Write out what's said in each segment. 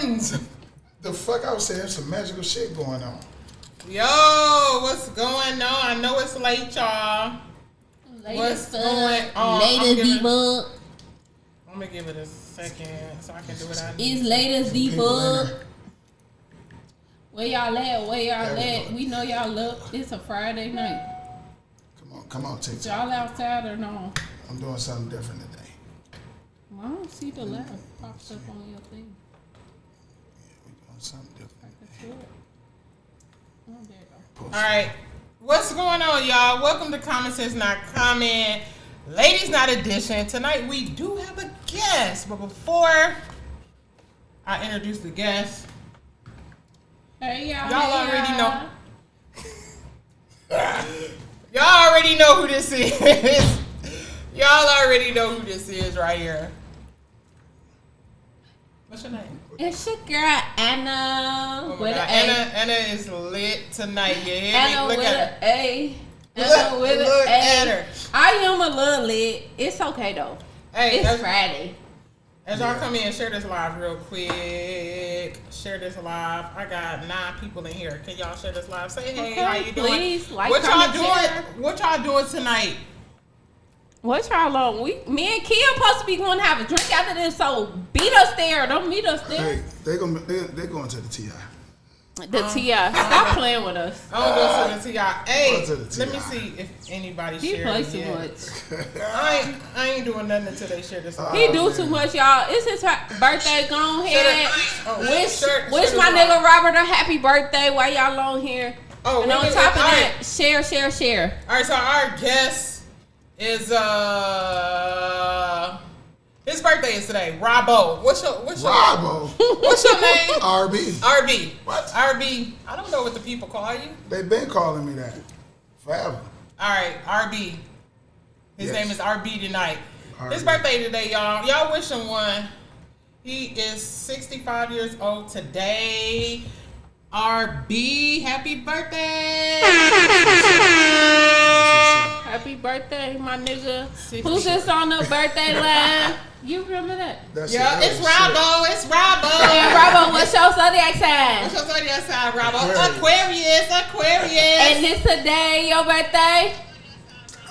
buttons. The fuck I was saying some magical shit going on. Yo, what's going on? I know it's late, y'all. What's going on? Latest debug. I'm gonna give it a second so I can do it. It's latest debug. Where y'all at? Where y'all at? We know y'all look. It's a Friday night. Come on, TikTok. Y'all outside or no? I'm doing something different today. I don't see the laugh pops up on your thing. Yeah, we doing something different today. Oh, there you go. All right, what's going on, y'all? Welcome to Common Sense Not Common, Ladies Night Edition. Tonight we do have a guest, but before I introduce the guest, Hey y'all. y'all already know. Y'all already know who this is. Y'all already know who this is right here. What's your name? It's your girl Anna. Oh with God. an Anna is lit tonight. Yeah, Anna look with at an her. A. Anna with an Look A. at her. I am a little lit. It's okay though. Hey, It's Friday. as y'all come in, share this live real quick. Share this live. I got 9 people in here. Can y'all share this live? Say hey, Okay, how you doing? please, like, what y'all comment, doing? share. What y'all doing tonight? What's y'all on? Me and Kia supposed to be going to have a drink after this, so beat us there. Don't meet us there. Hey, they going to the TI. The T.I. Stop playing with us. I don't go to the TI. Hey, Go to the let me TI. see if anybody He shared plays it too yet. much. I ain't doing nothing until they share this live. He do too much, y'all. It's his birthday. Go on ahead. Oh, Wish share my this nigga live. Robert a happy birthday while y'all on here. Oh, And on wait, top of all that, right. share. All right, so our guest is his birthday is today. Robbo. What's your Bravo. What's your name? RB. RB. What? RB. I don't know what the people call you. They've been calling me that forever. All right, RB. His Yes. name is RB tonight. His RB. birthday today, y'all. Y'all wish him one. He is 65 years old today. RB, happy birthday. Happy birthday, my nigga. 60. Who's this on the birthday line? You remember that? That's Yeah, it. it's Robbo. It's Robbo. Hey, Robbo, what's your zodiac sign? What's your zodiac sign, Robbo? Aquarius. Aquarius. And this today, your birthday?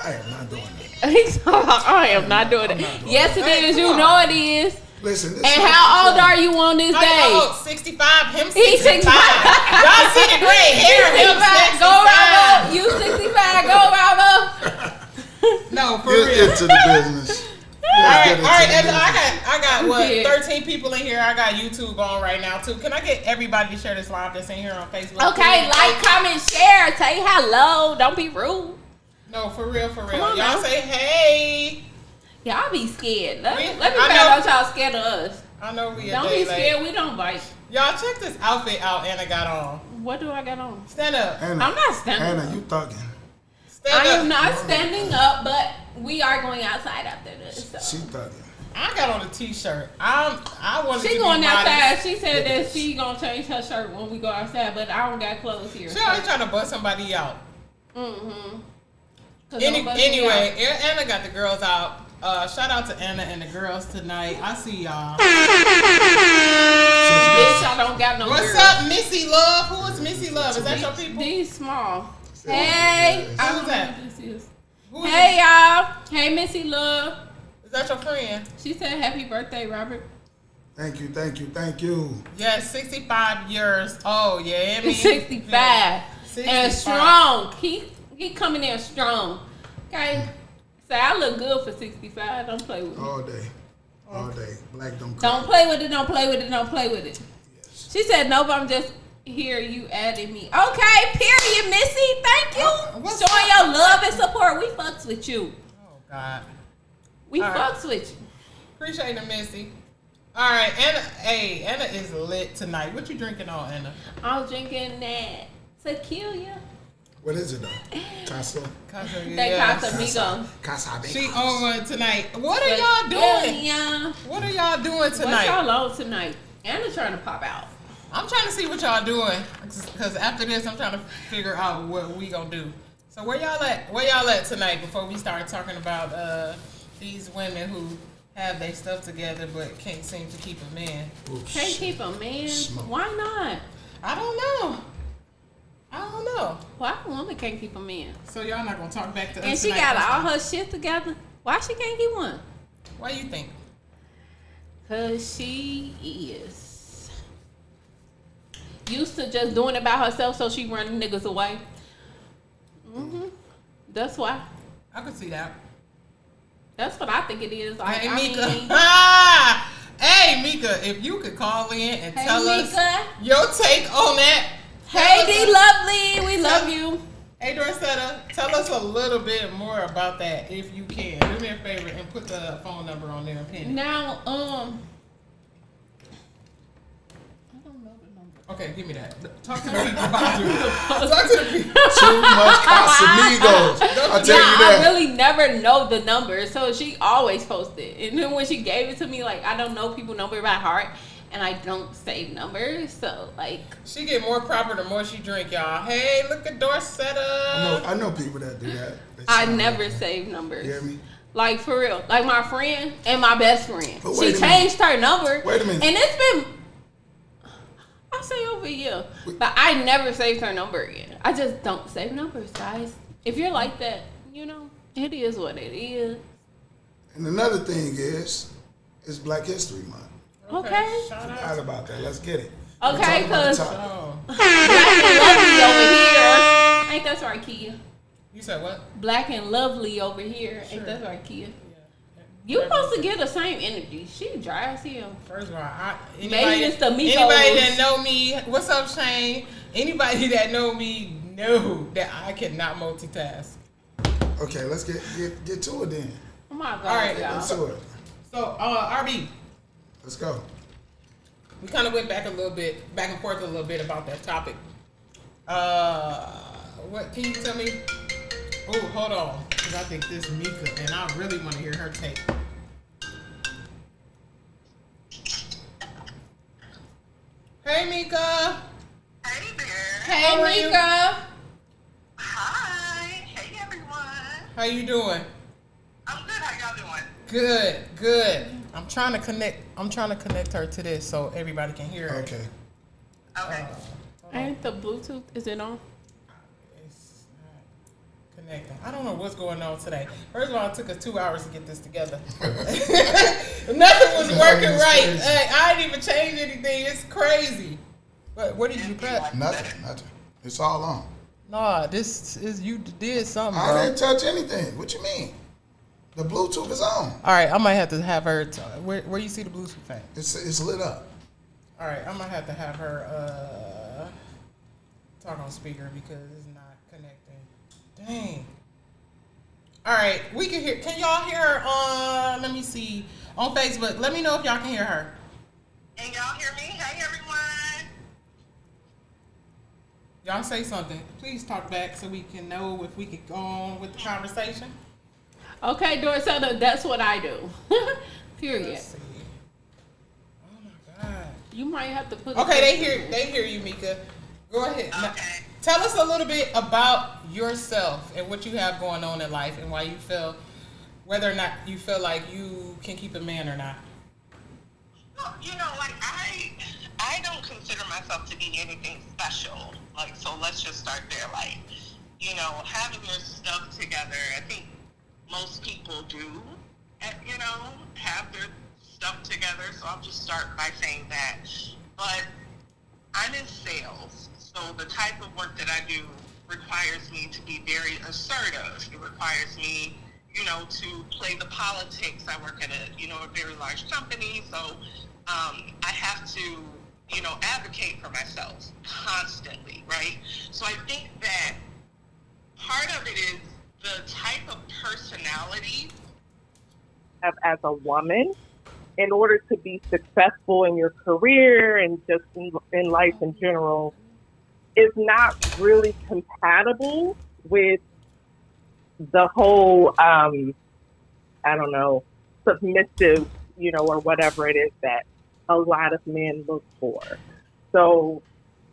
I am not doing that. I am not doing it. Yes, it Hey, is. come You on. know it is. Listen, this And is how old are you on this How day? old? 65. Him 65. He's 65. Y'all see the gray hair. Him 65. Go, Robbo. You 65. Go, Robbo. No, for Get real. into the business. All right, Let's all right. get into the I got what? Yeah. 13 people in here. I got YouTube on right now too. Can I get everybody to share this live that's in here on Facebook? Okay, please? like, comment, share. Say hello. Don't be rude. No, for real, for real. Come on Y'all now. say hey. Y'all be scared. Let me I find know. out y'all scared of us. I know we a Don't day be late. scared. We don't bite. Y'all check this outfit out Anna got on. What do I got on? Stand up. Anna, I'm not standing Anna, up. you thugging. Stand I up. am not standing up, but we are going outside after this. She So. thugging. I got on a t-shirt. I wanted to She be going modest. outside. She said that she gonna change her shirt when we go outside, but I don't got clothes here. She always trying to bust somebody out. Mm-hmm. Anyway, Anna got the girls out. Shout out to Anna and the girls tonight. I see y'all. Bitch, I don't got no What's girls. up, Missy Love? Who is Missy Love? Is that your people? These small. Hey, I Who's don't that? know who this is. Who is Hey y'all. Hey Missy Love. Is that your friend? She said happy birthday, Robert. Thank you. Yes, 65 years old. Yeah, me. 65. Yeah. And 65. strong. He coming in strong. Okay. So I look good for 65. Don't play with me. All day. Black don't Don't cry. play with it. Don't play with it. Don't play with it. She said, nope, I'm just here. You added me. Okay, period, Missy. Thank you. What's Showing up? your love and support. We fucks with you. Oh, God. We All right. fucks with you. Appreciate it, Missy. All right, Anna. Hey, Anna is lit tonight. What you drinking on, Anna? I'm drinking that tequila. What is it though? Casa. That Casamigo. Casa. She on one tonight. What are y'all doing? Yeah. What are y'all doing What tonight? y'all on tonight? Anna's trying to pop out. I'm trying to see what y'all doing, cause after this, I'm trying to figure out what we gonna do. So where y'all at? Where y'all at tonight? Before we start talking about these women who have their stuff together but can't seem to keep a man. Oh, Can't shit. keep a man. Smoke. Why not? I don't know. Why a woman can't keep a man? So y'all not gonna talk back to us And she tonight, got that's all fine. her shit together. Why she can't keep one? Why you think? Cause she is used to just doing it by herself, so she running niggas away. That's why. I could see that. That's what I think it is. Like, Hey, I Mika. mean, Hey, Mika, if you could call in and Hey, tell us Mika. your take on that. hey, D Lovely, we love you. Hey, Dorsetta, tell us a little bit more about that if you can. Do me a favor and put the phone number on there and pin it. Now, I don't know the number. Okay, give me that. Talk to the people about you. Talk to the people. Too much Casamigos. I'll tell you I that. really never know the number, so she always posted. And then when she gave it to me, like, I don't know people's number by heart, and I don't save numbers, so like. She get more proper the more she drink, y'all. Hey, look at Dorsetta. I know people that do that. They I sound never like that. save numbers. You hear me? Like, for real. Like, my friend and my best friend. But She wait a changed her number. Wait a minute. And it's been, I say over a year. But I never saved her number again. I just don't save numbers, guys. If you're like that, you know, it is what it is. And another thing is, it's Black History Month. Okay. Shout Forgot out. about that. Let's get it. Okay, We'll talk about the 'cause- topic. Oh, Black and lovely over here. Ain't that right, Kia? you said what? Black and lovely over here. Sure. Ain't that right, Kia? Yeah. You supposed to get the same energy. She dry as hell. First of all, Maybe it's the Migos. anybody that know me, what's up, Shane? Anybody that know me know that I cannot multitask. Okay, let's get to it then. Oh my God, All right, y'all. Let's do it. So, RB, Let's go. we kind of went back and forth a little bit about that topic. What can you tell me? Oh, hold on, because I think this Mika, and I really want to hear her take. Hey, Mika. Hey there. Hey, How are you? Mika. Hi. Hey everyone. How you doing? I'm good. How y'all doing? Good. I'm trying to connect her to this so everybody can hear her. Okay. Okay. Ain't the Bluetooth? Is it on? It's not connecting. I don't know what's going on today. First of all, it took us 2 hours to get this together. Nothing was working It's right. crazy. Hey, I didn't even change anything. It's crazy. But what did you press? Nothing. It's all on. Nah, this is you did something, I bro. didn't touch anything. What you mean? The Bluetooth is on. All right, I might have to have her. Where you see the Bluetooth thing? It's lit up. All right, I might have to have her talk on speaker because it's not connecting. Dang. All right, we can hear. Can y'all hear her on? Let me see on Facebook. Let me know if y'all can hear her. And y'all hear me? Hey everyone. Y'all say something. Please talk back so we can know if we could go on with the conversation. Okay, Dorsetta, that's what I do. Period. Let's see. Oh my God. You might have to put. Okay, they hear you, Mika. Go ahead. Now, Okay. tell us a little bit about yourself and what you have going on in life and why you feel, whether or not you feel like you can keep a man or not. Well, you know, like I don't consider myself to be anything special. Like, so let's just start there. Like, you know, having your stuff together. I think most people do, you know, have their stuff together. So I'll just start by saying that. But I'm in sales, so the type of work that I do requires me to be very assertive. It requires me, you know, to play the politics. I work at a very large company, so I have to, you know, advocate for myself constantly, right? So I think that part of it is the type of personality as a woman in order to be successful in your career and just in life in general is not really compatible with the whole, submissive, you know, or whatever it is that a lot of men look for. So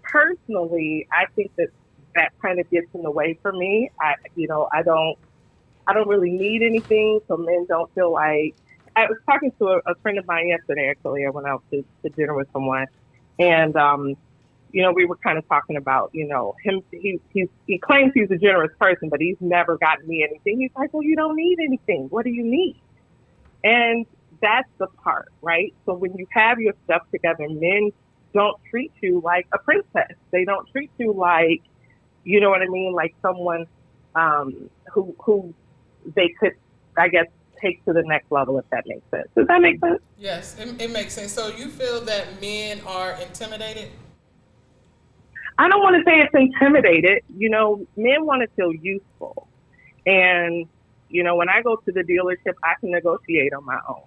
personally, I think that kind of gets in the way for me. I don't really need anything, so men don't feel like, I was talking to a friend of mine yesterday. Actually, I went out to dinner with someone, and we were kind of talking about, him. He claims he's a generous person, but he's never gotten me anything. He's like, well, you don't need anything. What do you need? And that's the part, right? So when you have your stuff together, men don't treat you like a princess. They don't treat you like, you know what I mean, like someone who they could, I guess, take to the next level, if that makes sense. Does that make sense? Yes, it makes sense. So you feel that men are intimidated? I don't want to say it's intimidated. Men want to feel useful. And, when I go to the dealership, I can negotiate on my own.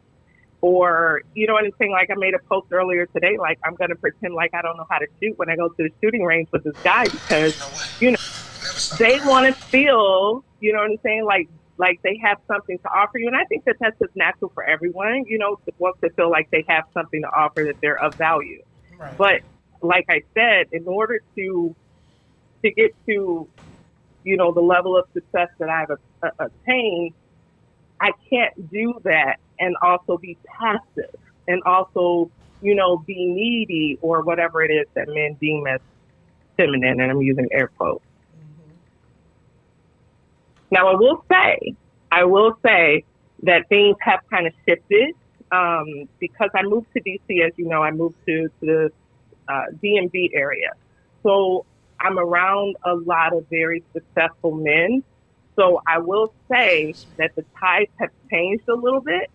Or, you know what I'm saying? Like I made a post earlier today, like I'm going to pretend like I don't know how to shoot when I go to the shooting range with this guy because, they want to feel, you know what I'm saying? Like they have something to offer you. And I think that that's just natural for everyone, wants to feel like they have something to offer, that they're of value. Right. But like I said, in order to get to, the level of success that I've attained, I can't do that and also be passive and also, be needy or whatever it is that men deem as feminine. And I'm using air quotes. Now, I will say that things have kind of shifted because I moved to DC. As you know, I moved to the DMV area. So I'm around a lot of very successful men. So I will say that the tides have changed a little bit.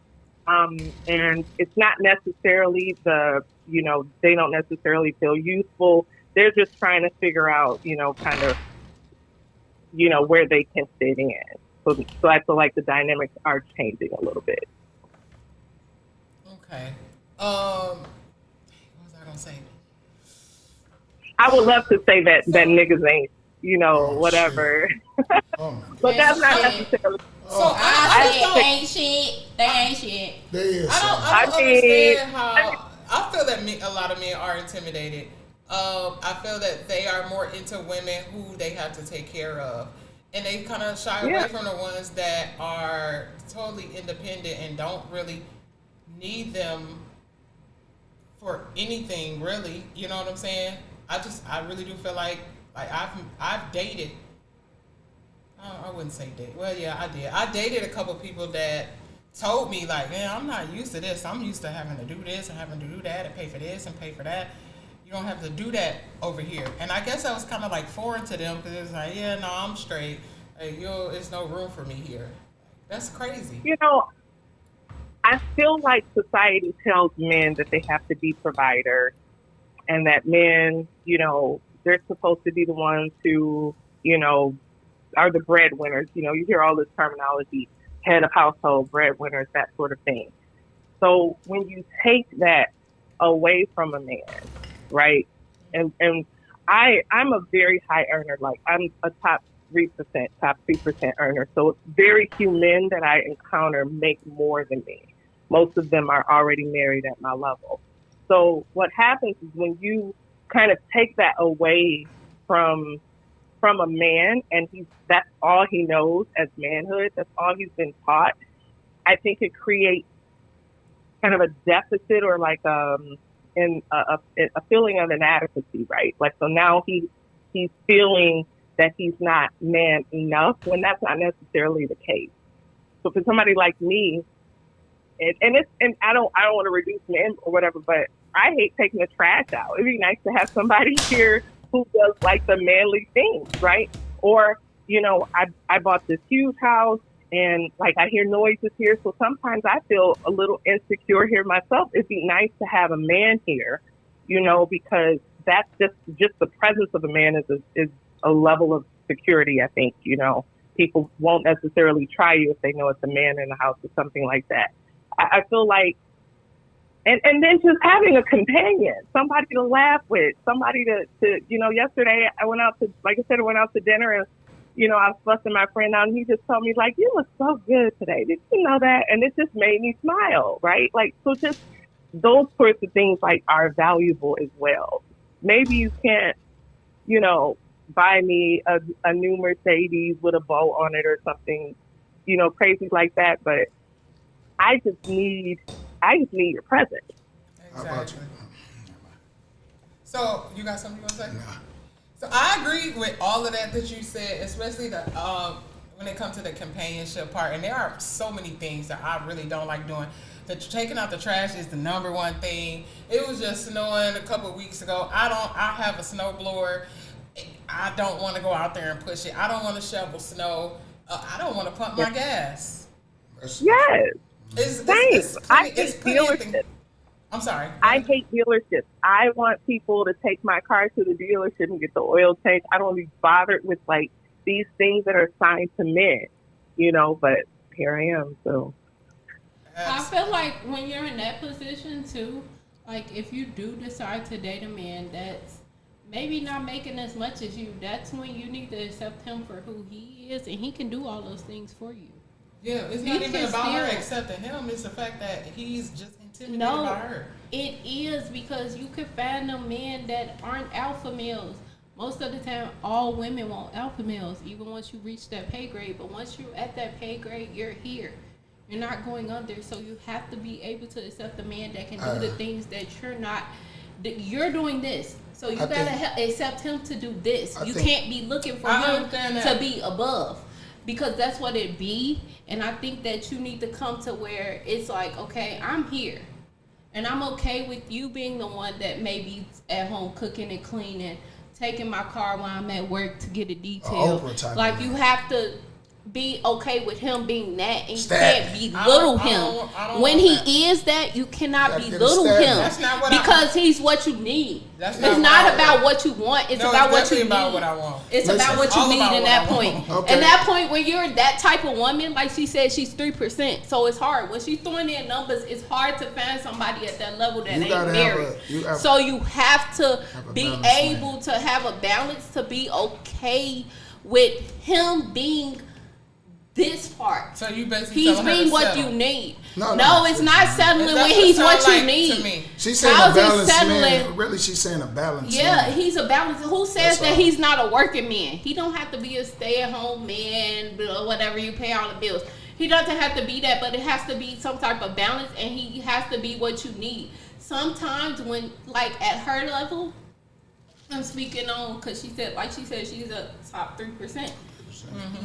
And it's not necessarily they don't necessarily feel useful. They're just trying to figure out, kind of, where they can fit in. So I feel like the dynamics are changing a little bit. Okay. What was I gonna say? I would love to say that niggas ain't, whatever. Oh my God. But that's not necessarily. So I say ain't shit. They ain't shit. There is I something. don't I mean- understand how. I feel that a lot of men are intimidated. I feel that they are more into women who they have to take care of. And they kind of shy away from the ones that are totally independent and don't really need them for anything, really. You know what I'm saying? I really do feel like I've dated. I wouldn't say date. Well, yeah, I did. I dated a couple people that told me like, man, I'm not used to this. I'm used to having to do this and having to do that and pay for this and pay for that. You don't have to do that over here. And I guess that was kind of like foreign to them because it's like, yeah, no, I'm straight. Like, there's no room for me here. That's crazy. I feel like society tells men that they have to be providers and that men, they're supposed to be the ones who, are the breadwinners. You hear all this terminology, head of household, breadwinners, that sort of thing. So when you take that away from a man, right? And I'm a very high earner. Like I'm a top 3%, top 2% earner. So very few men that I encounter make more than me. Most of them are already married at my level. So what happens is when you kind of take that away from a man and that's all he knows as manhood, that's all he's been taught, I think it creates kind of a deficit or like in a feeling of inadequacy, right? Like, so now he's feeling that he's not man enough when that's not necessarily the case. So for somebody like me, and I don't want to reduce men or whatever, but I hate taking the trash out. It'd be nice to have somebody here who does like the manly things, right? Or, I bought this huge house and like I hear noises here. So sometimes I feel a little insecure here myself. It'd be nice to have a man here, because that's just the presence of a man is a level of security. I think, people won't necessarily try you if they know it's a man in the house or something like that. I feel like, and then just having a companion, somebody to laugh with, somebody to yesterday I went out to dinner and, I was busting my friend out and he just told me like, you look so good today. Did you know that? And it just made me smile, right? Like, so just those sorts of things like are valuable as well. Maybe you can't, buy me a new Mercedes with a bow on it or something, crazy like that. But I just need your presence. How about Exactly. you? So you got something you want to say? Nah. So I agree with all of that you said, especially the when it comes to the companionship part. And there are so many things that I really don't like doing. Taking out the trash is the number one thing. It was just snowing a couple of weeks ago. I have a snow blower. I don't want to go out there and push it. I don't want to shovel snow. I don't want to pump my gas. That's- Yes. It's I it's hate plenty of things. dealerships. I'm sorry. I hate dealerships. I want people to take my car to the dealership and get the oil change. I don't want to be bothered with like these things that are assigned to men, you know, but here I am. So I feel like when you're in that position too, like if you do decide to date a man that's maybe not making as much as you, that's when you need to accept him for who he is, and he can do all those things for you. Yeah, it's You not even can about her still- accepting him. It's the fact that he's just intimidated No, by her. it is because you can find them men that aren't alpha males. Most of the time, all women want alpha males, even once you reach that pay grade. But once you're at that pay grade, you're here. You're not going under. So you have to be able to accept a man that can do the things that you're not. That you're doing this. So you I gotta think- accept him to do this. I You think- can't be looking for I him understand to that. be above. Because that's what it be. And I think that you need to come to where it's like, okay, I'm here. And I'm okay with you being the one that maybe at home cooking and cleaning, taking my car while I'm at work to get a detail. Oprah type Like of you man. have to be okay with him being that, and you Static. can't belittle I him. don't When want he that. is that, you cannot You have to get belittle static. him. That's not what because he's what you need. That's It's not what not I about want. what you want. It's No, about it's what you definitely about need. what I want. It's Listen, about what it's you all need about in what that I point. want. Okay. And that point, when you're that type of woman, like she said, she's 3%. So it's hard. When she's throwing in numbers, it's hard to find somebody at that level that You ain't gotta have married. So you have to a be balanced man. able to have a balance, to be okay with him being this part. So you basically He's telling her being to what settle. you need. No, No, no. it's not settling That's when what it he's what sound you like need. to me. She's saying How's a it balanced settling? man. Really, she's saying a balanced Yeah, man. he's a balance. Who says That's that all. he's not a working man? He don't have to be a stay-at-home man, or whatever. You pay all the bills. He doesn't have to be that, but it has to be some type of balance, and he has to be what you need. Sometimes when, like at her level, I'm speaking on because she said she's a top 3%.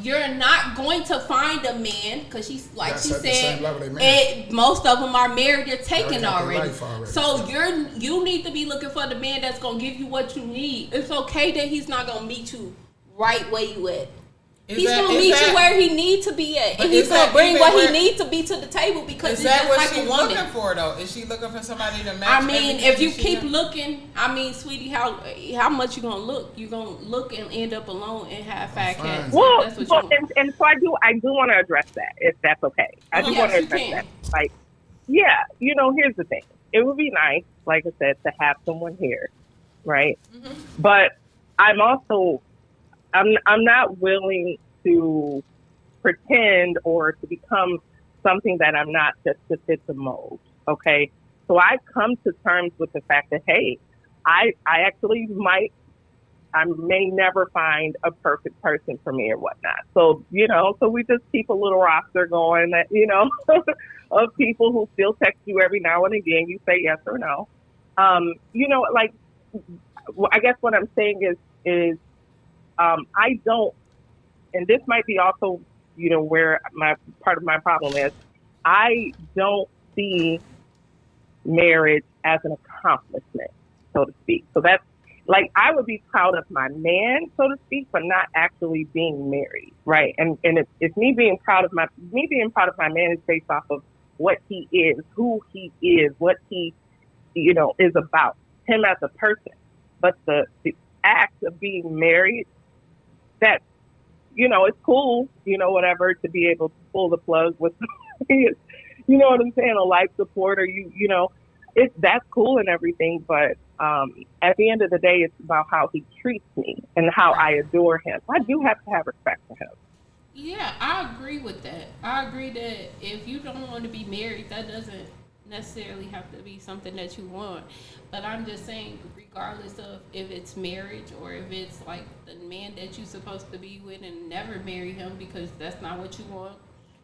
You're not going to find a man because she's like That's she at the same said. level they married. Most of them are married. They're taken got their already. life already. So you need to be looking for the man that's gonna give you what you need. It's okay that he's not gonna meet you right where you at. He's gonna meet you where he needs to be at, But and he's is gonna that bring even what where- he needs to be to the table because Is it's that just what like she's a woman. looking for though? Is she looking for somebody to match? I mean, everything if you that she keep has? looking, I mean, sweetie, how much you gonna look? You gonna look and end up alone and have fat fine. cats. well, That's what well you want. and so I do want to address that if that's okay. I do Yes, want to you address can. that. Like, yeah, here's the thing. It would be nice, like I said, to have someone here, right? Mm-hmm. But I'm also I'm not willing to pretend or to become something that I'm not just to fit the mold. Okay. So I've come to terms with the fact that, hey, I actually I may never find a perfect person for me or whatnot. So, so we just keep a little roster going that, of people who still text you every now and again. You say yes or no. Like, I guess what I'm saying is I don't, and this might be also, where part of my problem is, I don't see marriage as an accomplishment, so to speak. So that's like, I would be proud of my man, so to speak, but not actually being married, right? And it's me being proud of my man is based off of what he is, who he is, what he, is about, him as a person. But the act of being married, that, it's cool, whatever, to be able to pull the plug with, you know what I'm saying, a life support, or that's cool and everything. But at the end of the day, it's about how he treats me and how I adore him. I do have to have respect for him. Yeah, I agree with that. I agree that if you don't want to be married, that doesn't necessarily have to be something that you want. But I'm just saying, regardless of if it's marriage or if it's like the man that you're supposed to be with and never marry him because that's not what you want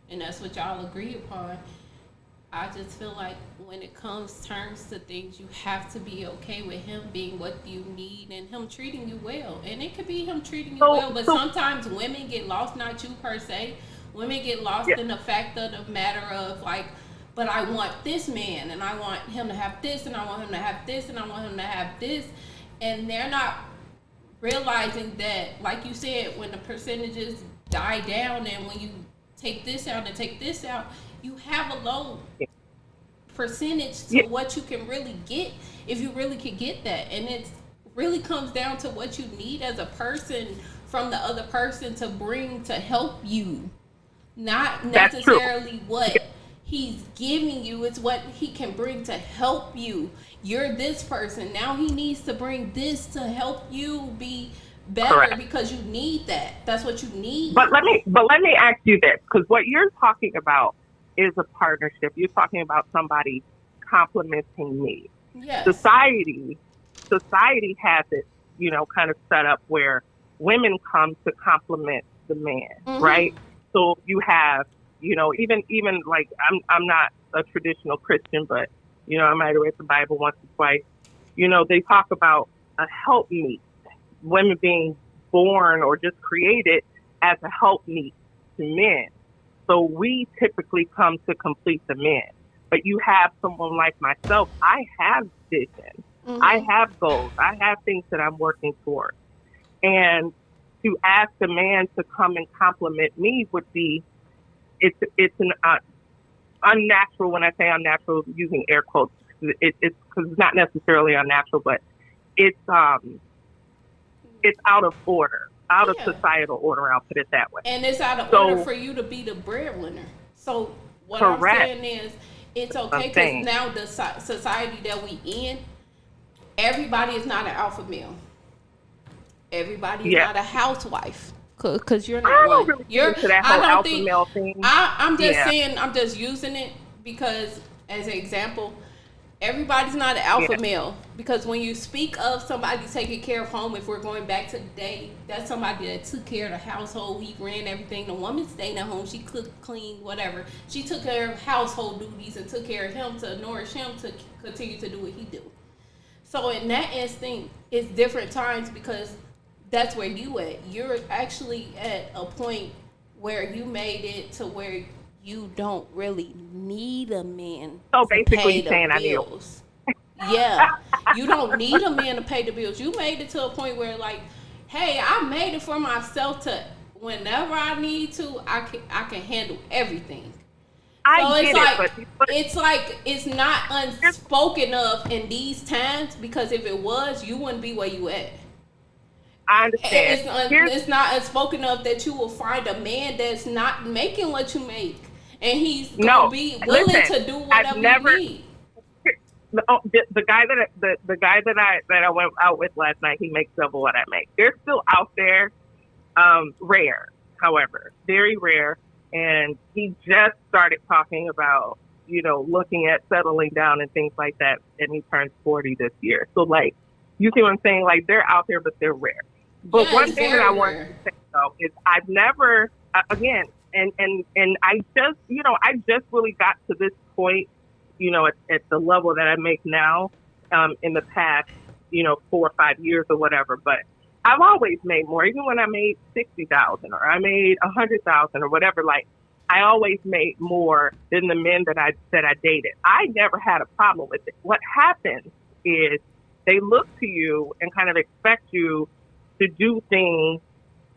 and that's what y'all agree upon, I just feel like when it comes terms to things, you have to be okay with him being what you need and him treating you well. And it could be him treating you well, but sometimes women get lost, not you per se. Women get lost in the fact of the matter of like, but I want this man and I want him to have this and I want him to have this and I want him to have this. And they're not realizing that, like you said, when the percentages die down and when you take this out and take this out, you have a low percentage to what you can really get if you really can get that. And it really comes down to what you need as a person from the other person to bring to help you. Not necessarily what he's giving you, it's what he can bring to help you. You're this person. Now he needs to bring this to help you be better because you need that. That's what you need. But let me ask you this, because what you're talking about is a partnership. You're talking about somebody complimenting me. Yes. Society has it, kind of set up where women come to compliment the man, right? So you have, even like I'm not a traditional Christian, but I might have read the Bible once or twice. They talk about a helpmeet, women being born or just created as a helpmeet to men. So we typically come to complete the men. But you have someone like myself, I have vision. I have goals. I have things that I'm working towards. And to ask a man to come and compliment me would be, it's an unnatural. When I say unnatural, using air quotes, it's because it's not necessarily unnatural, but it's out of order, out of societal order. I'll put it that way. And it's out of order for you to be the breadwinner. So what I'm saying is, it's okay because now the society that we in, everybody is not an alpha male. Everybody is not a housewife. Because you're not one. Really you're into that whole alpha male thing. I'm just saying, I'm just using it because, as an example, everybody's not an alpha male. Because when you speak of somebody taking care of home, if we're going back to the day, that's somebody that took care of the household. He ran everything. The woman stayed at home. She cooked, cleaned, whatever. She took care of household duties and took care of him to nourish him to continue to do what he do. So in that instinct, it's different times because that's where you at. You're actually at a point where you made it to where you don't really need a man. So to basically, pay the saying bills. Yeah, you don't need a man to pay the bills. You made it to a point where, like, hey, I made it for myself to whenever I need to, I can handle everything. It's like it's not unspoken of in these times because if it was, you wouldn't be where you at. I understand. It's not unspoken of that you will find a man that's not making what you make, and he's gonna be willing to do whatever you need. The guy that I went out with last night, he makes double what I make. They're still out there, rare, however, very rare. And he just started talking about, looking at settling down and things like that. And he turns 40 this year. So, like, you see what I'm saying? Like, they're out there, but they're rare. But one thing that I want to say, though, is I've never, again, and I just, I just really got to this point, at the level that I make now, in the past, 4 or 5 years or whatever. But I've always made more, even when I made 60,000 or I made 100,000 or whatever. Like, I always made more than the men that I dated. I never had a problem with it. What happens is they look to you and kind of expect you to do things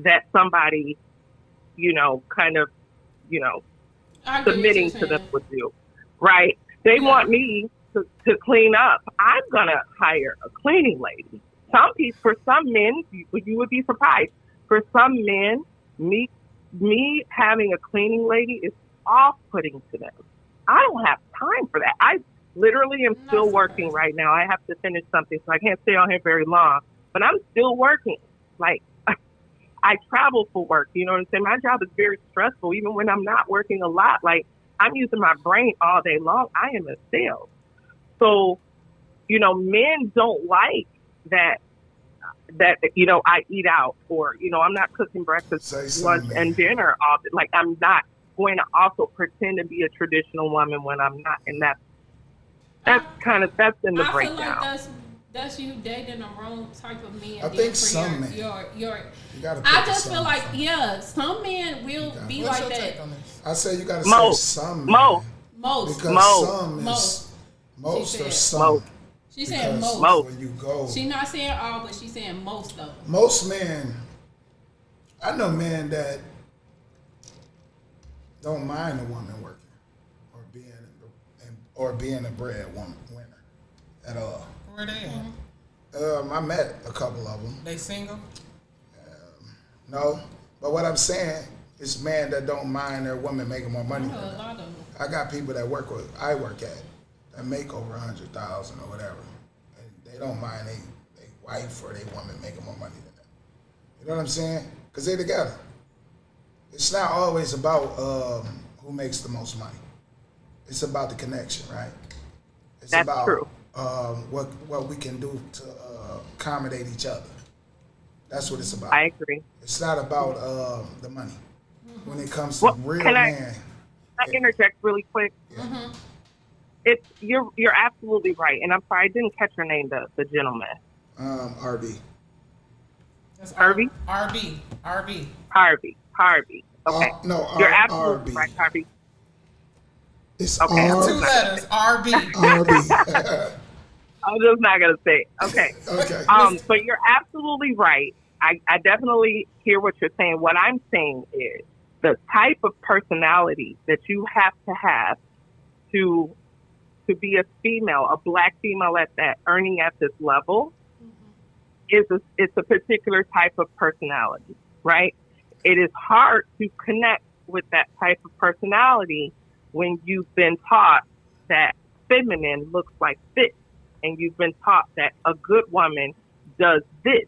that somebody, submitting to them would do, right? They want me to clean up. I'm gonna hire a cleaning lady. For some men, you would be surprised. For some men, me having a cleaning lady is off-putting to them. I don't have time for that. I literally am still working right now. I have to finish something, so I can't stay on here very long. But I'm still working. Like, I travel for work. You know what I'm saying? My job is very stressful, even when I'm not working a lot. Like, I'm using my brain all day long. I am in sales. So, men don't like that I eat out or, I'm not cooking breakfast, lunch, and dinner all day. Like, I'm not going to also pretend to be a traditional woman when I'm not, and that's in the I feel breakdown. like that's you dating the wrong type of man. I think some men. You gotta I pick just feel some like from. some men will be What's like your that. take on this? I say you gotta Most. say some. Most. Most. Because Most. some is Most. most She or said. some. Most. She saying Because most. when you go, She not saying all, but she's saying most of them. most men, I know men that don't mind a woman working or being a breadwinner at all. Where they at? Mm-hmm. I met a couple of them. They single? No, but what I'm saying is men that don't mind their woman making more money I than know a them. lot of them. I got people that I work at that make over 100,000 or whatever, and they don't mind they wife or they woman making more money than them. You know what I'm saying? Because they're together. It's not always about who makes the most money. It's about the connection, right? It's That's about true. What we can do to accommodate each other. That's what it's about. I agree. It's not about the money. When it comes to Well, real can I- man, I interject really quick. Mm-hmm. It's you're absolutely right, and I'm sorry I didn't catch your name, the gentleman. RB. That's Harvey? RB. Harvey. Okay, No, you're absolutely RB. right, Harvey. It's Okay. Two RB. letters. RB. RB. I'm just not gonna say it. Okay. Okay. But you're absolutely right. I definitely hear what you're saying. What I'm saying is the type of personality that you have to be a female, a black female at that, earning at this level, it's a particular type of personality, right? It is hard to connect with that type of personality when you've been taught that feminine looks like this, and you've been taught that a good woman does this.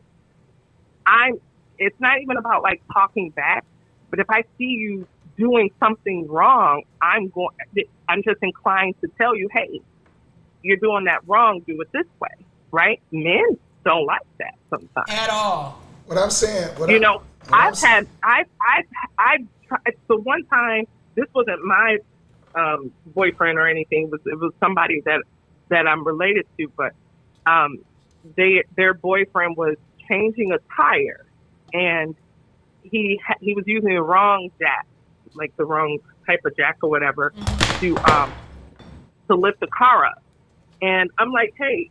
It's not even about like talking back, but if I see you doing something wrong, I'm just inclined to tell you, hey, you're doing that wrong, do it this way, right? Men don't like that sometimes. At all. What I'm saying, I've tried, so one time, this wasn't my boyfriend or anything, it was somebody that I'm related to, but their boyfriend was changing a tire, and he was using the wrong jack, like the wrong type of jack or whatever, to lift the car up. And I'm like, hey,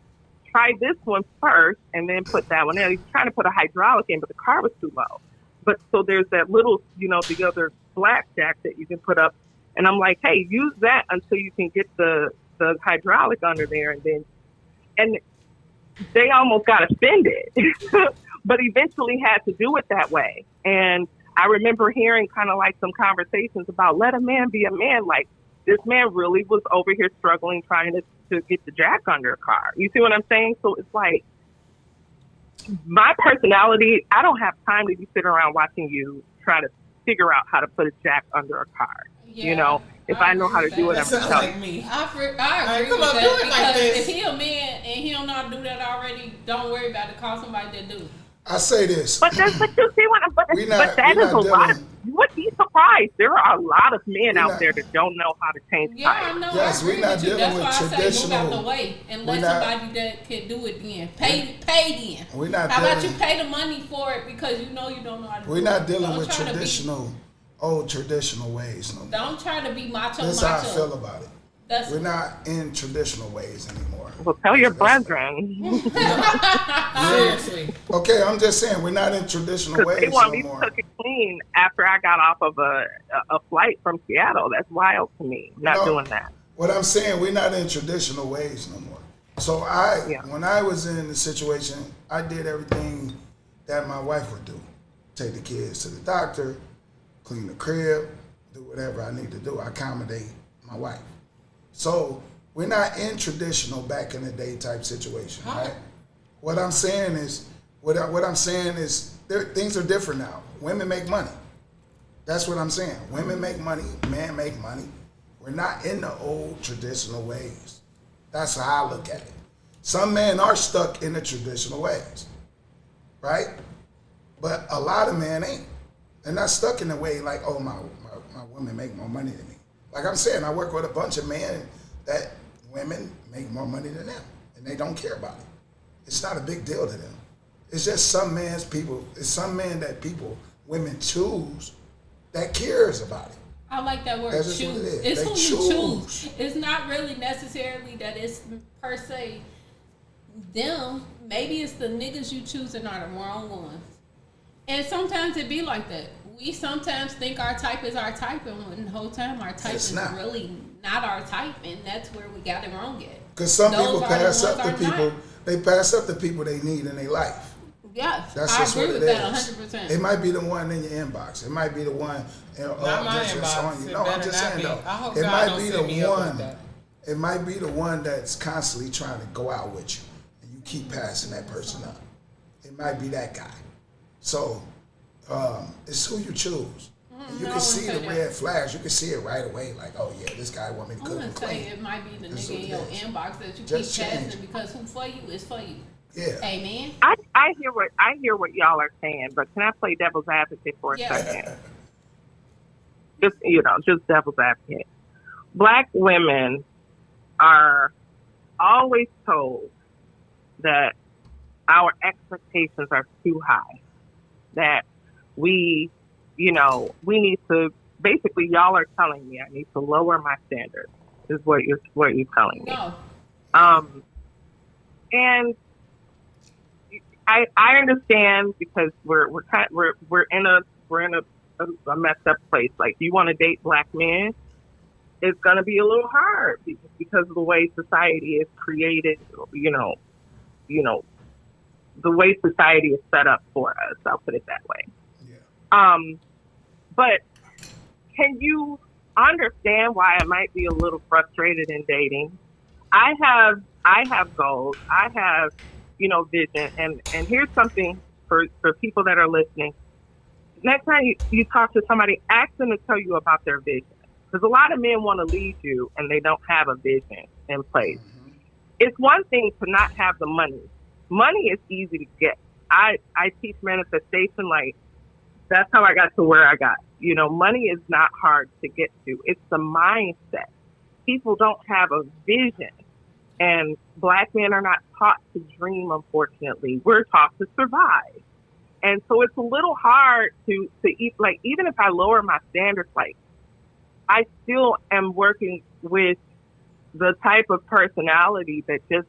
try this one first and then put that one in. He's trying to put a hydraulic in, but the car was too low. But so there's that little, the other black jack that you can put up. And I'm like, hey, use that until you can get the hydraulic under there. And they almost got offended, but eventually had to do it that way. And I remember hearing kind of like some conversations about let a man be a man. Like this man really was over here struggling, trying to get the jack under a car. You see what I'm saying? So it's like my personality, I don't have time to be sitting around watching you try to figure out how to put a jack under a car. Yeah, if I know how to do it, That I'm going sounds to tell like you. me. I agree come with on, that do it because like this. if he a man and he don't know how to do that already, don't worry about it. Call somebody that do. I say this. But you see but We not- that we is a not lot. dealing- You would be surprised. There are a lot of men We out not- there that don't know how to change Yeah, I tires. know. Yes, I we agree not with you. dealing That's with why I say move out traditional- the way and we let not- somebody that can do it then. Pay then. We're not How about you dealing- pay the money for it because you know you don't know how to do it. We're not dealing Don't with try to be- old traditional ways no more. Don't try to be macho. That's how I feel about it. That's We're not in traditional ways anymore. Well, tell your That's- brethren. Seriously. Okay, I'm just saying we're not in traditional Because they ways want no me to more. cook it clean after I got off of a flight from Seattle. That's wild to me. Not No. doing that. What I'm saying, we're not in traditional ways no more. So when I was in the situation, I did everything that my wife would do. Take the kids to the doctor, clean the crib, do whatever I need to do. I accommodate my wife. So we're not in traditional back in the day type situation, right? What I'm saying is, things are different now. Women make money. That's what I'm saying. Women make money, men make money. We're not in the old traditional ways. That's how I look at it. Some men are stuck in the traditional ways, right? But a lot of men ain't. They're not stuck in the way like, oh, my my women make more money than me. Like I'm saying, I work with a bunch of men that women make more money than them, and they don't care about it. It's not a big deal to them. It's just some men that women choose that cares about it. I like that word, That's choose. just what it is. It's They who you choose. It's not really necessarily that it's per se them. Maybe it's the niggas you choosing are the wrong ones. And sometimes it be like that. We sometimes think our type is our type, and when the whole time our type is really not our type, and that's where we got it wrong at. Because some people pass up the people, they pass up the people they need in their life. Yes, That's I just agree what with it that is. 100%. It might be the one in your inbox. It might be the one Not my inbox. on you. It No, I'm better just not saying be. though. I hope It God might don't be set me the up with one. that. It might be the one that's constantly trying to go out with you, and you keep passing that person up. It might be that guy. So it's who you choose. And you can see the red flags. You can see it right away. Like, oh yeah, this guy want me to I'm cook gonna and say clean. it might be the That's nigga in your what it is. inbox that you Just keep change passing because who for you is for you. Yeah. Amen. I hear what y'all are saying, but can I play devil's advocate for a second? Just devil's advocate. Black women are always told that our expectations are too high. That we need to, basically y'all are telling me I need to lower my standards, is what you're telling me. No. And I understand, because we're in a messed up place. Like, you want to date black men, it's going to be a little hard because of the way society is created, the way society is set up for us. I'll put it that way. Yeah. But can you understand why I might be a little frustrated in dating? I have goals. I have, vision. And here's something for people that are listening. Next time you talk to somebody, ask them to tell you about their vision. Because a lot of men want to lead you and they don't have a vision in place. Mm-hmm. It's one thing to not have the money. Money is easy to get. I teach manifestation, like, that's how I got to where I got. Money is not hard to get to. It's the mindset. People don't have a vision. And black men are not taught to dream, unfortunately. We're taught to survive. And so it's a little hard to eat, like, even if I lower my standards, like, I still am working with the type of personality that just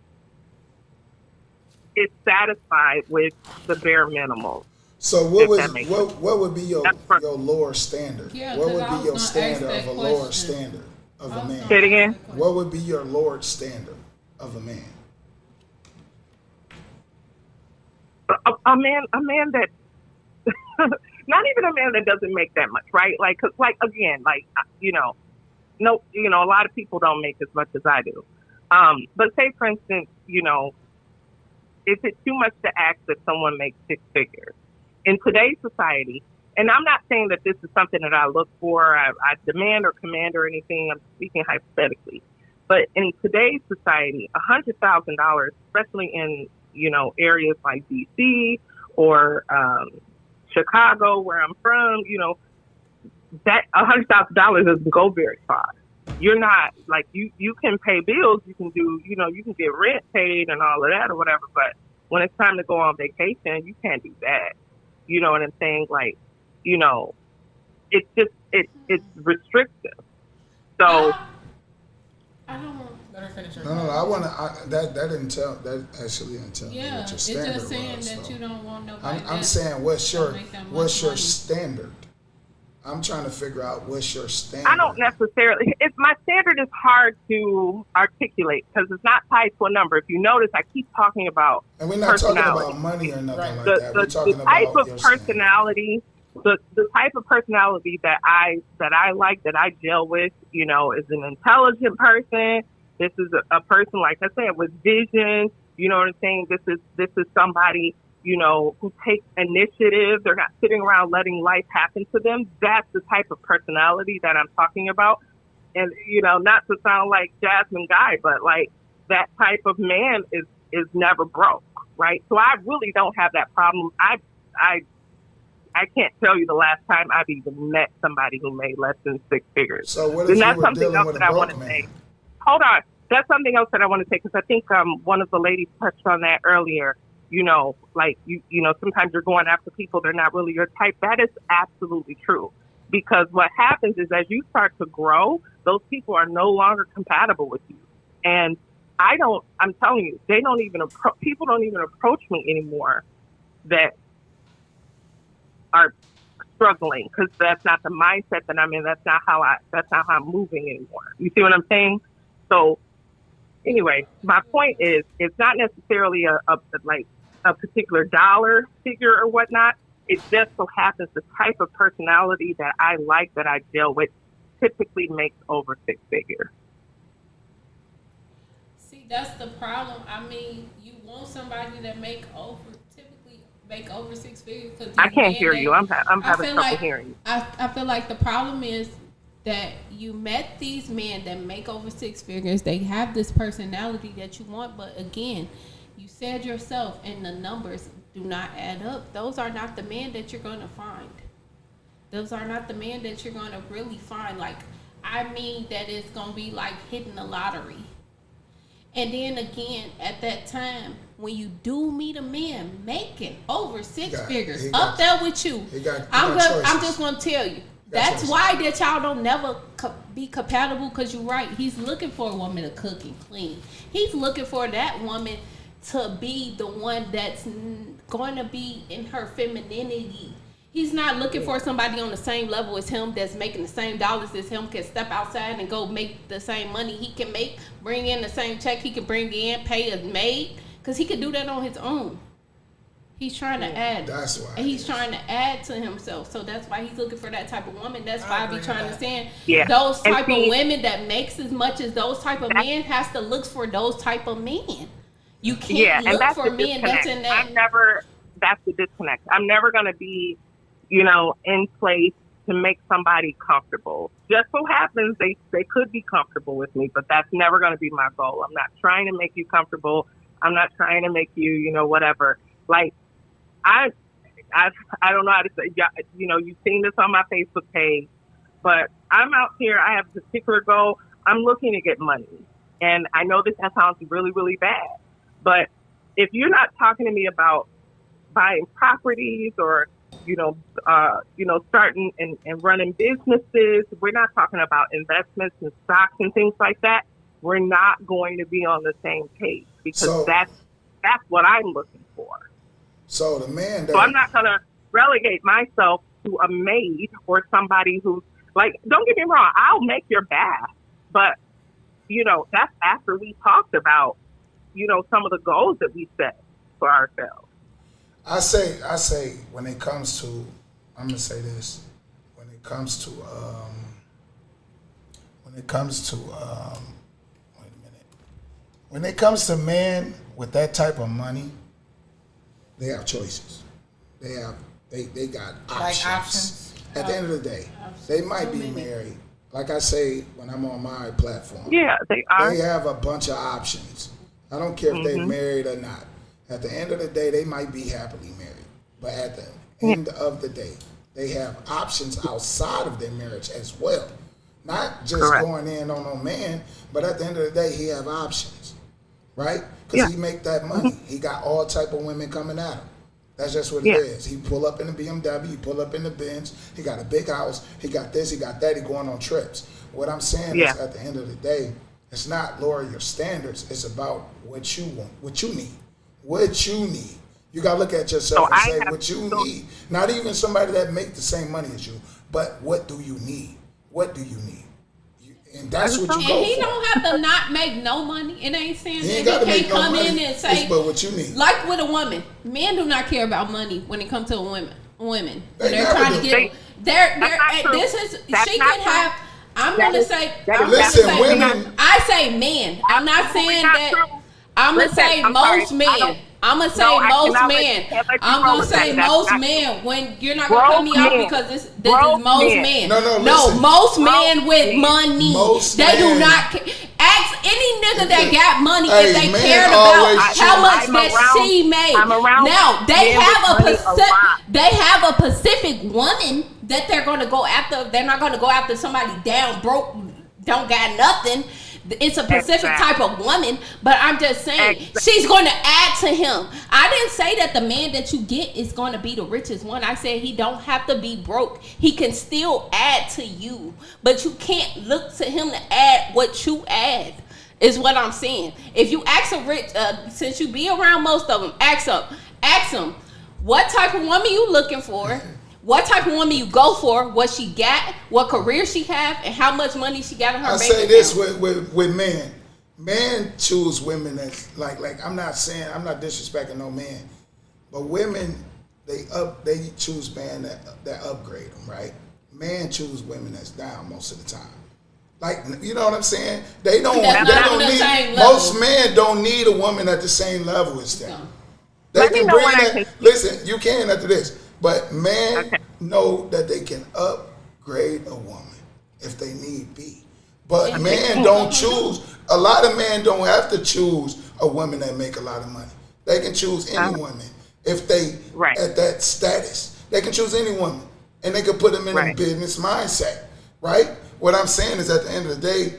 is satisfied with the bare minimum. So what would be your lower standard? Yeah, what would be your standard of a lower standard of a man? Say it again. What would be your lower standard of a man? A man that, not even a man that doesn't make that much, right? Like, 'cause, like, again, like, no, a lot of people don't make as much as I do. But say, for instance, is it too much to ask that someone makes six figures? In today's society, and I'm not saying that this is something that I look for, I demand or command or anything, I'm speaking hypothetically. But in today's society, $100,000, especially in, areas like DC or Chicago, where I'm from, that $100,000 doesn't go very far. You're not, like, you can pay bills, you can do, you can get rent paid and all of that or whatever, but when it's time to go on vacation, you can't do that. You know what I'm saying? Like, it's just, it's restrictive. So I don't. Let her finish her. No, I want to. That actually didn't tell me Yeah, what your it's standard just saying was. that So you don't want nobody. I'm saying what's your money. standard? I'm trying to figure out what's your standard. I don't necessarily. My standard is hard to articulate because it's not tied to a number. If you notice, I keep talking about And we're not talking personality. about money or nothing Right. like that. We're talking the type about of your personality. The type of personality that I like, that I gel with, is an intelligent person. This is a person, like I said, with vision. You know what I'm saying? This is somebody, who takes initiative. They're not sitting around letting life happen to them. That's the type of personality that I'm talking about. And, not to sound like Jasmine Guy, but like that type of man is never broke, right? So I really don't have that problem. I can't tell you the last time I've even met somebody who made less than 6 figures. So what if And you that's were something dealing else with a that I want broke to man? say. Hold on. That's something else that I want to say, because I think one of the ladies touched on that earlier. You know, like, you know, sometimes you're going after people, they're not really your type. That is absolutely true. Because what happens is, as you start to grow, those people are no longer compatible with you. And I'm telling you, people don't even approach me anymore that are struggling, because that's not the mindset that I'm in. That's not how I'm moving anymore. You see what I'm saying? So anyway, my point is, it's not necessarily a particular dollar figure or whatnot. It just so happens the type of personality that I like, that I deal with, typically makes over 6 figures. See, that's the problem. I mean, you want somebody that typically make over 6 figures. Cause I can't hear you. I'm having trouble hearing you. I feel like the problem is that you met these men that make over 6 figures. They have this personality that you want, but again, you said yourself, and the numbers do not add up. Those are not the men that you're going to find. Those are not the men that you're going to really find. Like, I mean, that it's going to be like hitting the lottery. And then again, at that time, when you do meet a man making over 6 figures, up there with you, I'm just going to tell you, that's why that y'all don't never be compatible, because you're right. He's looking for a woman to cook and clean. He's looking for that woman to be the one that's going to be in her femininity. He's not looking for somebody on the same level as him, that's making the same dollars as him, can step outside and go make the same money he can make, bring in the same check he can bring in, pay a maid, because he could do that on his own. He's trying to add. That's why. And he's trying to add to himself. So that's why he's looking for that type of woman. That's why I be trying to say those type of women that makes as much as those type of men has to look for those type of men. You can't look for men that's in that. That's the disconnect. I'm never going to be, in place to make somebody comfortable. Just so happens they could be comfortable with me, but that's never going to be my goal. I'm not trying to make you comfortable. I'm not trying to make you, whatever. Like, I don't know how to say, you've seen this on my Facebook page, but I'm out here. I have a particular goal. I'm looking to get money. And I know that sounds really, really bad, but if you're not talking to me about buying properties or, starting and running businesses, we're not talking about investments and stocks and things like that. We're not going to be on the same page, because that's what I'm looking for. So the man So I'm not going to relegate myself to a maid or somebody who's like, don't get me wrong, I'll make your bath, but that's after we talked about, some of the goals that we set for ourselves. I say when it comes to, I'm gonna say this, when it comes to wait a minute. When it comes to men with that type of money, they have choices. They got options. Like options. At the end of the day, they might be married. Like I say when I'm on my platform. Yeah, they are. They have a bunch of options. I don't care if they're married or not. At the end of the day, they might be happily married. But at the end of the day, they have options outside of their marriage as well. Not just going in on no man, but at the end of the day, he have options, right? Because he make that money. He got all type of women coming at him. That's just what it is. He pull up in the BMW, he pull up in the Benz, he got a big house, he got this, he got that, he going on trips. What I'm saying is, at the end of the day, it's not lower your standards, it's about what you want, what you need. What you need. You got to look at yourself and say what you need. Not even somebody that make the same money as you, but what do you need? What do you need? And that's what you go for. And he don't have to not make no money. It ain't saying He ain't that got to he make can't no come money. in and say, It's but what you need. like with a woman, men do not care about money when it comes to women. They They're never trying do. to get. She can have. I'm gonna say. Listen, women. I say men. I'm not saying that. I'm gonna say most men. I'm gonna say most men. I'm gonna say most men. When you're not gonna cut me off because this is most men. No, No, listen. most men with money. Most They do men. not. Ask any nigga that got money Hey, if they men cared always about choose- how much I'm that around- she made. I'm around Now they men have with a money a lot. they have a Pacific woman that they're gonna go after. They're not gonna go after somebody down broke, don't got nothing. It's a Pacific type of woman, but I'm just saying she's going to add to him. I didn't say that the man that you get is going to be the richest one. I said he don't have to be broke. He can still add to you, but you can't look to him to add what you add. Is what I'm saying. If you ask a rich, since you be around most of them, ask them, what type of woman you looking for? What type of woman you go for? What she got? What career she have? And how much money she got in her I bank say account? this with men. Men choose women that's like I'm not disrespecting no man, but women they choose men that upgrade them, right? Men choose women that's down most of the time. Like, you know what I'm saying? They don't need most men don't need a woman at the same level as them. No. They Let me can know bring when I that. can- Listen, you can after this, but men know that they can upgrade a woman if they need be. But men don't choose. A lot of men don't have to choose a woman that make a lot of money. They can choose any woman if they at that status. They can choose any woman, and they can put them in a business mindset, right? What I'm saying is, at the end of the day,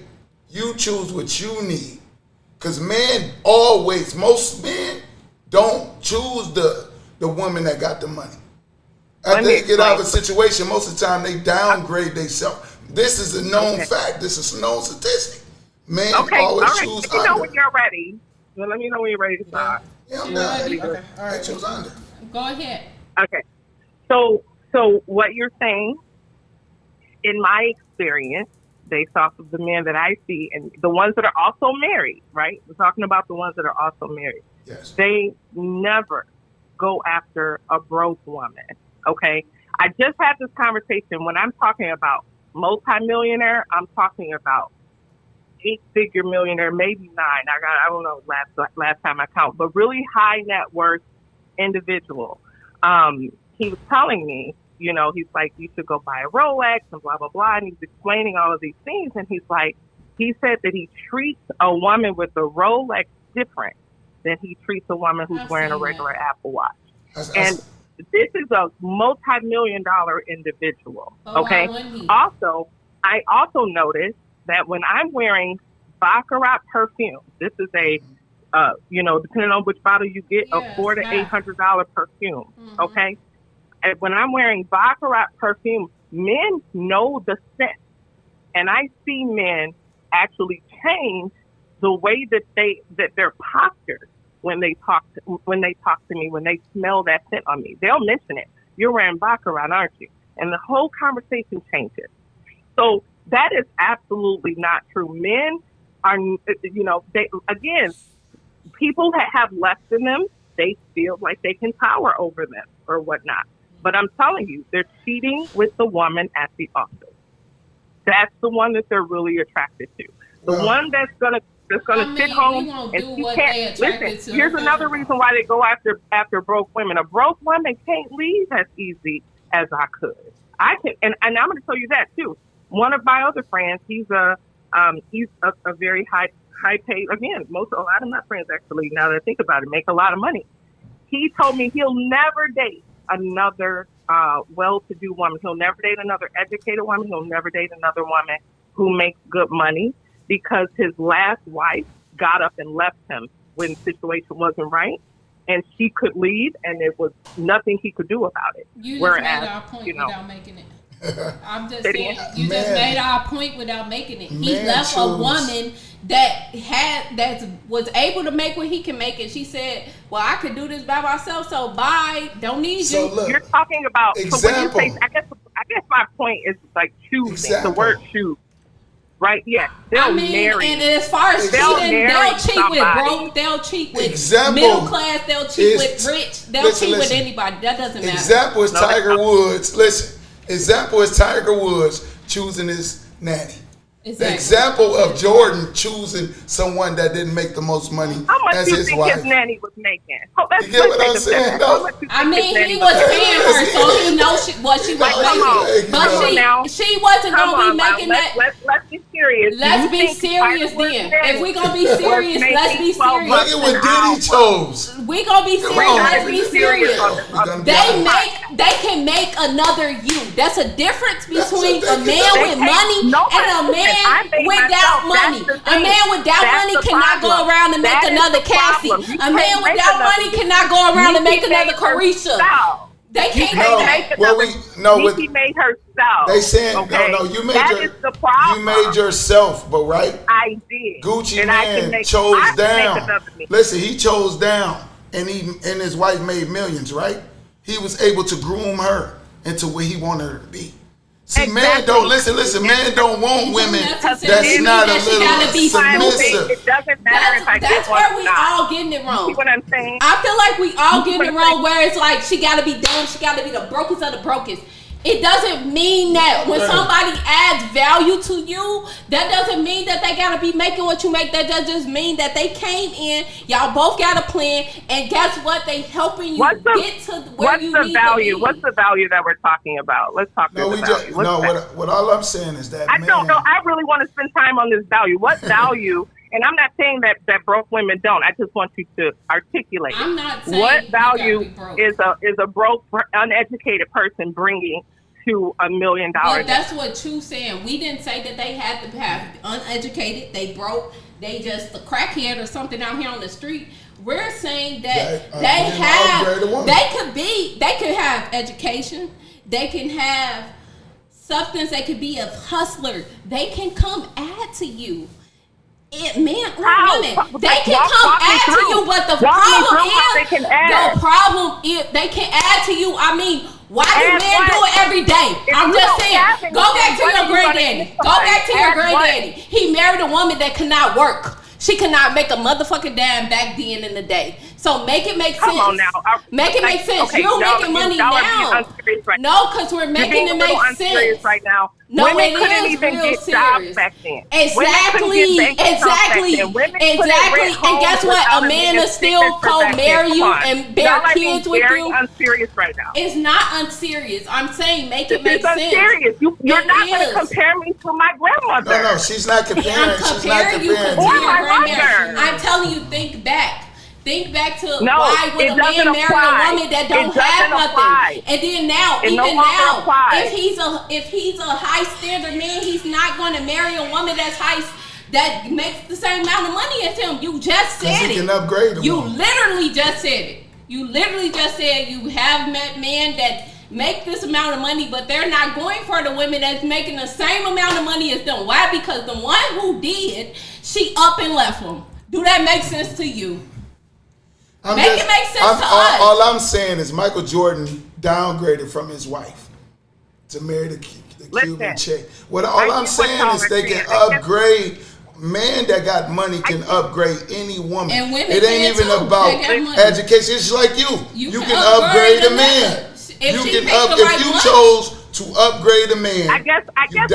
you choose what you need, because most men don't choose the woman that got the money. After they get out of a situation, most of the time they downgrade themselves. This is a known fact. This is a known statistic. Men always choose Let me know under. when you're ready. Well, let me know when you're ready to start. Yeah, I'm She's done. ready. Okay, all I right. choose under. Go ahead. Okay. So what you're saying, in my experience, based off of the men that I see, and the ones that are also married, right? We're talking about the ones that are also married. Yes. They never go after a broke woman. Okay. I just had this conversation. When I'm talking about multimillionaire, I'm talking about 8-figure millionaire, maybe 9. I don't know last time I count, but really high net worth individual. He was telling me, you know, he's like, you should go buy a Rolex and blah, blah, blah. And he's explaining all of these things. And he said that he treats a woman with a Rolex different than he treats a woman who's wearing a regular Apple Watch. And this is a multi-million-dollar individual. Okay. Also, I also noticed that when I'm wearing Baccarat perfume, this is a, depending on which bottle you get, a $400 to $800 perfume. Mm-hmm. Okay. And when I'm wearing Baccarat perfume, men know the scent, and I see men actually change the way that their posture when they talk to me, when they smell that scent on me. They'll mention it. You're wearing Baccarat, aren't you? And the whole conversation changes. So that is absolutely not true. Men are, people that have less than them, they feel like they can tower over them or whatnot. But I'm telling you, they're cheating with the woman at the office. That's the one that they're really attracted to. The one that's gonna sit home and she can't listen. Here's another reason why they go after broke women. A broke woman can't leave as easy as I could. I can, and I'm going to tell you that too. One of my other friends, he's a very high paid. Again, a lot of my friends actually, now that I think about it, make a lot of money. He told me he'll never date another well-to-do woman. He'll never date another educated woman. He'll never date another woman who makes good money, because his last wife got up and left him when the situation wasn't right, and she could leave, and there was nothing he could do about it. You just made our point without making it. I'm just saying, you just made our point without making it. He left a woman that was able to make what he can make, and she said, well, I could do this by myself, so bye, don't need you. Look, you're talking about, example. So when you say, I guess my point is like choosing, the word choose. Right? Yeah. They'll marry. And as far as cheating, they'll cheat with broke, they'll cheat with middle class, they'll cheat with rich, they'll cheat with anybody. That doesn't matter. Example is Tiger Woods. Listen. Example is Tiger Woods choosing his nanny. Exactly. Example of Jordan choosing someone that didn't make the most money How much as do you his think wife. his nanny was making? Oh, let's, You get what let's I'm take a step saying, back. though? How much do you I think mean, his nanny he was paying her, so he knows what she was Like, come on. making. But Come on now. she wasn't Come gonna on, be making now. that. Let's be serious. Let's You be think serious Spider-Woman's then. nanny If we gonna be was serious, let's be making 12 serious. Look at what Diddy chose. We gonna be serious. on, Let's be serious. on this. We're gonna be They honest. they can make another you. That's a difference between That's a what man they with can. money and a man without money. A man without money cannot go around and make another Cassie. A man without money cannot go around and make another Carisha. They can't No, make that. well, Nikki made herself. they saying okay? no, you made That your, is the problem. you made yourself, but right? I did. Gucci And I can man make- chose I can make down. another me. Listen, he chose down, and his wife made millions, right? He was able to groom her into where he wanted her to be. See, man Exactly. don't listen. Man don't want women That's that's not a that she gotta be little stupid. submissive. It doesn't matter if I That's get one where or we not. all getting it See wrong. what I'm saying? I feel like we all getting it wrong where it's like she gotta be dumb, she gotta be the brokest of the brokest. It doesn't mean that when somebody adds value to you, that doesn't mean that they gotta be making what you make. That does just mean that they came in, y'all both got a plan, and guess what? They helping you What's the- get to where What's you the need value? to be. What's the value that we're talking about? Let's talk No, about we the just value. What's no. that? What all I'm saying is that I man. don't know. I really want to spend time on this value. What value? And I'm not saying that broke women don't. I just want you to articulate it. I'm not saying What you gotta value be broke. is a broke, uneducated person bringing to $1 million? But that's what you saying. We didn't say that they had to have uneducated, they broke, they just a crackhead or something out here on the street. We're saying that They- they an have, upgraded woman. they could have education, they can have substance, they could be a hustler, they can come add to you. Men or How? women, Walk- they can walk come me add to through. you, but the Walk me problem through how is, they can add. the problem is they can add to you. I mean, why do Add men what? do it every day? If I'm you just don't saying, have go back anything, to what your are you gonna granddaddy. give Go somebody? back to your Add what? granddaddy. He married a woman that could not work. She could not make a motherfucking dime back then in the day. So make it make sense. Come on now. Make it make sense. Okay, You're y'all- making money y'all are now. being unserious right No, because we're You're making being it a make little unserious sense. right now. No, Women it couldn't is even real get serious. jobs back then. Women couldn't Exactly, get bank accounts exactly, back then. Women couldn't exactly. rent And guess homes what? without A man man's will still signature back then. co-marry Come you on. and bear Y'all are kids being with very you. unserious right now. It's not unserious. I'm saying make it This make is sense. unserious. You're It not going is. to compare me to my grandmother. No, she's not comparing. I'm She's not comparing you to comparing. Or your my grandmother. mother. I'm telling you, think back. Think back to No, why would it a man doesn't marry apply. a woman that It don't doesn't have nothing? apply. And then now, It no even longer now, applies. if he's a high standard man, he's not going to marry a woman that makes the same amount of money as him. You just Because said he can it. upgrade them. You literally just said it. You literally just said you have met men that make this amount of money, but they're not going for the women that's making the same amount of money as them. Why? Because the one who did, she up and left him. Do that make sense to you? It make sense to us. All I'm saying is Michael Jordan downgraded from his wife to marry the Cuban Listen, chick. All I I'm get what saying y'all is are they saying. can I guess- upgrade. Man that got money can upgrade any woman. And women it ain't can even too. about They got money. education. It's like you. You can upgrade a man. If You she can picked up the if right you one. chose to upgrade a man. I guess you where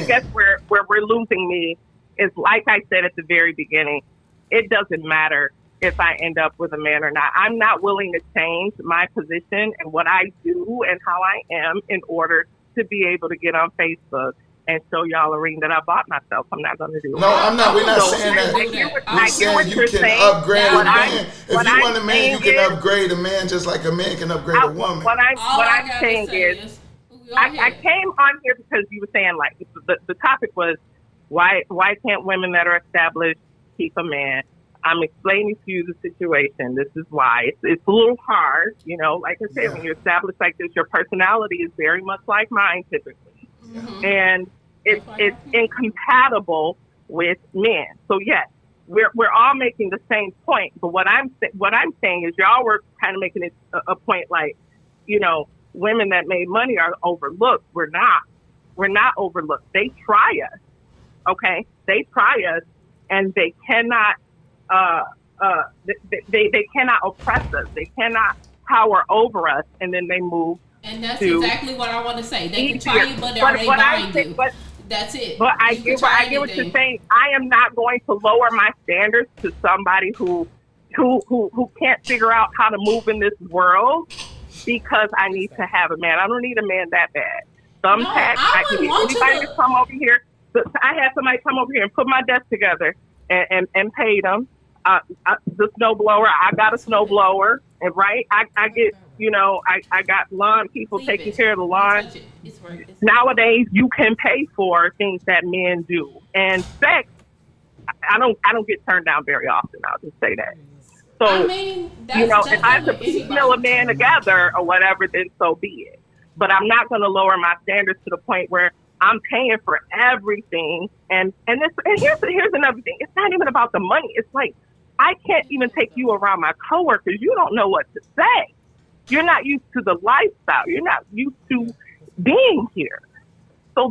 definitely where we're losing me is, like I said at the very beginning, it doesn't matter if I end up with a man or not. I'm not willing to change my position and what I do and how I am in order to be able to get on Facebook and show y'all a ring that I bought myself. I'm not going to do it. No, I'm not. We're not So, saying that. I hear what We're saying you you're can saying. upgrade a What man. If what you I'm want a man, you saying can is- upgrade a man just like a man can upgrade a woman. What All I I'm gotta saying say is, go I ahead. came on here because you were saying, like, the topic was why can't women that are established keep a man? I'm explaining to you the situation. This is why it's a little hard, like I said, Yeah. when you're established like this, your personality is very much like mine typically, and it's incompatible with men. So yes, we're all making the same point, but what I'm saying is y'all were kind of making it a point like, women that made money are overlooked. We're not overlooked. They try us. Okay, they try us, and they cannot. They cannot oppress us. They cannot power over us, and then they move. And that's to exactly what I want to say. They can easier. try you, but are they what buying I'm saying, you? but That's it. But I You get can try what you're anything. saying. I am not going to lower my standards to somebody who can't figure out how to move in this world because I need to have a man. I don't need a man that bad. Thumbtack. I I can wouldn't get want you anybody to- to come over here. I had somebody come over here and put my desk together and paid them. The snowblower. I got a snowblower, and right. I get. I got lawn people Leave taking it. care of the Don't lawn. touch it. It's right. It's Nowadays, you can pay for things that men do, and sex. I don't get turned down very often. I'll just say that. So I mean, that's if I just could like piecemeal a anybody. man together or whatever, then so be it. But I'm not going to lower my standards to the point where I'm paying for everything. And here's another thing. It's not even about the money. It's like I can't even take you around my coworkers. You don't know what to say. You're not used to the lifestyle. You're not used to being here. So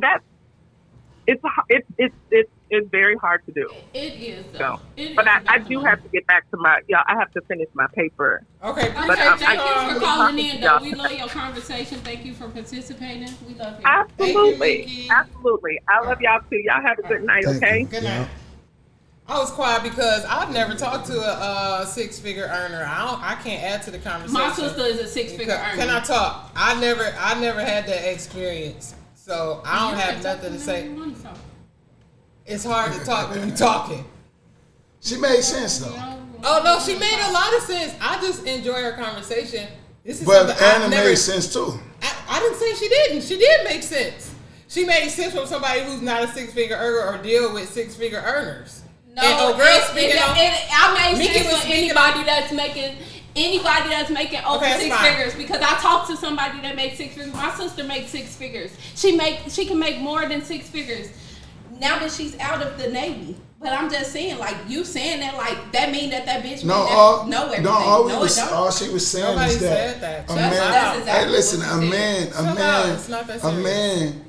it's very hard to do. It is though. So, It but is I about the do money. have to get back to I have to finish my paper. Okay, Okay, But thank I- you for I- calling in, though. Yeah. We love your conversation. Thank you for participating. We love you. Absolutely. Vicky. Absolutely. I love y'all too. Y'all have a good night, Thank okay? you. Good Yeah. night. I was quiet because I've never talked to a six-figure earner. I can't add to the conversation. My sister is a six-figure earner. Can I talk? I never had that experience, so I don't You have can nothing to talk say. whenever you want to talk. It's hard to talk when you're talking. She made sense You though. know? Oh no, she made a lot of sense. I just enjoy her conversation. This is But something I've Anna never. made sense too. I didn't say she didn't. She did make sense. She made sense from somebody who's not a six-figure earner or deal with six-figure earners. No, and girl speaking on. I made Mickey sense was for speaking anybody that's making over Okay, that's six fine. figures, because I talked to somebody that makes six figures. My sister makes six figures. She can make more than six figures now that she's out of the Navy. But I'm just saying, like, you saying that, like, that mean that bitch know everything. All she was saying Nobody is that said that. a That's man. exactly Hey, listen, what a she man, Shut up. It's not that a serious. man.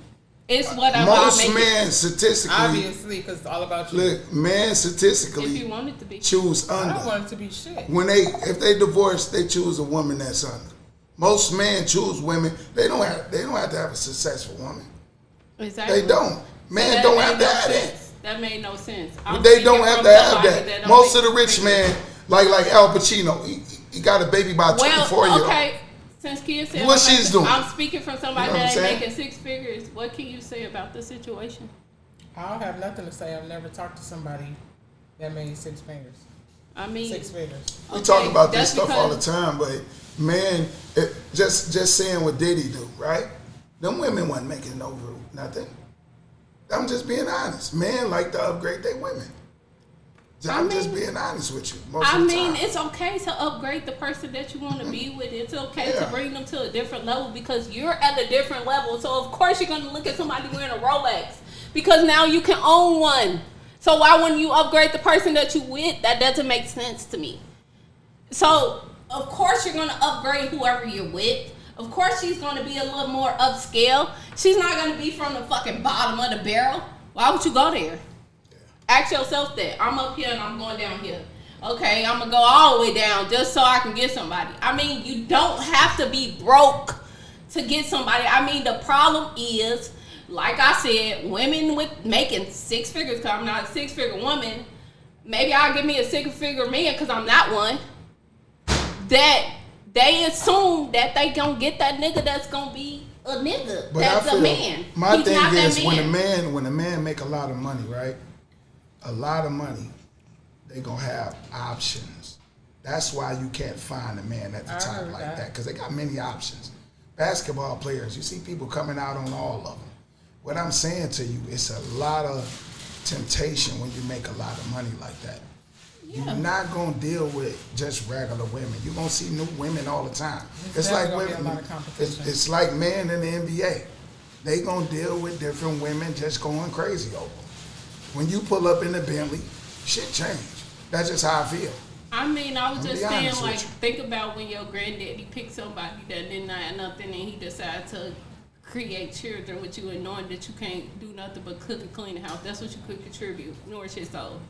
It's whatever. Most I make men statistically, Obviously, because it's all about you. look, men it, if statistically you want it to be. choose I don't under. want it to be shit. If they divorce, they choose a woman that's under. Most men choose women. They don't have to have a successful woman. Exactly. They don't. Men That don't made have to no have that. sense. That made no sense. I'm They don't speaking have from to have somebody that. don't Most of make the rich six men, figures. like Al Pacino, he got a baby by a 24-year-old. okay. Since Kia said What she's doing? I'm speaking from somebody You know what that I'm ain't saying? making six figures. What can you say about the situation? I don't have nothing to say. I've never talked to somebody that made six figures. I mean, Six figures. We talk about this that's stuff all the because- time, but man, just saying what Diddy do, right? Them women wasn't making over nothing. I'm just being honest. Men like to upgrade their women. I'm just being honest with you. Most I of the mean, time. it's okay to upgrade the person that you want to be with. It's okay Yeah. to bring them to a different level because you're at a different level. So of course you're gonna look at somebody wearing a Rolex because now you can own one. So why wouldn't you upgrade the person that you with? That doesn't make sense to me. So of course you're gonna upgrade whoever you're with. Of course she's gonna be a little more upscale. She's not gonna be from the fucking bottom of the barrel. Why would you go there? Ask yourself that. I'm up here and I'm going down here. Okay, I'm gonna go all the way down just so I can get somebody. I mean, you don't have to be broke to get somebody. I mean, the problem is, like I said, women with making six figures, because I'm not a six-figure woman. Maybe I'll give me a six-figure man because I'm not one. That they assume that they gonna get that nigga that's gonna be a nigga. But That's I feel, a man. my He's thing not that is when a man make a lot of money, right? A lot of money, they gonna have options. That's why you can't find a man at the I top heard like that. that, because they got many options. Basketball players, you see people coming out on all of them. What I'm saying to you, it's a lot of temptation when you make a lot of money like that. Yeah. You're not gonna deal with just regular women. You're gonna see new women all the time. It's definitely like gonna be a women. lot of competition. It's like men in the NBA. They gonna deal with different women just going crazy over. 'em. When you pull up in the Bentley, shit change. That's just how I feel. I mean, I was I'm just be saying, honest with like, you. think about when your granddaddy picked somebody that didn't have nothing and he decided to create children with you and knowing that you can't do nothing but cook and clean the house. That's what you could contribute, nourish his soul.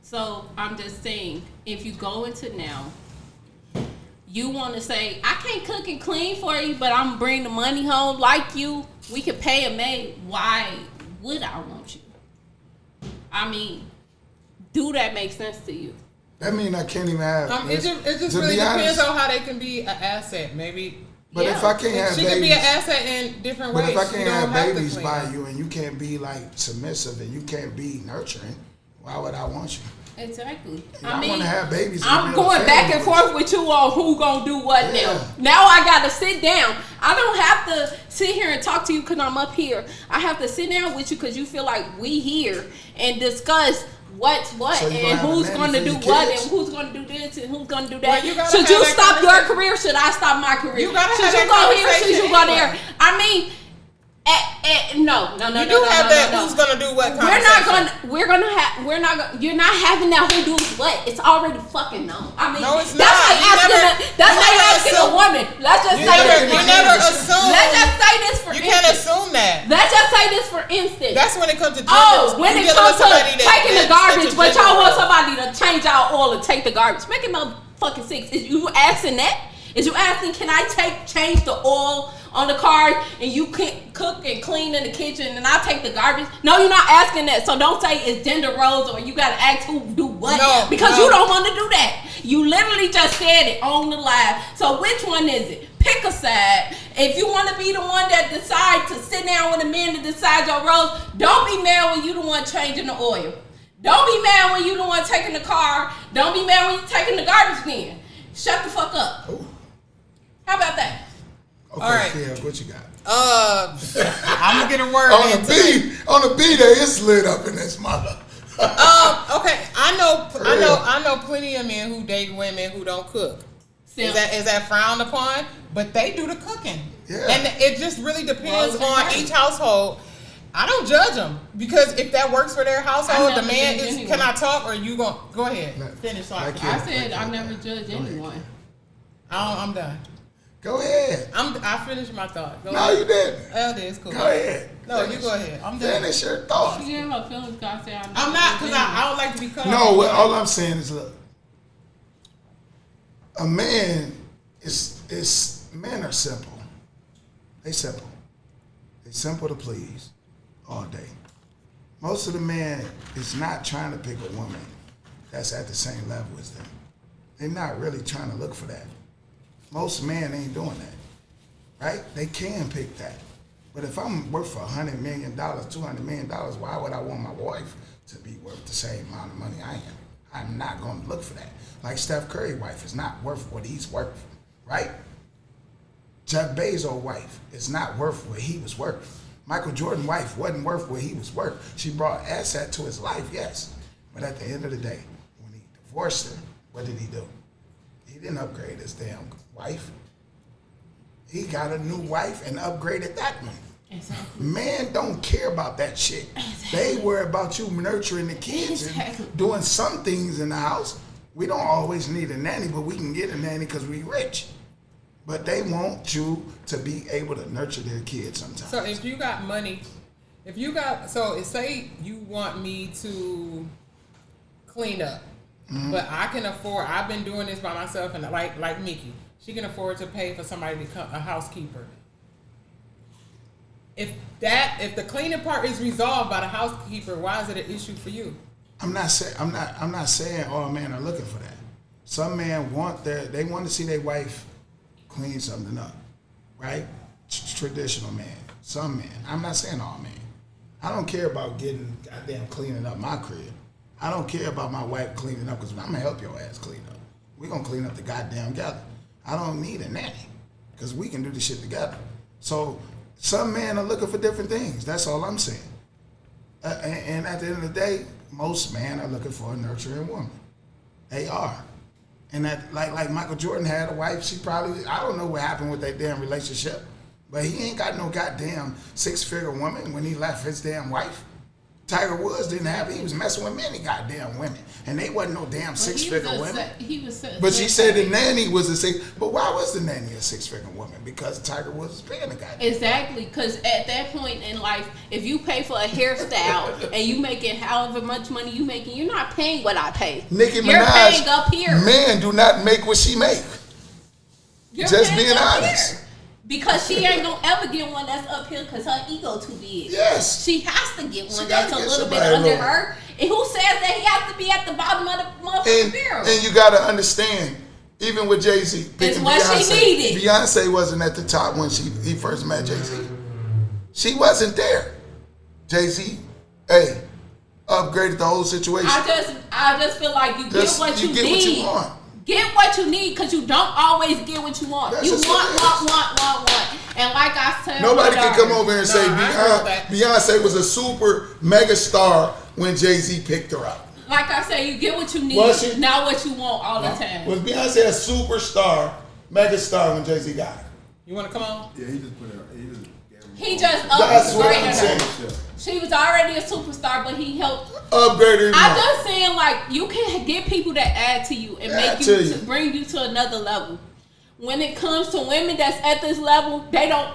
So I'm just saying, if you go into now, you want to say, I can't cook and clean for you, but I'm bringing the money home like you. We could pay a maid. Why would I want you? I mean, do that make sense to you? That mean I can't even have. It just really depends on how they can be an asset. Maybe. But if I can't have she babies, can be an asset in different ways. but if I can't have to babies clean by up. you and you can't be like submissive and you can't be nurturing, why would I want you? Exactly. I want to have babies. I'm going back and forth with you on who gonna do what now. Now I gotta sit down. I don't have to sit here and talk to you because I'm up here. I have to sit down with you because you feel like we here and discuss what's what So and who's gonna have a going to nanny do for your what kids? and who's going to do this and who's going to do that. Well, you gotta Should have you that stop your conversation. career? Should I stop my career? You gotta should have you that go here? Should you go conversation there? I mean, no. You do have that. Who's gonna do what? You're not having that who does what. It's already fucking known. I mean, No, it's that's not. like You asking never- that's you like never asking a assume. woman. Let's just You say never- this. you never assume. Let's just say this for You instance. can't assume that. Let's just say this for instance. That's when it comes to Oh, when you it dealing comes with to somebody that- taking the that's garbage, such a but y'all gender want role. somebody to change out oil and take the garbage. Make it motherfucking sense. Is you asking that? Is you asking, can I change the oil on the car and you can cook and clean in the kitchen and I'll take the garbage? No, you're not asking that. So don't say it's gender roles or you gotta ask who do what because you don't want to do that. You literally just said it on the live. So which one is it? Pick a side. If you want to be the one that decides to sit down with a man to decide your roles, don't be mad when you the one changing the oil. Don't be mad when you the one taking the car. Don't be mad when you taking the garbage bin. Shut the fuck up. Ooh. How about that? Okay, All right. Kev, what you got? I'm gonna get a word On in the today. B, there is lit up in this mother. Okay, I know plenty of men who date women who don't cook. Is that frowned upon? But they do the cooking. Yeah. And it just really depends Well, on each household. I don't judge them because if that works for their household, I the never man judge is. anyone. Can I talk or you go ahead? Finish. So Like I you. said I never judge anyone. I'm done. Go ahead. I finished my thought. Go No, ahead. you didn't. Oh, it's cool. Go ahead. No, Finish. you go ahead. I'm done. Finish your thought. She gave her feelings because I said I'm not because I don't like to be cut No, off. all I'm saying is, look, a man men are simple. They simple. They simple to please all day. Most of the men is not trying to pick a woman that's at the same level as them. They're not really trying to look for that. Most men ain't doing that, right? They can pick that. But if I'm worth $100 million, $200 million, why would I want my wife to be worth the same amount of money I am? I'm not going to look for that. Like Steph Curry's wife is not worth what he's worth, right? Jeff Bezos' wife is not worth what he was worth. Michael Jordan's wife wasn't worth what he was worth. She brought asset to his life, yes. But at the end of the day, when he divorced her, what did he do? He didn't upgrade his damn wife. He got a new wife and upgraded that one. Exactly. Men don't care about that shit. They worry about you nurturing the kids and doing some things in the house. We don't always need a nanny, but we can get a nanny because we rich. But they want you to be able to nurture their kids sometimes. So if you got money, say you want me to clean up, but I can afford. I've been doing this by myself, and like Mickey, she can afford to pay for somebody to become a housekeeper. If the cleaning part is resolved by the housekeeper, why is it an issue for you? I'm not saying all men are looking for that. Some men they want to see their wife clean something up, right? Traditional man. Some men. I'm not saying all men. I don't care about getting goddamn cleaning up my crib. I don't care about my wife cleaning up because I'm gonna help your ass clean up. We're gonna clean up the goddamn together. I don't need a nanny because we can do the shit together. So some men are looking for different things. That's all I'm saying. And at the end of the day, most men are looking for a nurturing woman. They are. And that, like Michael Jordan had a wife, I don't know what happened with that damn relationship, but he ain't got no goddamn 6-figure woman when he left his damn wife. Tiger Woods didn't have it. He was messing with many goddamn women, and they wasn't no damn 6-figure women. But she said the nanny was a six. But why was the nanny a 6-figure woman? Because Tiger Woods was paying the goddamn. Exactly, because at that point in life, if you pay for a hairstyle and you making however much money you making, you're not paying what I pay. Nicki You're Minaj, paying up here. men do not make what she make. You're Just paying being up honest. here. Because she ain't gonna ever get one that's up here because her ego too big. Yes. She has to get She one gotta that's a get little bit somebody under lower. her. And who says that he has to be at the bottom of the motherfucking barrel? And you gotta understand, even with Jay-Z, It's what she needed. Beyonce wasn't at the top when he first met Jay-Z. She wasn't there. Jay-Z, hey, upgraded the whole situation. I just feel like you Just- get what you get need. what you want. Get what you need because you don't always get what you want. That's You just what it is. want. And like I said, Nobody can come over and say I agree with that. Beyonce was a super mega star when Jay-Z picked her up. Like I said, you get what you need, Was she? not what you want all the time. Was Beyonce a superstar, mega star when Jay-Z got her? You want to come on? Yeah, he just put her. He just gave her. He just That's what I'm upgraded saying. her. She was already a superstar, but he helped. Upgraded her. I'm just saying, like, you can get people that add to you and Add make to you you. to bring you to another level. When it comes to women that's at this level, they don't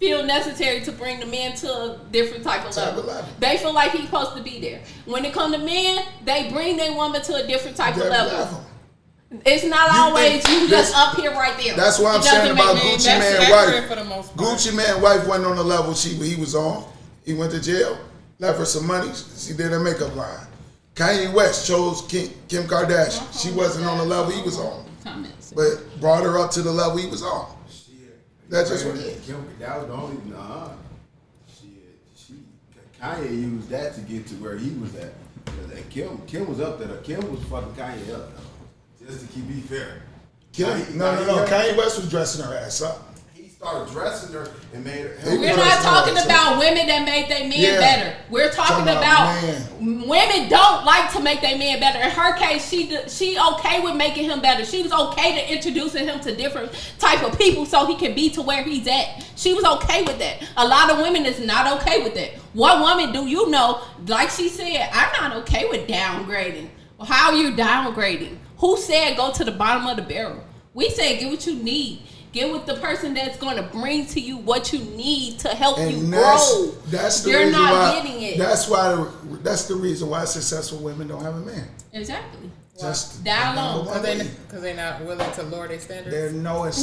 feel necessary to bring the man to a different type of level. They feel like he's supposed to be there. When it comes to men, they bring their woman to a different type of level. It's not You always think you just this- up here right there. That's what I'm It doesn't saying make about me- Gucci That's Man accurate wife. for the most part. Gucci Man wife wasn't on the level he was on. He went to jail, left her some money. She did her makeup line. Kanye West chose Kim Kardashian. She wasn't on the level he was on, but brought her up to the level he was on. That's just what it is. That was the only. Kanye used that to get to where he was at. And Kim was up there. Kim was fucking Kanye up, though. Just to be fair. No. Kanye West was dressing her ass up. He started dressing her and made her. We're not talking about women that made their men better. We're talking about women don't like to make their man better. In her case, she okay with making him better. She was okay to introducing him to different type of people so he can be to where he's at. She was okay with that. A lot of women is not okay with that. What woman do you know? Like she said, I'm not okay with downgrading. Well, how are you downgrading? Who said go to the bottom of the barrel? We said get what you need. Get with the person that's going to bring to you what you need to help you grow. That's the You're reason not why, getting it. That's the reason why successful women don't have a man. Exactly. Just that number alone. one reason. Because they're not willing to lower their standards.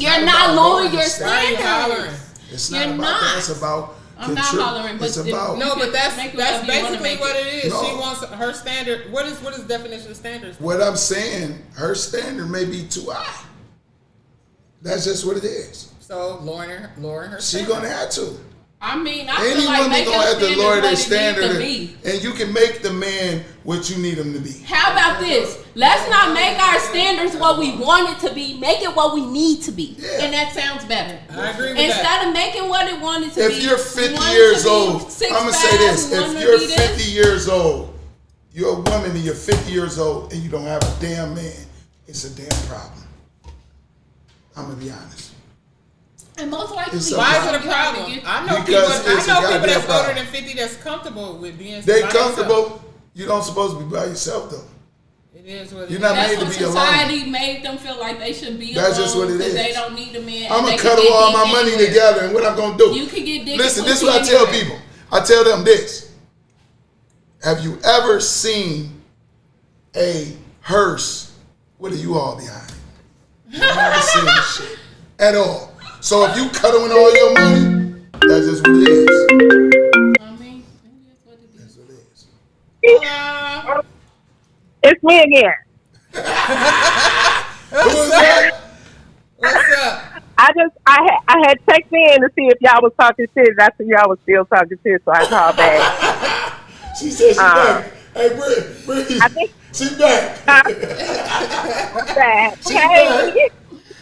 You're not lowering your Why are you hollering? standards. It's not You're about not. that. It's about I'm not hollering, but it's about No, but that's make it whatever you wanna basically make what it. it is. No. She wants her standard. What is the definition of standards? what I'm saying. Her standard may be too high. That's just what it is. So lowering her. She standard. gonna have to. I mean, I Any feel like woman make gonna your have to standards lower what their it standard, needs to be. and you can make the man what you need him to be. How about this? Let's not make our standards what we want it to be. Make it what we need to be. Yeah. And that sounds better. I agree with Instead that. of making what it wanted to be. If you're 50 want it years to be old, 6'5", I'm gonna say this: want if to you're be this. 50 years old, you're a woman and you're 50 years old and you don't have a damn man, it's a damn problem. I'm gonna be honest. And most likely, It's a Why is it a you problem? get- I know Because people. it's I a know people goddamn that's older problem. than 50 that's comfortable with being. They by themselves. comfortable. You don't supposed to be by yourself though. It is what it You're is. not That's made to what be alone. society made them feel like they should be That's alone just what it because is. they don't need a man. I'm and gonna they cuddle can get all my dick money anywhere. together, and what I'm gonna do? You can get dick. Listen, and this is what I pussy tell anywhere. people. I tell them this. Have you ever seen a hearse with a U-Haul behind it? You've never seen this shit at all. So if you cuddling all your money, that's just what it is. I mean, maybe that's what it is. That's what it is. Hello. It's me again. Who is that? What's up? I had checked in to see if y'all was talking shit. And I see y'all was still talking shit, so I called back. She said she's back. Hey, Bree, I think she's back. that. She's Hey. back.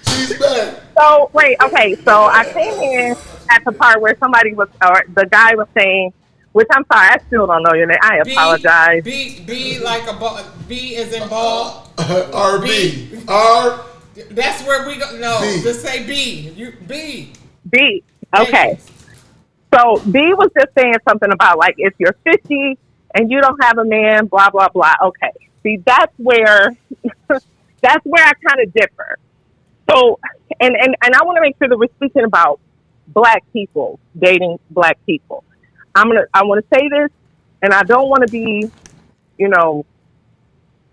She's back. So wait, okay. So I came in at the part where somebody was, or the guy was saying, which I'm sorry, I still don't know your name. I apologize. B like a ball. B is in ball. RB. R. That's where we go. No, B. just say B. You B. B. Okay. So B was just saying something about like if you're 50 and you don't have a man, blah blah blah. Okay. See, that's where I kind of differ. So, and I want to make sure that we're speaking about Black people dating Black people. I want to say this, and I don't want to be, I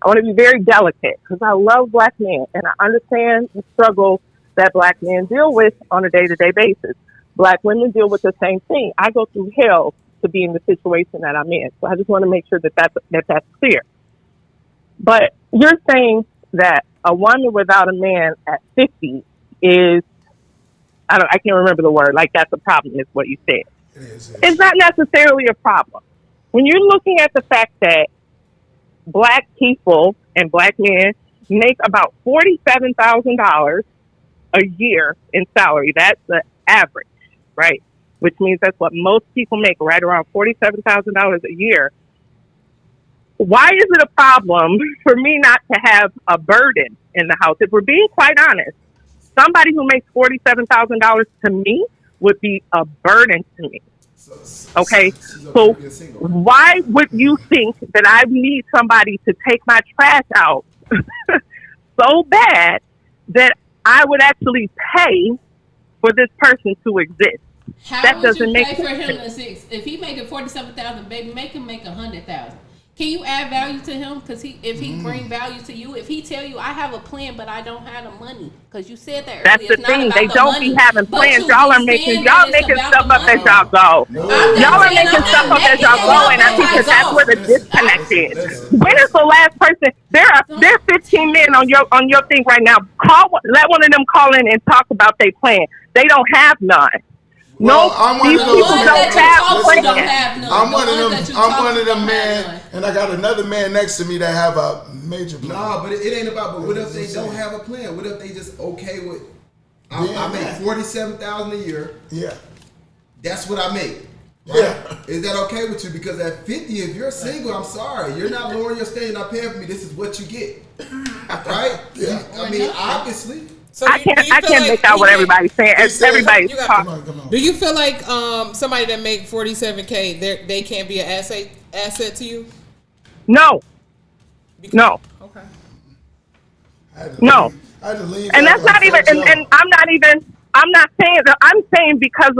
want to be very delicate because I love Black men and I understand the struggle that black men deal with on a day-to-day basis. Black women deal with the same thing. I go through hell to be in the situation that I'm in. So I just want to make sure that that's clear. But you're saying that a woman without a man at 50 is, I can't remember the word, like that's a problem is what you said. It is. It's not necessarily a problem. When you're looking at the fact that black people and black men make about $47,000 a year in salary, that's the average, right? Which means that's what most people make, right around $47,000 a year. Why is it a problem for me not to have a burden in the house? If we're being quite honest, somebody who makes $47,000 to me would be a burden to me. Okay, so why would you think that I need somebody to take my trash out so bad that I would actually pay for this person to exist? How That would doesn't you make pay for sense. him if he making 47,000, baby, make him make 100,000. Can you add value to him? Because if he bring value to you, if he tell you I have a plan but I don't have the money, because you said that That's earlier. the It's not thing. about They the don't money, be having but plans. you Y'all be are making saying that it's about stuff the up as money. y'all go. I'm Y'all not are saying making I'm stuff not up as making y'all it go, up and I as think I that's go. where the disconnect is. Listen. When is the last person? There are 15 men on your thing right now. Let one of them call in and talk about their plan. They don't have none. Well, No, I'm one these of people those men. don't have Listen, don't plans. have none. I'm The one of ones them. that you I'm talk one to of them don't have men, none. and I got another man next to me that have a major plan. No, but it ain't about. But what if they don't have a plan? What if they just okay with? I make Yeah. 47,000 a year. Yeah. That's what I make. Yeah. Is that okay with you? Because at 50, if you're single, I'm sorry, you're not lowering your standard, not paying for me. This is what you get, right? Yeah. I mean, obviously. So I do you can't feel make out what everybody's saying. He said- Everybody's You got- Come talking. on. Do you feel like somebody that make 47K, they can't be an asset to you? No, no. Okay. I had to No. leave. I had to leave. And that that's not like even, Fred Joe. and I'm not saying that. I'm saying because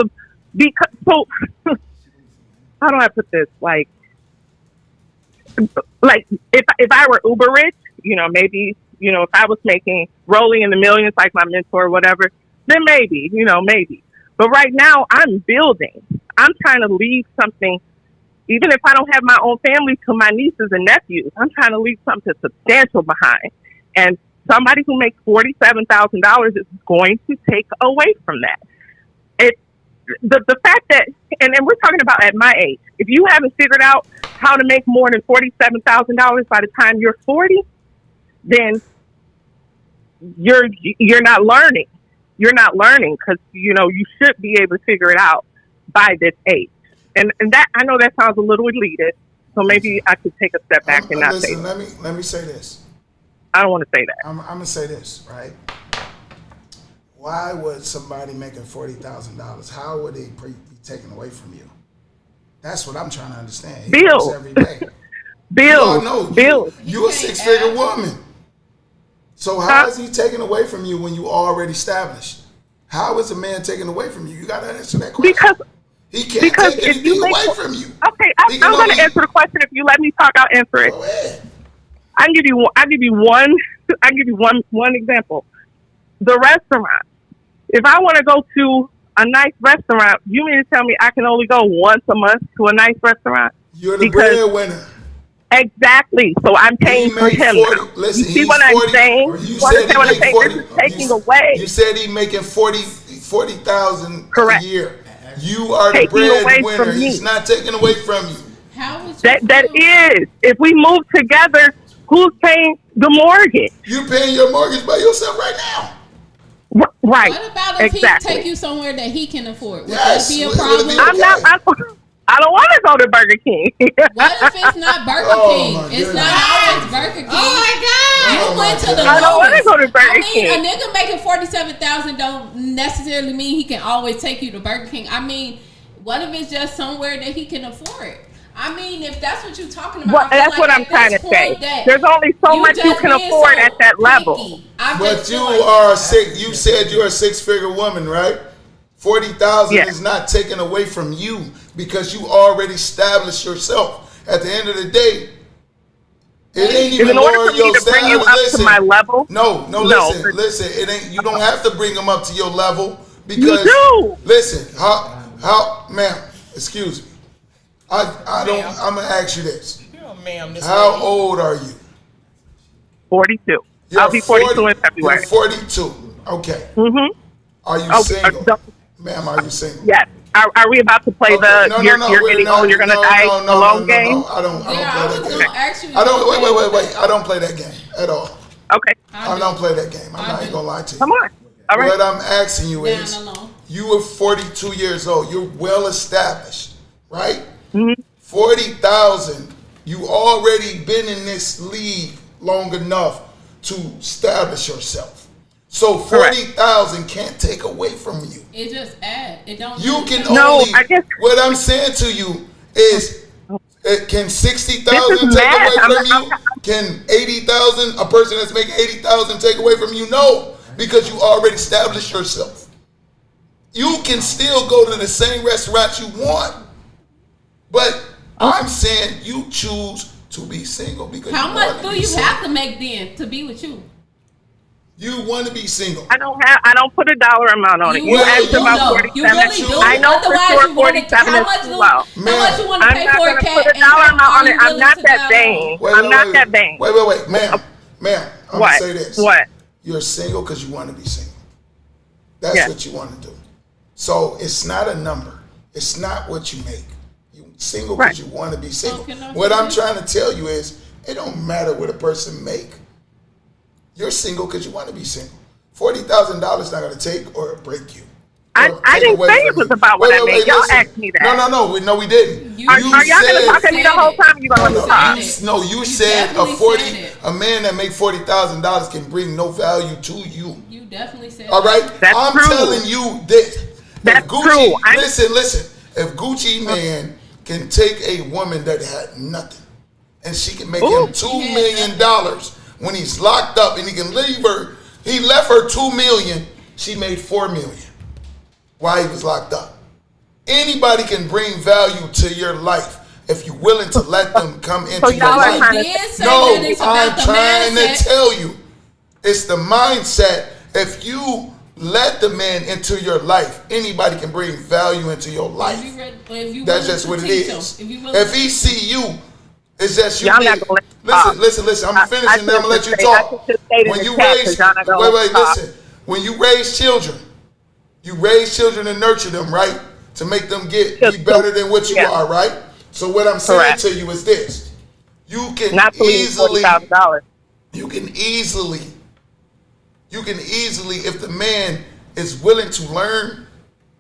so how do I put this? Like if I were uber rich, maybe, if I was rolling in the millions like my mentor or whatever, then maybe. But right now I'm building. I'm trying to leave something, even if I don't have my own family, to my nieces and nephews. I'm trying to leave something substantial behind. And somebody who makes $47,000 is going to take away from that. The fact that, and we're talking about at my age, if you haven't figured out how to make more than $47,000 by the time you're 40, then you're not learning. You're not learning because you should be able to figure it out by this age. And that, I know that sounds a little elitist, so maybe I could take a step back and not say Listen, that. let me say this. I don't want to say that. I'm gonna say this, right? Why would somebody making $40,000? How would it be taken away from you? That's what I'm trying to understand. He Bill. works every day. Bill, No, Bill. you a six-figure woman. So how is he taking away from you when you already established? How is a man taking away from you? You got to answer that question. Because he can't because take if anything you make away from you. okay, He I'm can going to only- answer the question. If you let me talk, I'll answer it. Go ahead. I give you one example. The restaurant. If I want to go to a nice restaurant, you mean to tell me I can only go once a month to a nice restaurant? You're the Because- breadwinner. Exactly. So I'm paying He for made him. 40. Now. Listen, You see he's what I'm 40. saying? You You said understand what I'm he saying? make 40. This is taking You away. said he making 40,000 Correct. a year. You are the Taking away breadwinner. from me. He's not taking away from you. How would you That feel? is. If we move together, who's paying the mortgage? You're paying your mortgage by yourself right now. Right. What about if exactly. he take you somewhere that he can afford? Would Yes, that be a would it problem? be I'm not. I don't want to go to Burger King. What if it's not Burger Oh, King? my It's goodness. not always Burger King. Oh my God! You Oh, my went to the God. I don't want to lowest. go to Burger I mean, King. a nigga making 47,000 don't necessarily mean he can always take you to Burger King. I mean, what if it's just somewhere that he can afford? I mean, if that's what you're talking about, Well, I feel that's like what at I'm trying this to say. point that There's only so much you just can being afford so at that level. picky. I But just you feel like are six. You said you're a six-figure woman, right? 40,000 Yeah. is not taken away from you because you already established yourself. At the end of the day, It ain't In even order lower for me your to bring you status. up Listen. to my level, No, No, listen, for- listen. It ain't. You don't have to bring them up to your level because. You do. Listen, how, ma'am? Excuse me. I don't. I'm gonna ask you this. You know, ma'am, this How lady. old are you? 42. You're I'll be 42 in February. You're 42. Okay. Mm-hmm. Are you Okay, single, so- ma'am? Are you single? Yes. Are we about to play Okay, the you're getting old, you're gonna die alone game? No, I don't Yeah, I play was that gonna game. ask you. I don't. Wait. I don't play that game at all. Okay, I don't play that game. I'm I not do. even gonna lie to you. come on. All right. What I'm asking you Down is, alone. you are 42 years old. You're well established, right? Mm-hmm. 40,000. You already been in this league long enough to establish yourself. So Correct. 40,000 can't take away from you. It just add. It don't. You can No, only. I guess- What I'm saying to you is, can 60,000 This is take math. away I'm from you? not- Can 80,000, a person that's making 80,000, take away from you? No, because you already established yourself. You can still go to the same restaurant you want, but I'm saying you choose to be single because How you much want to do be you single. have to make then to be with you? You want to be single. I don't put a dollar amount on it. You Well, asked you about know. 47. You really do. I know for Otherwise, sure you wanna- 47 how is much too do- low. How Man. much you want to I'm pay not for going a to cat? put a and dollar how amount are on you it. I'm willing not to that die vain. alone? I'm not that vain. Wait, ma'am. I'm What? gonna say this. What? You're single because you want to be single. That's Yes. what you want to do. So it's not a number. It's not what you make. You single Right. because you want to be single. Okay, no, What so I'm you- trying to tell you is, it don't matter what a person make. You're single because you want to be single. $40,000 not gonna take or break you. I Or take didn't away say from it was you. about what I made. Y'all listen. asked me that. No, we didn't. You- Are y'all going to talk at me the whole time? Or you going to let me talk? No, you said definitely said it. a man that make $40,000 can bring no value to you. You definitely said. All right, That's I'm true. telling you this. That's If Gucci, true. Listen. If Gucci man can take a woman that had nothing, and she can make Ooh. him $2 million when he's locked up, and he can leave her. He left her $2 million. She made $4 million while he was locked up. Anybody can bring value to your life if you're willing to let them come into your y'all are life. trying to- Did say No, that it's I'm about the trying to mindset. tell you, it's the mindset. If you let the man into your life, anybody can bring value into your life. If you That's willing just to what it teach is. him, if you willing If he see you, it's just you. Y'all not gonna let me Listen. I'm finishing. Then I'm gonna let you I talk. should just stay in When the you chat, raise, 'cause y'all not gonna let me talk. listen. When you raise children, and nurture them, right, to make them be better than what you Yeah. are, right. So what I'm saying Correct. to you is this: you can Not to leave easily. $40,000. You can easily, if the man is willing to learn,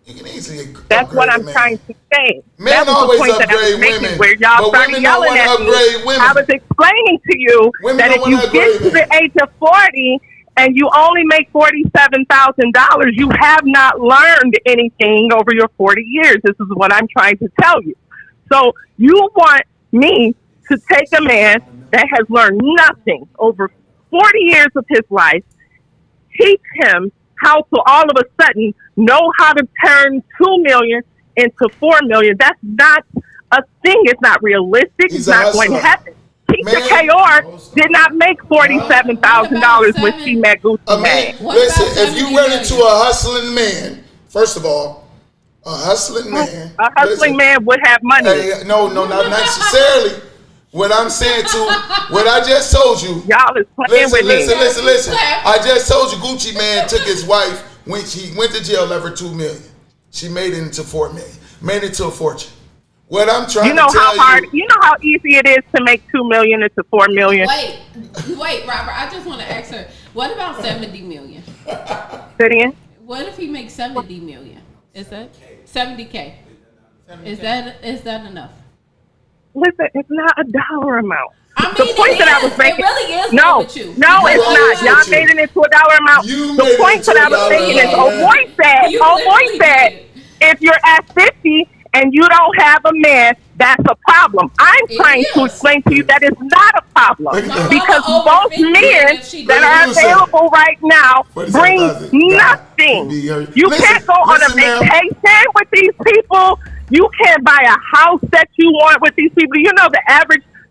you can easily That's upgrade what a I'm man. trying to say. Men That was always the point that I was upgrade making, women, where y'all but started women don't yelling wanna at me. upgrade women. I was explaining to you Women that don't if you wanna get upgrade to the men. age of 40 and you only make $47,000, you have not learned anything over your 40 years. This is what I'm trying to tell you. So you want me to take a man that has learned nothing over 40 years of his life, teach him how to all of a sudden know how to turn 2 million into 4 million. That's not a thing. It's not realistic. He's It's a not going to hustler. happen. Keisha Man. Kaur did not make $47,000 when she met Gucci A man, Mane. What listen, about if you 70 run into million? a hustling man, first of all, a hustling man. A hustling man would have money. Hey, no, not necessarily. What I'm saying what I just told you. Y'all is playing with me. Listen. I just told you Gucci man took his wife when she went to jail, left her $2 million. She made it into $4 million. Made it to a fortune. What I'm trying You know to tell how hard, you know how easy it is to make 2 million into 4 million? Wait, Robert. I just want to ask her. What about 70 million? Sit in. What if he makes 70 million? Is that 70K? Is that enough? Listen, it's not a dollar amount. I The mean, point it that I is. was making, It really is no, with you. no, You it's are not. with Y'all you. made it into a dollar amount. You The made it point into that a I was dollar making is, amount. You Boy literally said, did. if you're at 50 and you don't have a man, that's a problem. I'm It trying to is. explain to you that it's not a problem My mama because over most 50 men if she that does. are What do you say? available right now bring 47,000. nothing. God. You Listen, can't go on a listen now. vacation with these people. You can't buy a house that you want with these people. You know the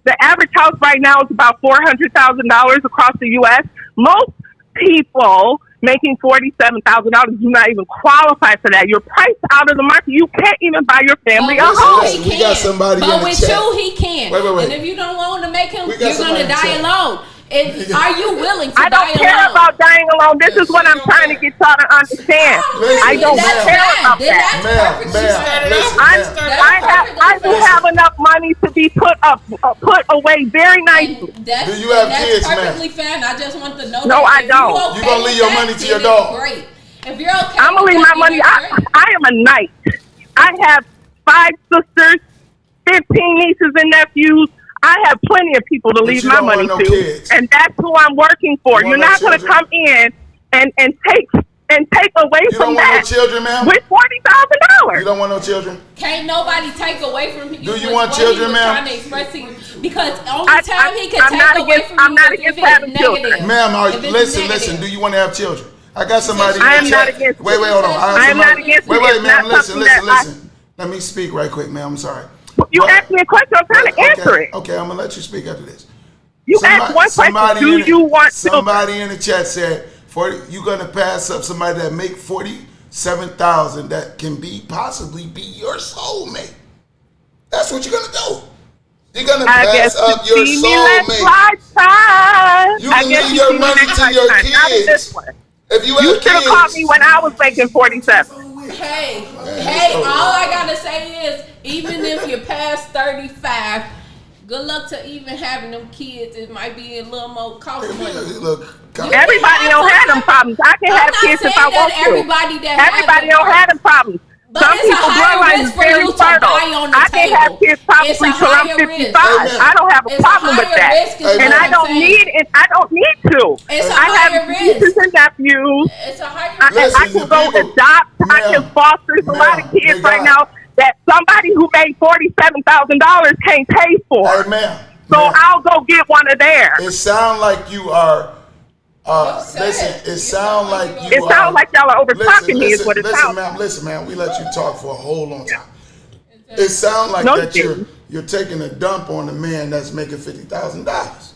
The average house right now is about $400,000 across the U.S. Most people making $47,000 do not even qualify for that. You're priced out of the market. You can't even buy your family a home. Listen, we got somebody but in the with chat. you, he can. Wait. And if you don't want to make him, We got you're somebody going to in the die chat. alone. Are you willing to I die don't care alone? about dying alone. This is what I'm trying to get y'all to understand. Listen, I don't ma'am. care about Then that. that's perfect. I do have enough money to be put away very nicely. That's, Do you have that's kids, ma'am? perfectly fine. I just want to know. No, that I if don't. You, okay You gonna leave with your that, money to then your it's dog. Great. If you're okay, I'm gonna with leave that, my money. then it's great. I am a knight. I have 5 sisters, 15 nieces and nephews. I have plenty of people to leave you my don't money want no to, kids. and that's who I'm working for. You You're want no not going to children? come in and take away You from don't want no that children, ma'am? with You $40,000. don't want no children? Can't nobody take away from you. Do you was want what children, he was ma'am? trying to express to you. Because only time he can I'm take not away against- from I'm you not is if against it's having children. negative. Ma'am, If it's listen, negative. do you want to have children? I got somebody in I the am chat. not against Wait, hold on. I am not against Wait, it. It's ma'am, not listen. something that Let me speak right quick, ma'am. I'm sorry. You What? asked me a question. I'm trying to answer it. Okay, I'm going to let you speak after this. You asked one question. Do you want children? Somebody in the chat said, you're going to pass up somebody that make $47,000 that can possibly be your soulmate. That's what you're going to do. You're going to I pass guess up to your see me next soulmate. lifetime. You I can guess leave you your see me money next to your lifetime. Not in kids. this one. If you You have should have kids, called me when I was making 47. Hey, all I gotta say is, even if you're past 35, good luck to even having them kids. It might be a little more costly. Look, Everybody don't have them problems. I can I'm have not kids if saying I that want to. everybody that has Everybody them don't have them problems. But Some it's a people higher bloodline risk is for very you to fertile. die on the I can have table. kids probably It's a till I'm higher 55. risk. I don't have a It's a problem with higher that. risk is And what I I'm don't saying. need it. I don't need to. It's a I higher have risk. nieces and nephews. It's a higher I risk. Listen, can the go people- adopt. I Ma'am, can foster. There's a lot of ma'am, kids they right got- now that somebody who made $47,000 can't pay for. Hey, ma'am. So ma'am. I'll go get one of theirs. It sound like you are. Upset. Listen, it sound like you It are. sounds like y'all are over talking me. Is what it sounds. Listen, ma'am. We let you talk for a whole long time. It sounds like No, that you didn't. you're taking a dump on a man that's making $50,000.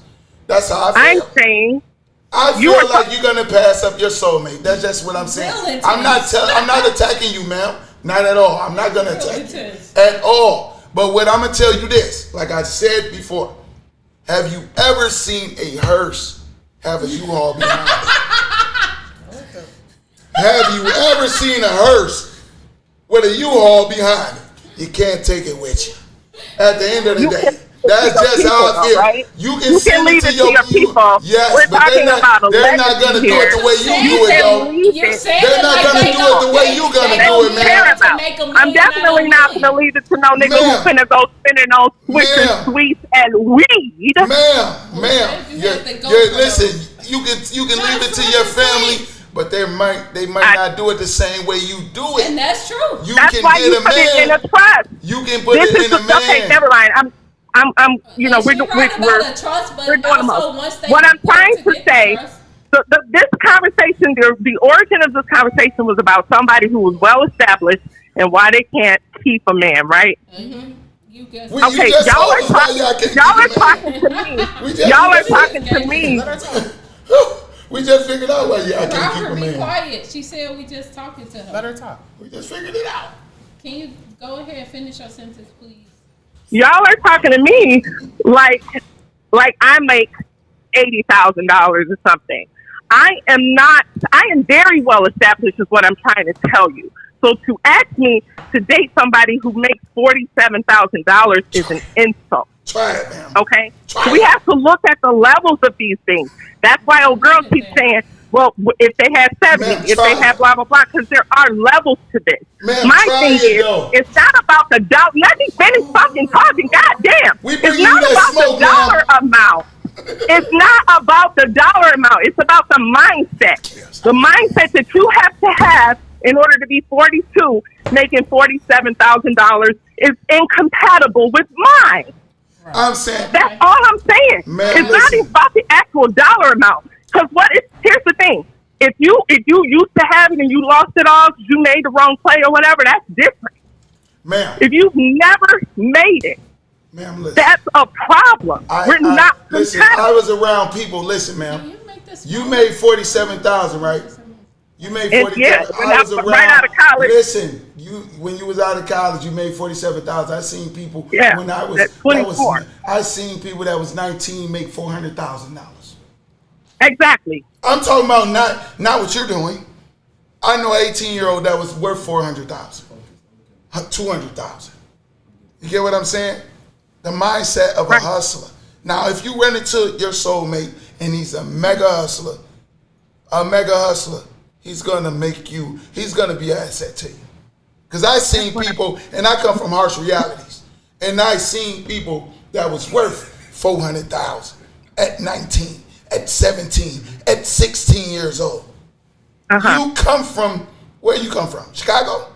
That's how I I'm feel. saying I you feel are like you're gonna pass up your soulmate. That's just what I'm saying. Real I'm not. intense. I'm not attacking you, ma'am. Not at all. I'm not gonna Real attack intense. you at all. But what I'm gonna tell you this, like I said before, have you ever seen a hearse have a U-Haul behind it? Have you ever seen a hearse with a U-Haul behind it? You can't take it with you. At the end of the You day, can- that's your just how I people, feel. right? You can You send leave it to your people. Yes, We're but they're talking about a they're not gonna legacy do it here. the way you do You it, can though. leave You it. said They're it not like gonna they do don't- it the way you gonna they do don't it, man. Care to about. make a I'm million definitely out not of gonna leave it to no nigga Ma'am. who's finna go spending on Swiss Ma'am. and sweets and weed. Ma'am, You you're, have to go you're, for listen. You can Not leave it to for your the family, sweets. but they might I- not do it the same way you do it. And that's true. You That's can why get you a put it in man. a trust. You can put This it is in a man. okay. Never mind. I'm. You know, And we're she right we're about a trust, but we're doing the also most. once they What I'm work trying to get the say, trust- this conversation, the origin of this conversation was about somebody who was well established and why they can't keep a man, right? You guess. You Okay, just y'all told are us why talking. y'all can't Y'all are keep a man. talking to me. We just- Y'all are we just- talking to me. Let her talk. We just figured out why y'all can't keep Robert, a be man. quiet. She said we just talking to Let her. her talk. We just figured it out. Can you go ahead and finish your sentence, please? Y'all are talking to me like I make $80,000 or something. I am very well established is what I'm trying to tell you. So to ask me to date somebody who makes $47,000 is an insult. Try it, ma'am. Okay? Try So we it. have to look at the levels of these things. That's why old girls keep saying, well, if they have 70, Ma'am, if try they it. have blah, blah, blah, because there are levels to this. Ma'am, My try thing it, is, though. it's not about the dollar. Let me finish fucking talking. Goddamn. We bring It's you not that about smoke, the dollar amount. It's not about the dollar amount. It's about the mindset. Yes. The mindset that you have to have in order to be 42, making $47,000 is incompatible with mine. I'm saying, That's all I'm saying. Ma'am, It's not listen. even about the actual dollar amount. Because here's the thing. If you used to have it and you lost it all because you made the wrong play or whatever, that's different. ma'am, If you've never made it Ma'am, listen. That's a problem. We're not listen. compatible. I was around people. Listen, ma'am. You made 47,000, right? You made 47,000. Yeah, I was around. right out of college. Listen, when you was out of college, you made 47,000. I seen people when I was at 24. I seen people that was 19 make $400,000. Exactly. I'm talking about not what you're doing. I know an 18-year-old that was worth 400,000, 200,000. You get what I'm saying? The mindset of a hustler. Now, if you run into your soulmate and he's a mega hustler, he's gonna be an asset to you. Because I seen people, and I come from harsh realities, and I seen people that was worth 400,000 at 19, at 17, at 16 years old. You come from, where you come from? Chicago?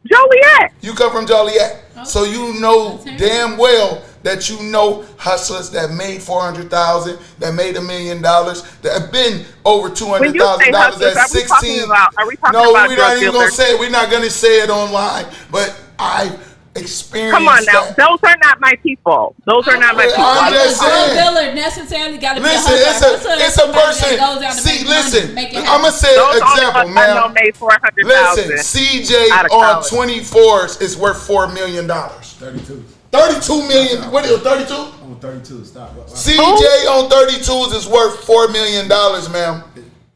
Joliet. You come from Joliet. Okay. So you know damn well that you know hustlers that made 400,000, that made $1 million, that have been over $200,000 at 16. Are we talking No, about we're drug not even gonna dealers? say it. We're not gonna say it online. But I experienced Come on now. that. Those are not my people. Those are not my people. I'm just saying. Drug dealer necessarily got to be Listen, a hustler. it's a person. See, listen, I'm gonna say Those an example, only I know man. made 400,000. Listen, CJ out of on college. 24s is worth $4 million. 32. 32 million. What is it? 32? On 32. Stop. CJ on 32s is worth $4 million, ma'am.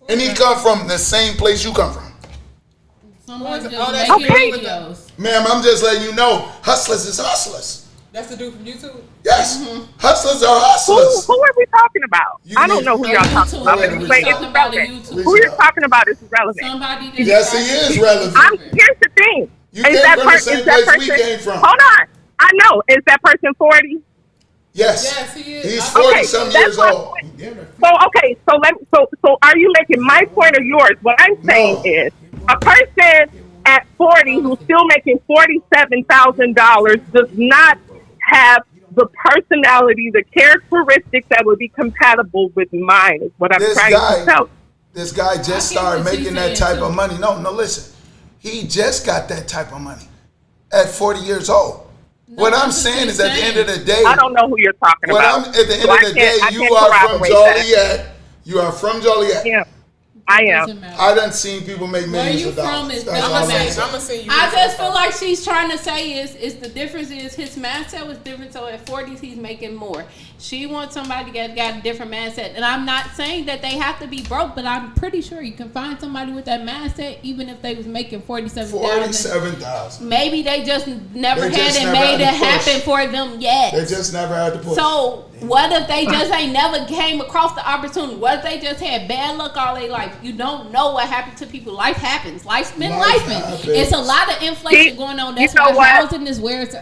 And he come from the same place you come from. Somebody Oh, just that's making okay. videos. Ma'am, I'm just letting you know, hustlers is hustlers. That's the dude from YouTube. Yes, hustlers are Who hustlers. are we talking about? You I don't need- know who y'all talking about. Wait, But wait, wait, wait. it's Talking about the irrelevant. YouTube. Who you're talking about is irrelevant. Somebody that Yes, he is relevant. Here's the thing. You came from the same place we came from. Hold on. I know. Is that person 40? Yes. Yes, he is. He's Okay, 40 some that's years my old. point. So are you making my point or yours? What I'm saying is a person at 40 who's still making $47,000 does not have the personality, the characteristics that would be compatible with mine is what I'm trying to tell. This guy just started what she's making that saying, type of money. No, listen. He just got that type of money at 40 years old. What I'm that's what saying she's is at the end of the day, I don't know who you're talking about. at the end So of I the day, can't- I you can't are from corroborate that. Joliet. You are from Joliet. Yeah, I am. Doesn't matter. I done seen people make Where millions you of dollars. from is That's doesn't all I'm matter. saying. I'm gonna send you. I just feel like she's trying to say is the difference is his mindset was different. So at 40s he's making more. She wants somebody that got a different mindset, and I'm not saying that they have to be broke, but I'm pretty sure you can find somebody with that mindset even if they was making 47,000. 47,000. Maybe they just never They had just it never made it had the push. happen for them yet. They just never had to push. So what if they just ain't never came across the opportunity? What if they just had bad luck all their life? You don't know what happened to people. Life happens. Life's been Life lifing. happens. It's a lot of inflation going on. That's You know why what? housing is where it's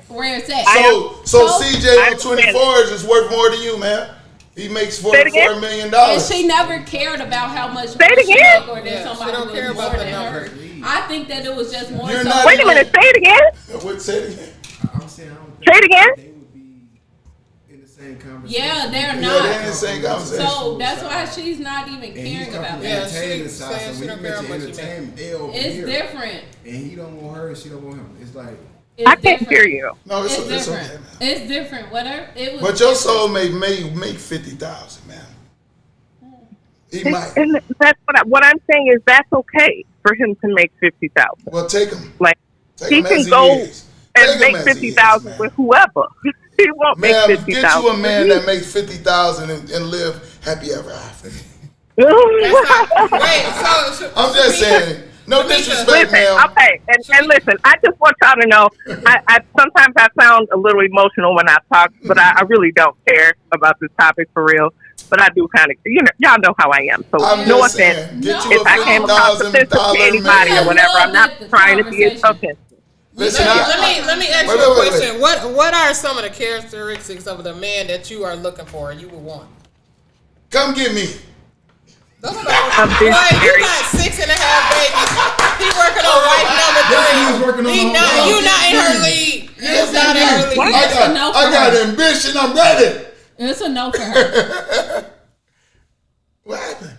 where it's at. So So- CJ I on 24s is worth more than you, man. He makes Say it again. $44 million. And she never cared about how much Say it money she again. make or that Yeah, somebody she don't was care more about the than her. numbers. I think that it was just more You're so. not Wait a minute. Say it again. What, say it again. I'm saying I don't Say it again. they would be in the same conversation. Yeah, they're Yeah, not. they're in the same conversation. So that's why she's not even And he's caring come about from Yeah, that. she entertainment side, saying so she when don't you care how mention much he entertainment, they over It's here. different. And he don't want her, and she don't want him. It's like It's I can't different. hear you. No, it's It's okay, different. man. It's different. Whatever. It was. But your different. soulmate may make 50,000, man. He might. And that's what I'm saying is that's okay for him to make 50,000. Well, take him. Like Take he him can as go is. Take and him make as he is, 50,000 man. with whoever. He won't make Ma'am, 50,000. get you a man with that makes 50,000 and live happy ever after. That's not, wait, so I'm just saying. No disrespect, Listen, ma'am. okay, and listen, I just want y'all to know, I sometimes I sound a little emotional when I talk, but I really don't care about this topic for real. But I do kind of, y'all know how I am. So I'm no just offense. saying, get you If I came a across offensive to $50,000 anybody man. or whatever, I'm not trying to be offensive. Listen, let me ask you wait, a wait, question. What are some of the characteristics of the man that you are looking for and you would want? come get me. Those are I'm boy, you very- got 6.5 babies. He working on wife number He's working on 3. the whole You thing. not in her league. You not in her league. I got ambition. I'm ready. It's a no for her. What happened?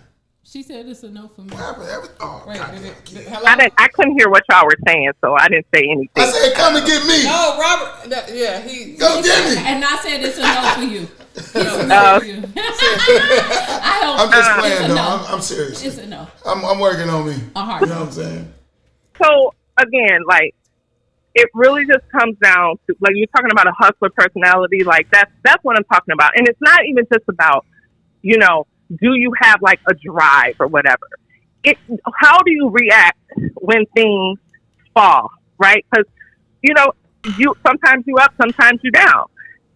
She said it's a no for me. What happened? Oh, Wait, God, hello? I couldn't hear what y'all were saying, so I didn't say anything. I said, come and get me. No, Robert. He. Go get me. And I said it's a no for you. It's a no for you. I hope I'm just it's playing, a though. no. I'm serious. It's a no. I'm working on me. A hard You know no. what I'm saying? So again, like, it really just comes down to, like, you're talking about a hustler personality. Like, that's what I'm talking about. And it's not even just about, you know, do you have like a drive or whatever. How do you react when things fall, right? Because, you know, sometimes you up, sometimes you down.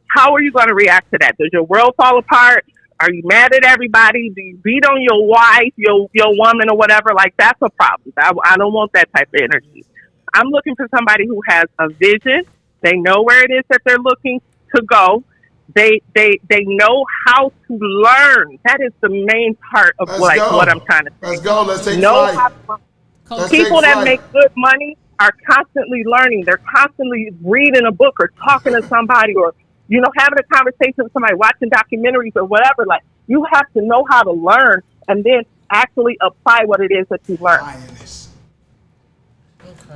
How are you going to react to that? Does your world fall apart? Are you mad at everybody? Do you beat on your wife, your woman, or whatever? Like, that's a problem. I don't want that type of energy. I'm looking for somebody who has a vision. They know where it is that they're looking to go. They know how to learn. That is the main part of Let's go. what I'm trying to say. Let's go. Let's take Know flight. how to Let's People take that flight. make good money are constantly learning. They're constantly reading a book or talking to somebody or, you know, having a conversation with somebody, watching documentaries or whatever. Like, you have to know how to learn and then actually apply what it is that you learn. Lioness.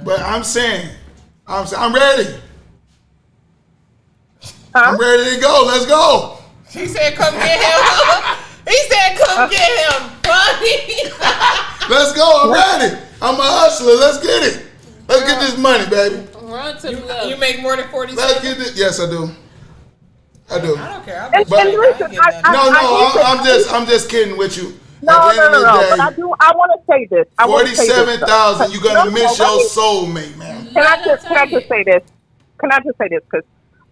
But I'm saying, I'm ready. Huh? I'm ready to go. Let's go. He said, "Come get him." He said, "Come get him, buddy." Let's go. I'm ready. I'm a hustler. Let's get it. Let's get this money, baby. Run to the left. You make more than 40 Let's cents. get this. Yes, I do. I do. I don't care. And listen, I'm just kidding with you. No. At the end of the But day, I want to say this. I wanna say this, though. 47,000. You're gonna miss let your me- soulmate, man. Can I just say this? Can I just say this? Because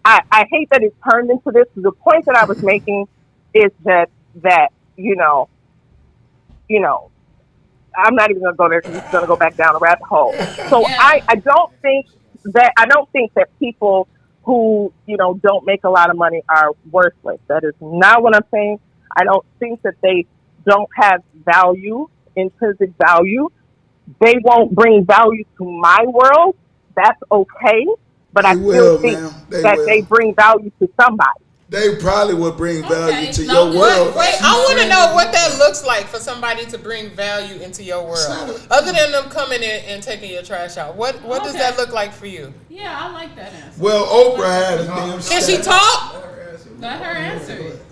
I hate that it turned into this. The point that I was making is that you know, I'm not even gonna go there because it's gonna go back down a rabbit hole. So Yeah. I don't think that people who, you know, don't make a lot of money are worthless. That is not what I'm saying. I don't think that they don't have value, intrinsic value. They won't bring value to my world. That's okay. But I They still will, think ma'am. They that will. they bring value to somebody. They probably would bring value Okay, to no, your world. Wait, I want to know what that looks like for somebody to bring value into your world. Other than them coming in and taking your trash out, what does Okay. that look like for you? Yeah, I like that answer. Well, Oprah had a damn Can she stat. talk? Let her answer it.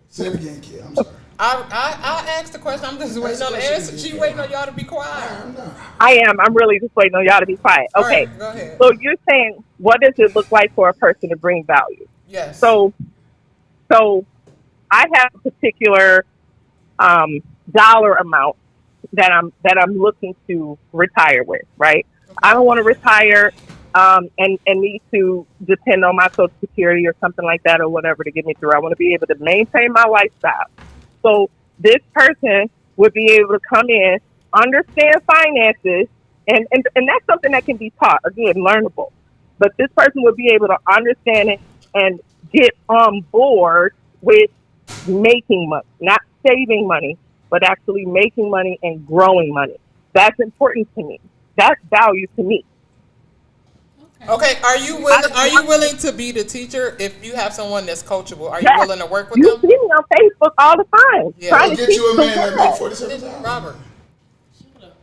Say it again, kid. I'm sorry. I asked the question. I'm just waiting on the answer. She waiting on y'all to be quiet. I am. I'm really just waiting on y'all to be quiet. All Okay. right, go ahead. So you're saying, what does it look like for a person to bring value? Yes. So I have a particular dollar amount that I'm looking to retire with, right? I don't want to retire and need to depend on my Social Security or something like that or whatever to get me through. I want to be able to maintain my lifestyle. So this person would be able to come in, understand finances, and that's something that can be taught, again, learnable. But this person would be able to understand it and get on board with making money, not saving money, but actually making money and growing money. That's important to me. That's value to me. Okay, are you willing to be the teacher if you have someone that's coachable? Are you Yes. willing to work with You them? see me on Facebook all the time, Yeah. trying to Get teach you a the man that world, make 47,000. Robert.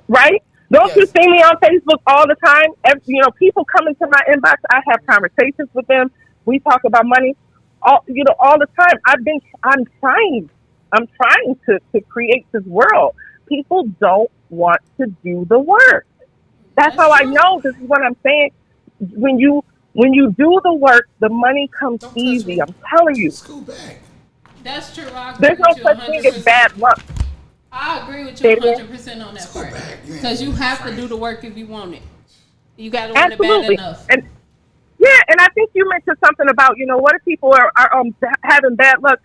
right? Don't you Yes. see me on Facebook all the time? You know, people come into my inbox. I have conversations with them. We talk about money, all the time. I'm trying to create this world. People don't want to do the work. That's how I know. This is what I'm saying. When you do the work, the money comes Don't touch easy. me. I'm telling you. Scoot back. That's true. I agree There's no with you such thing as 100%. bad luck. I agree with Say you it again. 100% on that Go part. back. You ain't Because you gonna have to fight. do the work if you want it. You got to want it bad Absolutely. enough. And I think you mentioned something about, what if people are having bad luck?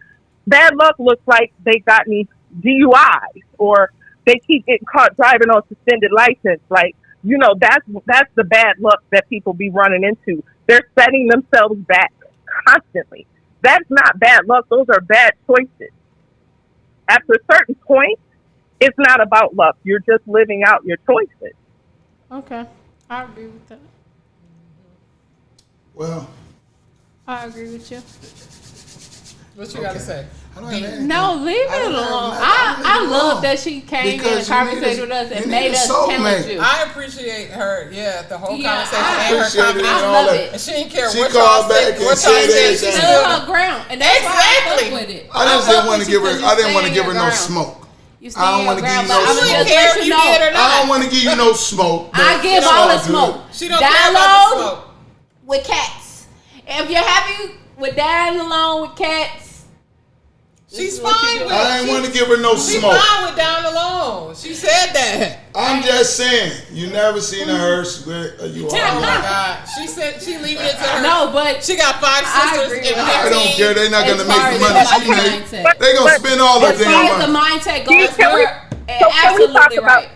Bad luck looks like they got me DUIs or they keep getting caught driving on suspended license. Like, that's the bad luck that people be running into. They're setting themselves back constantly. That's not bad luck. Those are bad choices. After a certain point, it's not about luck. You're just living out your choices. Okay. I agree with that. Well, I agree with you. What you gotta say? I don't have anything. No, leave it I don't have alone. nothing. I Leave it love alone. that she came Because in and you need conversated a- with us you and need made a us soulmate. challenge you. I appreciate her. Yeah, the whole Yeah, conversation I and her appreciate it confidence. and I all love that. it. And she didn't care She what called y'all back said. and What said y'all said, everything. she Stood stood her ground, and that's why I Exactly. fuck with it. I just fuck didn't want with to you give her. 'cause I didn't you want to stand give her your no ground. smoke. You I don't stand wanna your give ground, you but no I'm smoke. just She didn't care let if you you did or know. not. I don't want to give you no smoke. I but give it's all the good. smoke. She don't care about the Download smoke. with cats. If you're happy with dying alone with cats, She's is what you fine do. with I it. ain't want to give her no She's smoke. fine with down alone. She said that. I'm just saying, you never seen a hearse where you Oh are. my God. She said she leaving it to her. no, but She got 5 I sisters agree and with her. I don't 15. care. They're not gonna as make far the as money the she money made. mindset. They gonna spend all their As far as the damn money. mindset Can goes, we- you're can we talk absolutely about- right.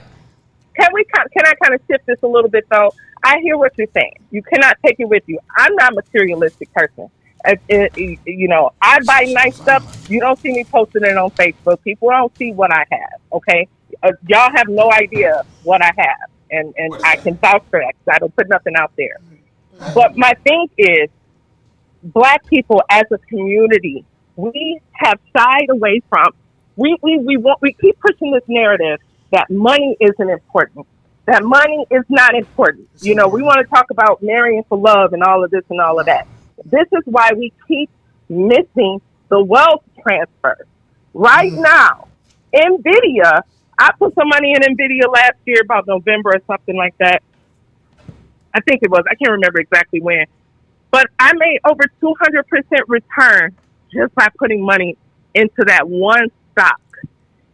Can I kind of shift this a little bit though? I hear what you're saying. You cannot take it with you. I'm not a materialistic person. You know, I buy nice stuff. You don't see me posting it on Facebook. People don't see what I have. Okay, y'all have no idea what I have, and I can vouch for that because I don't put nothing out there. But my thing is, Black people as a community, we have shied away from. We keep pushing this narrative that money isn't important. That money is not important. You know, we want to talk about marrying for love and all of this and all of that. This is why we keep missing the wealth transfer. Right now, NVIDIA, I put some money in NVIDIA last year, about November or something like that. I think it was. I can't remember exactly when. But I made over 200% return just by putting money into that one stock.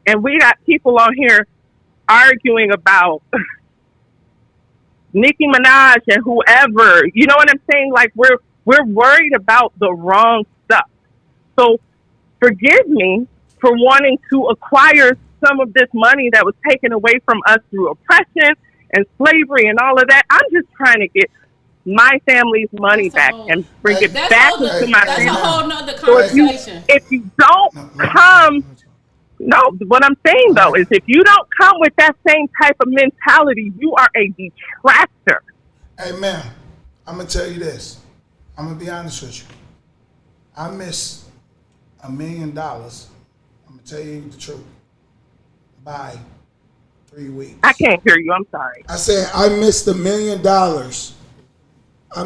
And we got people on here arguing about Nicki Minaj and whoever. You know what I'm saying? Like we're worried about the wrong stuff. So forgive me for wanting to acquire some of this money that was taken away from us through oppression and slavery and all of that. I'm just trying to get my family's money back and bring it That's back whole- into my that's a family. whole nother So conversation. if you don't come, no, what I'm saying though is if you don't come with that same type of mentality, you are a detractor. Hey, man, I'm gonna tell you this. I'm gonna be honest with you. I missed $1 million. I'm gonna tell you the truth. By 3 weeks. I can't hear you. I'm sorry. I said I missed $1 million. I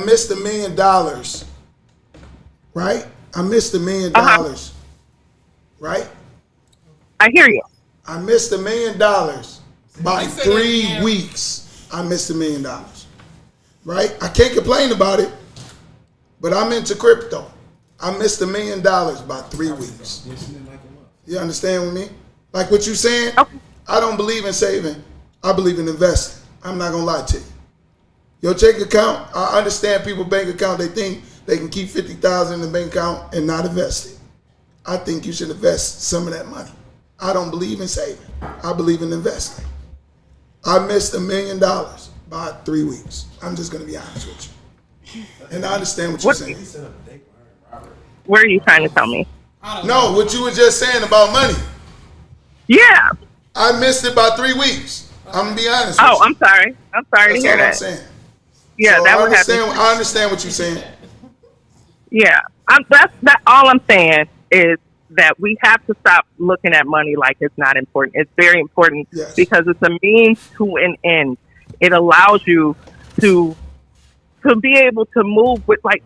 missed $1 million. Right? I missed $1 million. Right? I hear you. I missed $1 million by You said 3 it again. weeks. I missed $1 million. Right? I can't complain about it, but I'm into crypto. I missed $1 million by 3 weeks. You understand with me? Like what you saying? Okay. I don't believe in saving. I believe in investing. I'm not gonna lie to you. Your check account, I understand people bank account, they think they can keep $50,000 in the bank account and not invest it. I think you should invest some of that money. I don't believe in saving. I believe in investing. I missed $1 million by 3 weeks. I'm just gonna be honest with you. And I understand what you're saying. What are you trying to tell me? No, what you were just saying about money. Yeah. I missed it by 3 weeks. I'm gonna be honest with Oh, you. I'm sorry. I'm sorry to That's hear all I'm that. saying. Yeah, So that I would happen. understand. I understand what you're saying. Yeah, that's all I'm saying is that we have to stop looking at money like it's not important. It's very important Yes. because it's a means to an end. It allows you to be able to move with, like,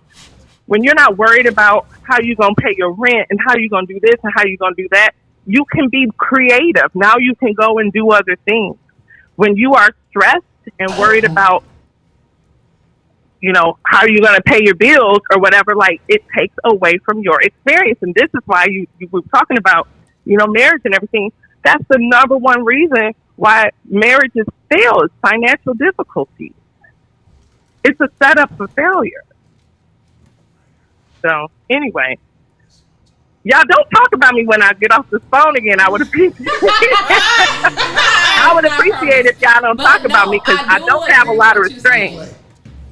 when you're not worried about how you're gonna pay your rent and how you're gonna do this and how you're gonna do that. You can be creative. Now you can go and do other things. When you are stressed and worried about, you know, how you're going to pay your bills or whatever, like, it takes away from your experience. And this is why you were talking about, you know, marriage and everything. That's the number one reason why marriages fail is financial difficulties. It's a setup for failure. So anyway, y'all don't talk about me when I get off this phone again. I would appreciate I would appreciate if y'all don't But talk about no, me because I I do don't have a agree lot of with what you're saying. restraint.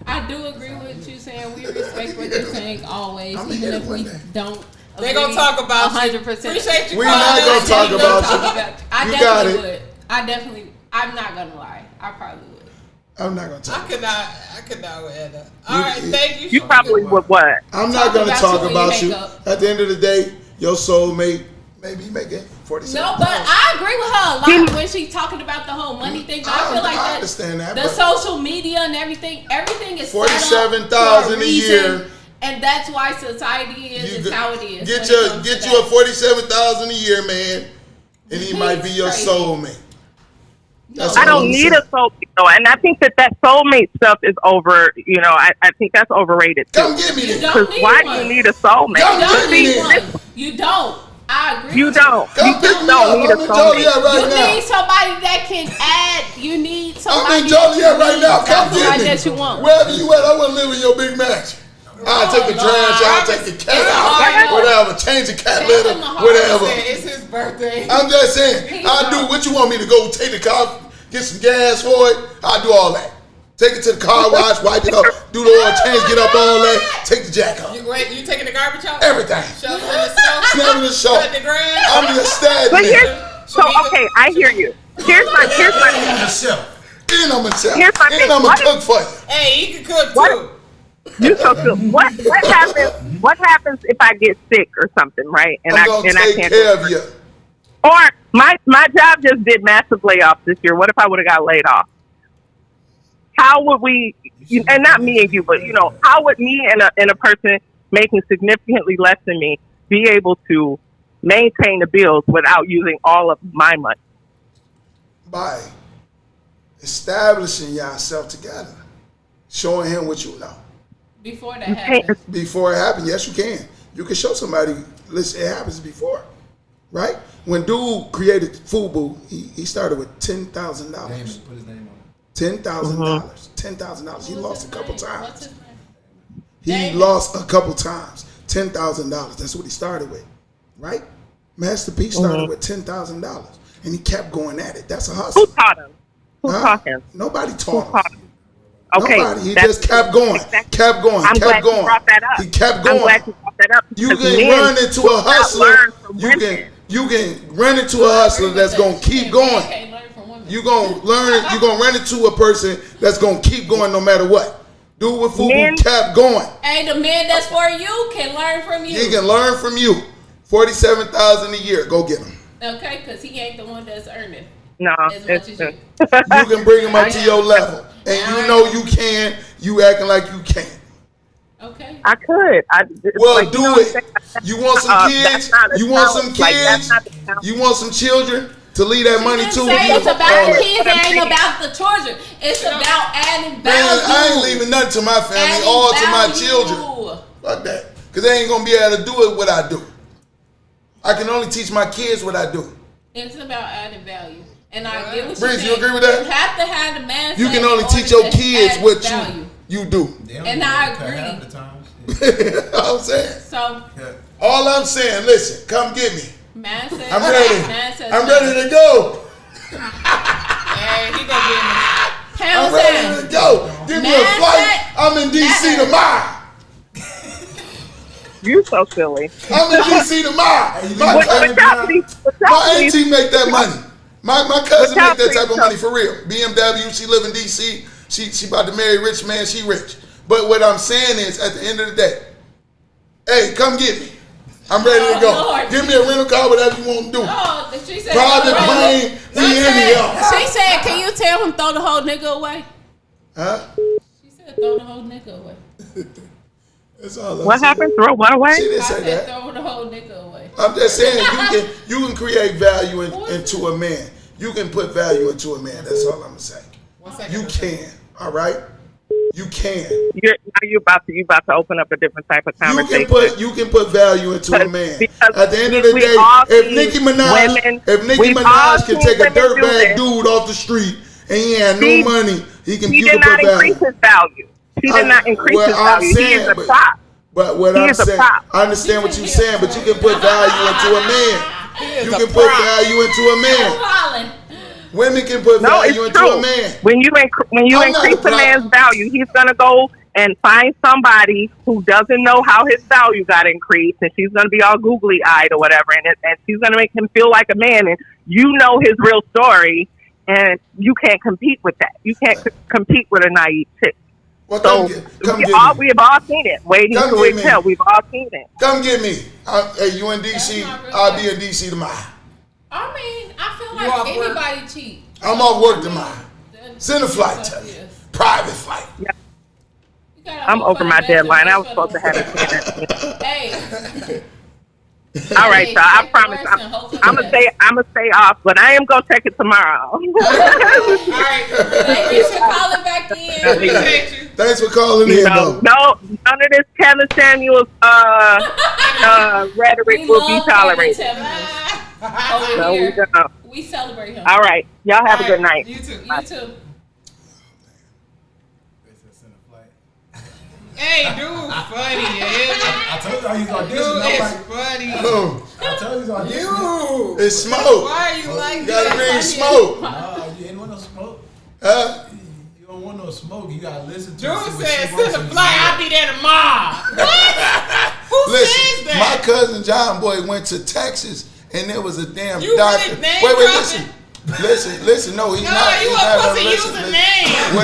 I do agree with you saying we respect what you're saying always, I'm even here if one we day. don't. They gonna talk about you. 100%. Appreciate you We're calling not us. gonna talk We about gonna you. talk about you. I You got definitely it. would. I definitely. I'm not gonna lie. I probably would. I'm not gonna talk. I could not with that. All right, thank you. You probably would what? I'm not Talk gonna about talk you when about you you. make up. At the end of the day, your soulmate maybe making 47. No, but I agree with her a lot when she's talking about the whole money thing. But I feel like I understand that. the but social media and everything is set up $47,000 for a reason, year. and that's why society is how it is. Get when it comes get to you a that. $47,000 a year, man, and he might be your Crazy. soulmate. That's I all don't I'm need saying. a soulmate though, and I think that soulmate stuff is over. You know, I think that's overrated too. Come get me You then. don't Because need why one. do you need a soulmate? Come You don't get me need then. one. You don't. I agree. You with don't. Come You pick just me don't up. need a I'm in Joliet soulmate. right You now. need somebody that can add. You need somebody. I'm in Joliet right now. Come That's get somebody me. that you want. Wherever you at, I want to live in your big mansion. I'll take the trash out, take the cat out, whatever. Change the cat litter, whatever. It's his birthday. I'm just saying, I'll do what you want me to go take the car, get some gas for it. I'll do all that. Take it to the car wash, wipe it up, do the oil change, get up all that, take the jack off. Wait, you taking the garbage out? Everything. Shovel in the snow? Snap in the show. Cut the grass? I'm just But standing here's there. so okay. I hear you. Here's my I'm a chef. And I'm a chef. Here's my And thing. I'm a What cook for you. Hey, he can cook What? too. you so good. What happens if I get sick or something, right? And I'm going to I take can't care of you. Or my job just did massive layoffs this year. What if I would have got laid off? How would we, and not me and you, but how would me and a person making significantly less than me be able to maintain the bills without using all of my money? By establishing yourself together, showing him what you know. Before that happens. Before it happens, yes, you can. You can show somebody, listen, it happens before, right? When dude created FUBU, he started with $10,000. Put his name on it. $10,000. $10,000. He lost a couple What's times. his name? He Damon. lost a couple times. $10,000. That's what he started with, right? Master P started with $10,000, and he kept going at it. That's a hustle. Who taught him? Who Huh? taught him? Nobody Who taught taught him. him? Okay, Nobody. He that's- just kept going, exactly. kept going, I'm glad kept going. you brought that up. He kept I'm going. glad you brought that up. You because can men run into will a not hustler. learn from You women. can run into a hustler that's gonna keep going. Can't learn from women. You gonna learn. You gonna run into a person that's gonna keep going no matter what. Dude with Men- FUBU kept going. Hey, the man that's for you can learn from you. He can learn from you. $47,000 a year. Go get him. Okay, because he ain't the one that's earning No, as much it's as just, you. You can bring him up to your level, and you know you can. You acting like you can't. Okay. I could. Well, like, do you know what I'm it. saying? You want some kids? That's not a You want some talent. Like, that's kids? not the talent. You want some children to leave that money Didn't to? say it's about All the that. kids, it ain't about the children. It's about adding Man, value. I ain't leaving nothing to my family, Adding all to my value. children. Fuck that. Because they ain't going to be able to do it what I do. I can only teach my kids what I do. It's about adding value. And I get what Breeze, you're you saying. agree with that? You have to have the mindset. You can only in teach order your to kids add what value. you do. They don't And even I cut agree. half the time. I'm saying. So, All I'm saying, listen, come get me. mindset. I'm ready. Mindset. I'm ready to go. Hey, he gonna get me. I'm Pound ready sand. to go. Give me a Mindset. flight. I'm in DC tomorrow. You so silly. I'm in DC tomorrow. My What cousin, y'all please? my auntie make that money. My cousin What make that y'all type of please money for real. BMW, she live in DC. She about to marry a rich man, she rich. But what I'm saying is, at the end of the day, hey, come get me. I'm ready to go. Lord. Give me a rental car, whatever you want to do. Oh, she said. Private plane, we in here. She said, "Can you tell him throw the whole nigga away?" Huh? She said, "Throw the whole nigga away." That's all I'm What saying. happened? Throw what away? She didn't I say said, that. "Throw the whole nigga away." I'm just saying you can create value into a man. You can put value into a man. That's all I'm gonna say. 1 second. You can. All right. You can. You about to open up a different type of conversation. You can put value into a man. Because At the end of the we day, all if see Nicki Minaj, women- if Nicki we've all Minaj can seen take a women do dirtbag this. dude off the street and he had no She- money, he can. He You did can not put value. increase his value. She did not increase Well, his I'm value. He saying, is a but- prop. But what He I'm is a saying, prop. I understand what you're saying, but you can put value into a man. is You a can put prop. value into a man. Holland. Women can put No, it's value into true. a man. When you I'm not increase a a prop. man's value, he's gonna go and find somebody who doesn't know how his value got increased, and she's gonna be all googly eyed or whatever, and she's gonna make him feel like a man, and you know his real story, and you can't compete with that. You can't compete with a naive chick. Well, So come get me. we've all seen it. Waiting Come to get me. excel. We've all seen it. Come get me. Hey, you in DC? not really I'll be in DC tomorrow. I mean, I feel You off like work? anybody cheat. I'm off work tomorrow. Send a flight to me. Yes. Private flight. You gotta I'm hope over for my the best deadline. and I wish was for supposed the to have worst. it. Hey, All right, so I check the promise worst and hope for the I'm gonna best. stay off, but I am gonna check it tomorrow. All right. Thank you for calling back in. Appreciate you. Thanks for calling in, though. No, none of this Kevin Samuels rhetoric We will be love tolerated. Kevin Samuels. Over So here. we We celebrate him. all right, y'all have a good night. You too. You too. Hey, dude, funny. Yeah. I told you I was Dude auditioning. is funny. Oh, I told you I was auditioning. You. it's smoke. Why are you like You gotta that? bring smoke. Nah, you ain't want no smoke. Huh? You don't want no smoke. You gotta listen to Dude it, see what said, she wants send a and flight. you I'll be there tomorrow. What? Who Listen, says my that? cousin John Boy went to Texas, and there was a damn You doctor. really name Wait, dropping? listen. No, he's No, not. you he's weren't not supposed to listen, use a listen. name.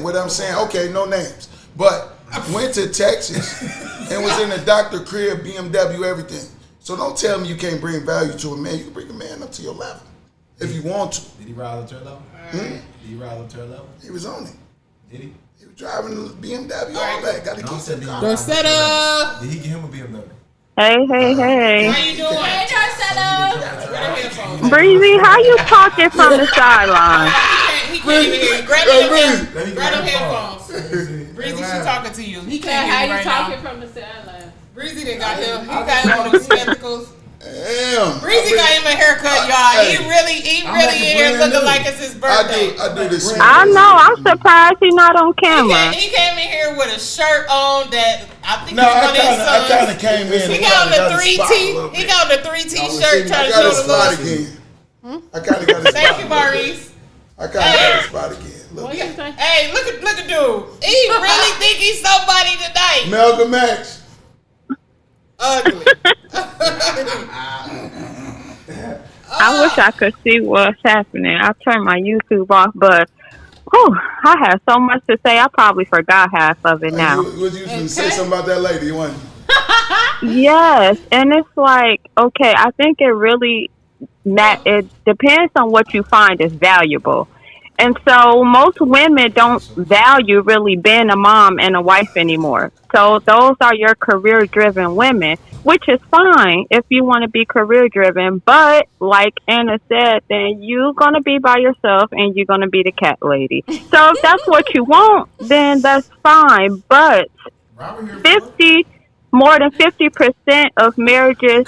What I'm saying. Okay, no names, but went to Texas and was in the doctor crib, BMW, everything. So don't tell me you can't bring value to a man. You can bring a man up to your level if you want to. Did he ride up to her level? Did he ride up to her level? He was on it. Did he? He was driving the BMW, all that. Got to No, I'm keep saying, that did he car. ride up to her level? Dorcetta. Did he give him a BMW? Hey. How you doing? Hey, Darcella. Where the headphones? Breezy, how you talking from the sideline? He can't even hear you. Grab Hey, them Breezy. Let me grab them grab headphones. Breezy, she talking to you. He Yeah, can't how hear you you right talking now. from the sideline? Breezy done got him. He got him on them spectacles. Damn. Breezy got him a haircut, y'all. Hey. He really in making here brand looking new. like it's his birthday. I do this. I know. I'm surprised he's not on He camera. came in here with a shirt on that I think No, is I one of his kind sons. of came in. He and got on got the a 3T. spot a little He bit. got on the 3T shirt trying I to got a show the spot love. again. I kind of got a spot. Thank you, Maurice. I kind of got a spot again. Look. What you say? Hey, look at dude. He really think he's somebody tonight. Malcolm X. Ugly. I wish I could see what's happening. I turned my YouTube off, but I have so much to say. I probably forgot half of it now. You was going to say something about that lady, wasn't you? Yes, and it's like, okay, I think it really it depends on what you find is valuable. And so most women don't value really being a mom and a wife anymore. So those are your career-driven women, which is fine if you want to be career-driven. But like Anna said, then you're going to be by yourself and you're going to be the cat lady. So if that's what you want, then that's fine. But more than 50% of marriages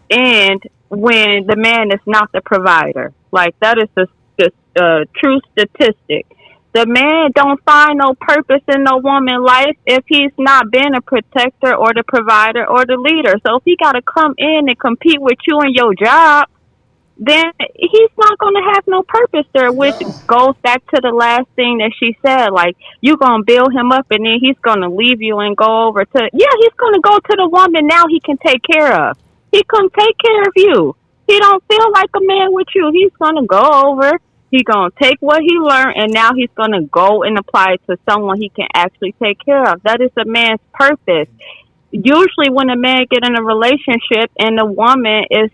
end when the man is not the provider. Like that is the true statistic. The man don't find no purpose in no woman's life if he's not been a protector or the provider or the leader. So if he got to come in and compete with you in your job, then he's not going to have no purpose there, which goes back to the last thing that she said. Like, you going to build him up and then he's going to leave you and go over to, he's going to go to the woman now he can take care of. He can take care of you. He don't feel like a man with you. He's going to go over. He's going to take what he learned, and now he's going to go and apply it to someone he can actually take care of. That is a man's purpose. Usually when a man get in a relationship and the woman is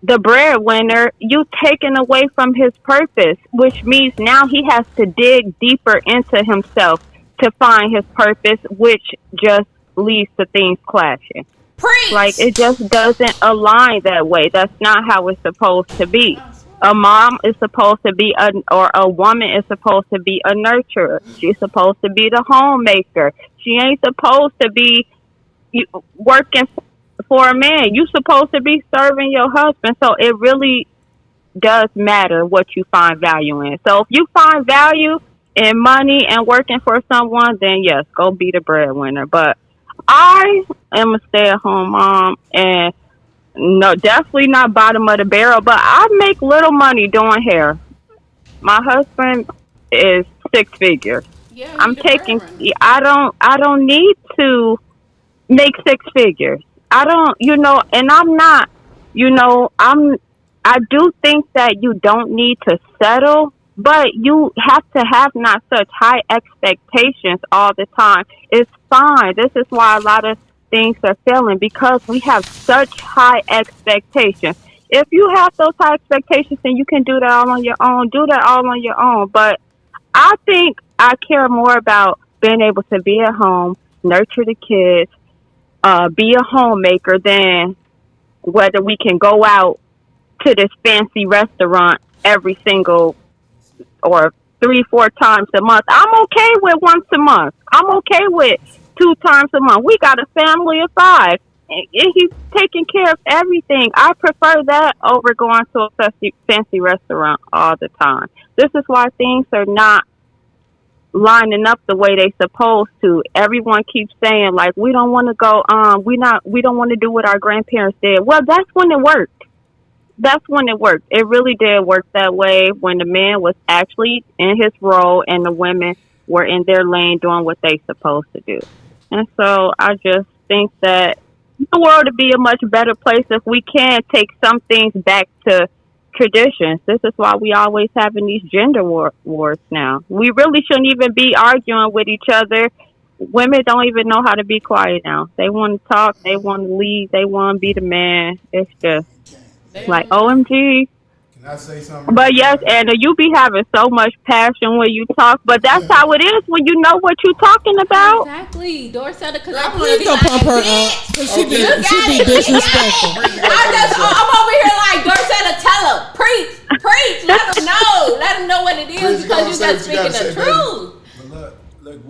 the breadwinner, you taken away from his purpose, which means now he has to dig deeper into himself to find his purpose, which just leads to things clashing. Preach. Like, it just doesn't align that way. That's not how it's supposed to be. A mom is supposed to be a woman is supposed to be a nurturer. She's supposed to be the homemaker. She ain't supposed to be working for a man. You're supposed to be serving your husband. So it really does matter what you find value in. So if you find value in money and working for someone, then yes, go be the breadwinner. But I am a stay-at-home mom, and no, definitely not bottom of the barrel, but I make little money doing hair. My husband is 6 figures. Yeah, I'm you the taking, breadwinner. I don't need to make 6 figures. I don't, and I'm not, I do think that you don't need to settle, But you have to have not such high expectations all the time. It's fine. This is why a lot of things are failing because we have such high expectations. If you have those high expectations and you can do that all on your own, do that all on your own. But I think I care more about being able to be at home, nurture the kids, be a homemaker than whether we can go out to this fancy restaurant every single or 3-4 times a month. I'm okay with once a month. I'm okay with 2 times a month. We got a family of 5. And he's taking care of everything. I prefer that over going to a fancy restaurant all the time. This is why things are not lining up the way they supposed to. Everyone keeps saying like we don't want to go we don't want to do what our grandparents did. Well, that's when it worked. That's when it worked. It really did work that way when the man was actually in his role and the women were in their lane doing what they supposed to do. And so I just think that the world would be a much better place if we can take some things back to traditions. This is why we always having these gender wars now. We really shouldn't even be arguing with each other. Women don't even know how to be quiet now. They want to talk. They want to lead. They want to be the man. It's just like OMG. Can I say something? But yes, Anna, you be having so much passion when you talk. But that's how it is when you know what you're talking about. Exactly. Dorcetta, because Girl, I want to please be don't like, pump her bitch. up. 'Cause she be it. disrespectful. I'm over here like, Dorcetta, tell her. Preach. Let them know. Let them know what it is Preach, because you you gotta just say what you speaking the gotta say, truth. But look,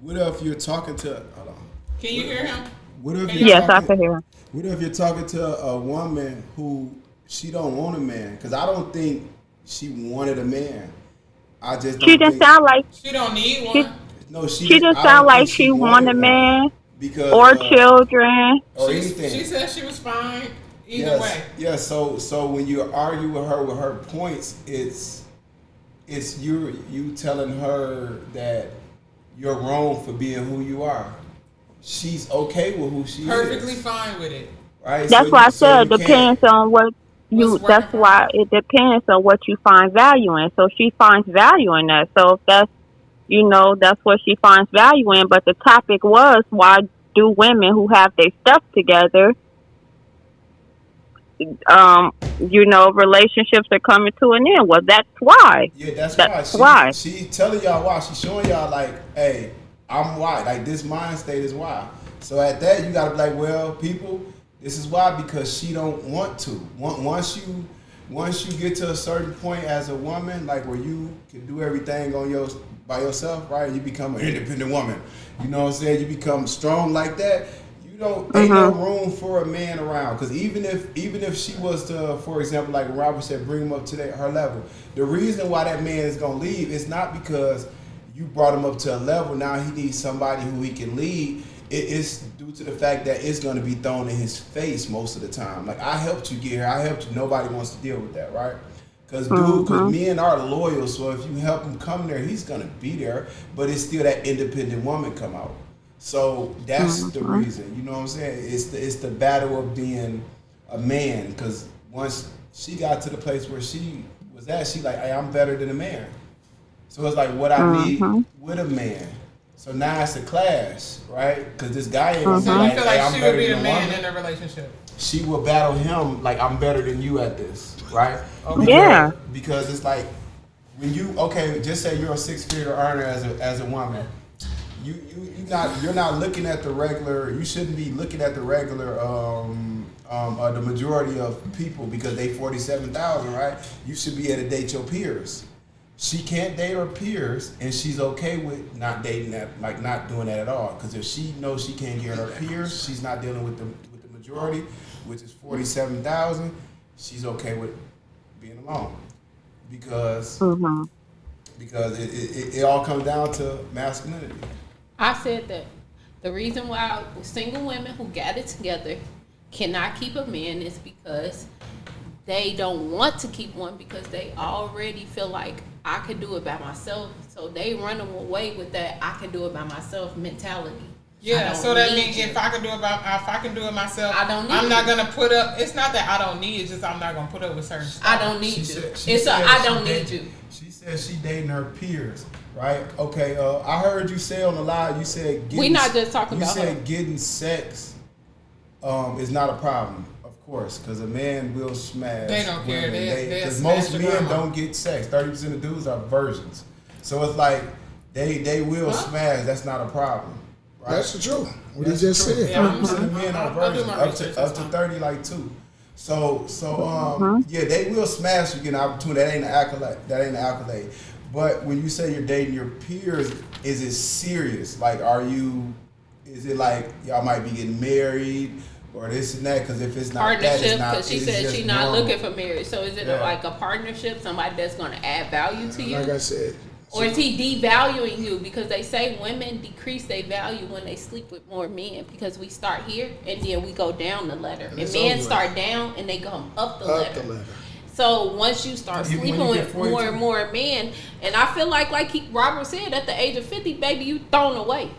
what if you're talking to, hold on. Can you hear him? What if Yes, I can hear. What if you're talking to a woman who she don't want a man? Because I don't think she wanted a man. I just don't She didn't think, sound like She don't need one. no, she didn't sound like she wanted a man because or children. or She anything. said she was fine either way. Yeah, so when you argue with her points, it's you telling her that you're wrong for being who you are. She's okay with who she Perfectly is. fine with it. Right? That's why I said it depends on what you. What's That's working why it depends on what you find value in. So she finds value in that. So if that's that's what she finds value in. But the topic was why do women who have their stuff together, relationships are coming to an end? Well, that's why. Yeah, That's why. why. She telling y'all why. She's showing y'all like, hey, I'm why. Like this mind state is why. So at that, you gotta be like, well, people, this is why, because she don't want to. Once you get to a certain point as a woman, like where you can do everything by yourself, right? You become an independent woman. You know what I'm saying? You become strong like that. You don't ain't no room for a man around. Because even if she was to, for example, like Robert said, bring him up to her level. The reason why that man is gonna leave is not because you brought him up to a level. Now he needs somebody who he can lead. It's due to the fact that it's going to be thrown in his face most of the time. Like, I helped you get here. I helped you. Nobody wants to deal with that, right? Because men are loyal. So if you help him come there, he's going to be there. But it's still that independent woman come out. So that's the reason. You know what I'm saying? It's the battle of being a man. Because once she got to the place where she was at, she like, hey, I'm better than a man. So it's like what I need with a man. So now it's a clash, right? Because this guy ain't gonna say I like, feel hey, like I'm she better would be than the a man woman. in a relationship. She will battle him like, I'm better than you at this, right? Okay. Yeah. Because it's like when you just say you're a 6-figure earner as a woman, you're not looking at the regular. You shouldn't be looking at the regular. The majority of people because they 47,000, right? You should be able to date your peers. She can't date her peers, and she's okay with not dating that, like not doing that at all. Because if she knows she can't get her peers, she's not dealing with the majority, which is 47,000. She's okay with being alone because it all comes down to masculinity. I said that the reason why single women who got it together cannot keep a man is because they don't want to keep one because they already feel like I can do it by myself. So they run away with that I can do it by myself mentality. Yeah, don't so that need means you. if I can do it myself, I don't need I'm not you. gonna put up. It's not that I don't need it; it's just I'm not gonna put up with certain stuff. I don't need you. I don't need you. She said she dating her peers, right? Okay, I heard you say on the live, you said We not just talking about You said her. getting sex is not a problem, of course, because a man will smash. They don't care. They'll Because smash most the men grandma. don't get sex. 30% of dudes are virgins, so it's like they will smash. That's not a problem. Right? That's the truth. What he That's just true. said. Yeah, 30% of men are I'll do virgins, my up research, to that's fine. 30 like too. So yeah, they will smash you, get an opportunity. That ain't an accolade. That ain't an accolade. But when you say you're dating your peers, is it serious? Like, is it like y'all might be getting married or this and that? Because if it's not that, Partnership, it's not. because she it's said just she's not normal. looking for marriage. So is it Yeah. like a partnership, somebody that's going to add value to you? Like I said, Or is he devaluing you? Because they say women decrease their value when they sleep with more men, because we start here and then we go down the ladder. And it's men over. start down and they come up the up ladder. the ladder. So once you start Even when sleeping you get with more 42. and more men, and I feel like Robert said, at the age of 50, baby, you thrown away.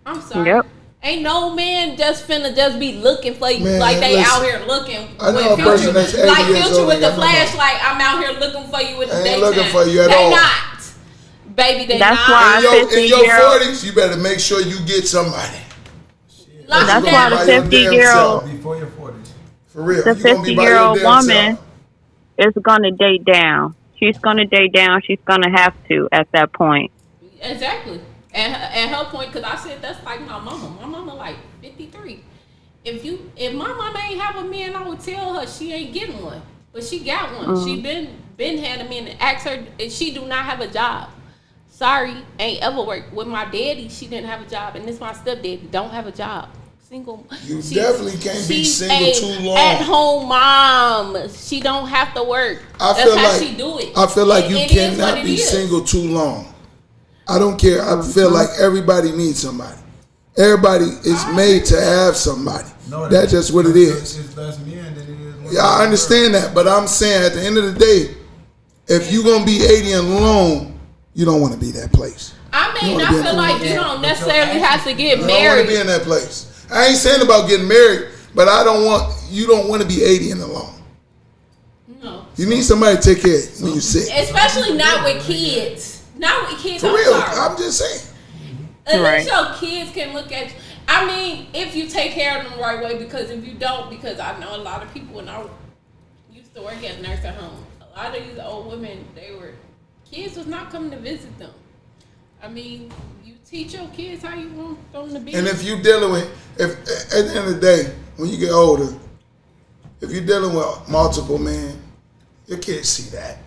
I'm sorry. Yep. Ain't no man just finna just be looking for you Man, like they listen, out here looking. I know with a person Future, that's 80 like years Future old with and the got no money. flashlight. I'm out here looking for you with the I daytime. ain't looking for you at they all. not, baby. They That's not. why In your 50-year-old 40s, you better make sure you get somebody. Lock That's it why down. the By your damn 50-year-old self. Before your 40s. For real. the You gonna be by your 50-year-old damn woman self. is gonna date down. She's gonna date down. She's gonna have to at that point. Exactly. At her point, because I said that's like my mama. My mama like 53. If my mama ain't have a man, I would tell her she ain't getting one. But she got one. She been had a man and asked her if she do not have a job. Sorry, ain't ever worked. With my daddy, she didn't have a job. And this my stepdaddy, don't have a job. Single. You definitely can't be she's single a too long. At-home mom. She don't have to work. I That's feel how like she do it. I feel like And you it is what cannot it be is. single too long. I don't care. I feel like everybody needs somebody. Everybody is made to have somebody. No, That's just what it is. It's less men than it is women. Yeah, I understand that, but I'm saying at the end of the day, if you're gonna be 80 and alone, you don't want to be that place. I mean, You I wanna be feel in like that- you don't necessarily have to get You don't want to married. be in that place. I ain't saying about getting married, but you don't want to be 80 and alone. No. You need somebody to take care of you when you're sick. Especially not with kids. Not with kids. For I'm real, sorry. I'm just saying. At least Right. your kids can look at you. I mean, if you take care of them the right way, because if you don't, because I know a lot of people when I used to work at nursing home, a lot of these old women, kids was not coming to visit them. I mean, you teach your kids how you want them to be. And if you're dealing with, if at the end of the day, when you get older, if you're dealing with multiple men, your kids see that.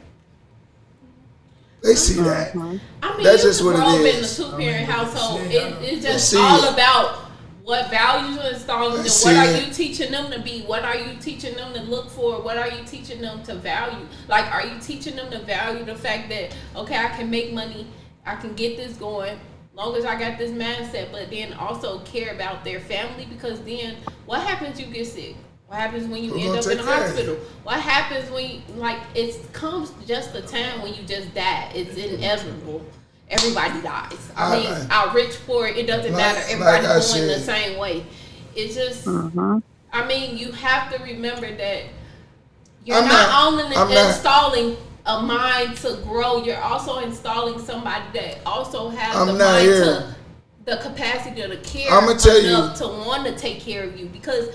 They see that. I mean, That's you just can what it grow up in a is. two-parent household. It's They just see all it. about what values you're installing They them. see What are it. you teaching them to be? What are you teaching them to look for? What are you teaching them to value? Like, are you teaching them to value the fact that, okay, I can make money, I can get this going, long as I got this mindset, but then also care about their family? Because then what happens? You get sick. What happens when you Who end gonna up in the take care of you? hospital? What happens when you, it comes just a time when you just die. It's inevitable. Everybody dies. I mean, our rich, poor, it doesn't matter. Everybody's I going the said. same way. It's just, Mm-hmm. I mean, you have to remember that you're I'm not not- only installing a mind to grow, you're also installing somebody that also has I'm the not mind here. to, the capacity to care I'ma tell you- enough to want to take care of you. Because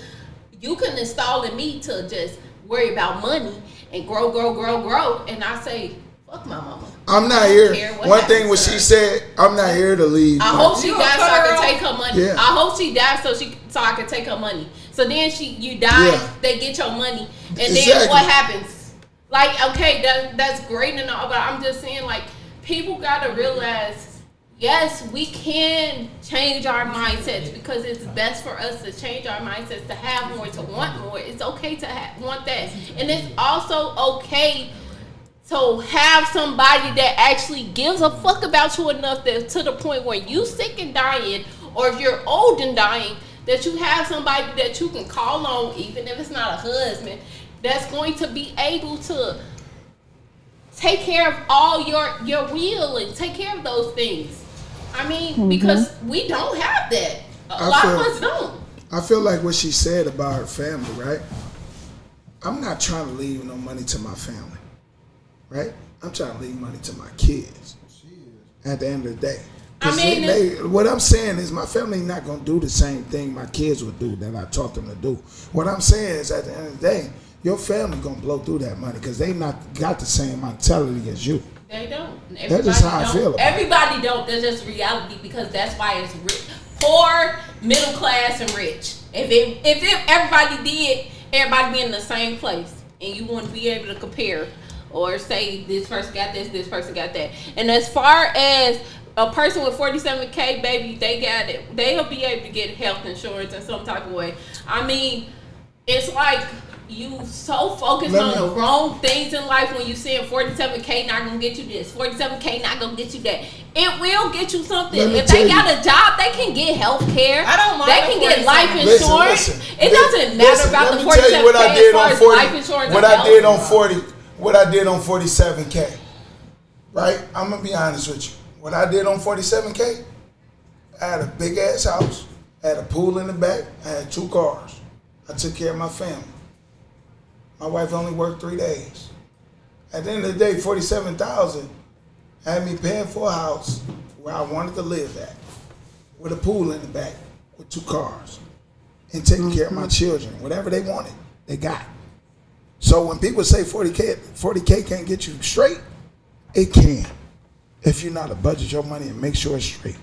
you can install in me to just worry about money and grow, and I say, fuck my mama. I'm not I don't here. care what One thing happens what to she her. said, I'm not here to leave. I hope she You dies so I cut her can off? take her money. Yeah. I hope she dies so I can take her money. So then you die, Yeah. they get your money, and then Exactly. what happens? Like, okay, that's great and all, but I'm just saying, like, people gotta realize, yes, we can change our mindsets because it's best for us to change our mindsets to have more, to want more. It's okay to want that, and it's also okay to have somebody that actually gives a fuck about you enough that to the point where you sick and dying, or if you're old and dying, that you have somebody that you can call on, even if it's not a husband, that's going to be able to take care of all your will and take care of those things. I mean, because we don't have that. A lot of us don't. I feel like what she said about her family, right? I'm not trying to leave no money to my family, right? I'm trying to leave money to my kids at the end of the day. I mean, What I'm saying is my family not going to do the same thing my kids would do that I taught them to do. What I'm saying is at the end of the day, your family going to blow through that money because they not got the same mentality as you. They don't. That's just how I feel about it. Everybody don't. That's just reality because that's why it's rich. Poor, middle class, and rich. If everybody did, everybody be in the same place, and you wouldn't be able to compare or say this person got this person got that. And as far as a person with 47K, baby, they got it. They'll be able to get health insurance in some type of way. I mean, it's like you so focused on the wrong things in life when you saying 47K not gonna get you this, 47K not gonna get you that. It will get you something. If they got a job, they can get health care. I don't mind. They can get life insurance. It doesn't matter about the 47K what I did as far on as 40, life insurance. what I did on 40, what I did on 47K. Right? I'm gonna be honest with you. What I did on 47K, I had a big ass house, I had a pool in the back, I had 2 cars. I took care of my family. My wife only worked 3 days. At the end of the day, $47,000 had me paying for a house where I wanted to live at, with a pool in the back, with 2 cars, and taking care of my children. Whatever they wanted, they got. So when people say 40K can't get you straight, it can. If you know how to budget your money and make sure it's straight.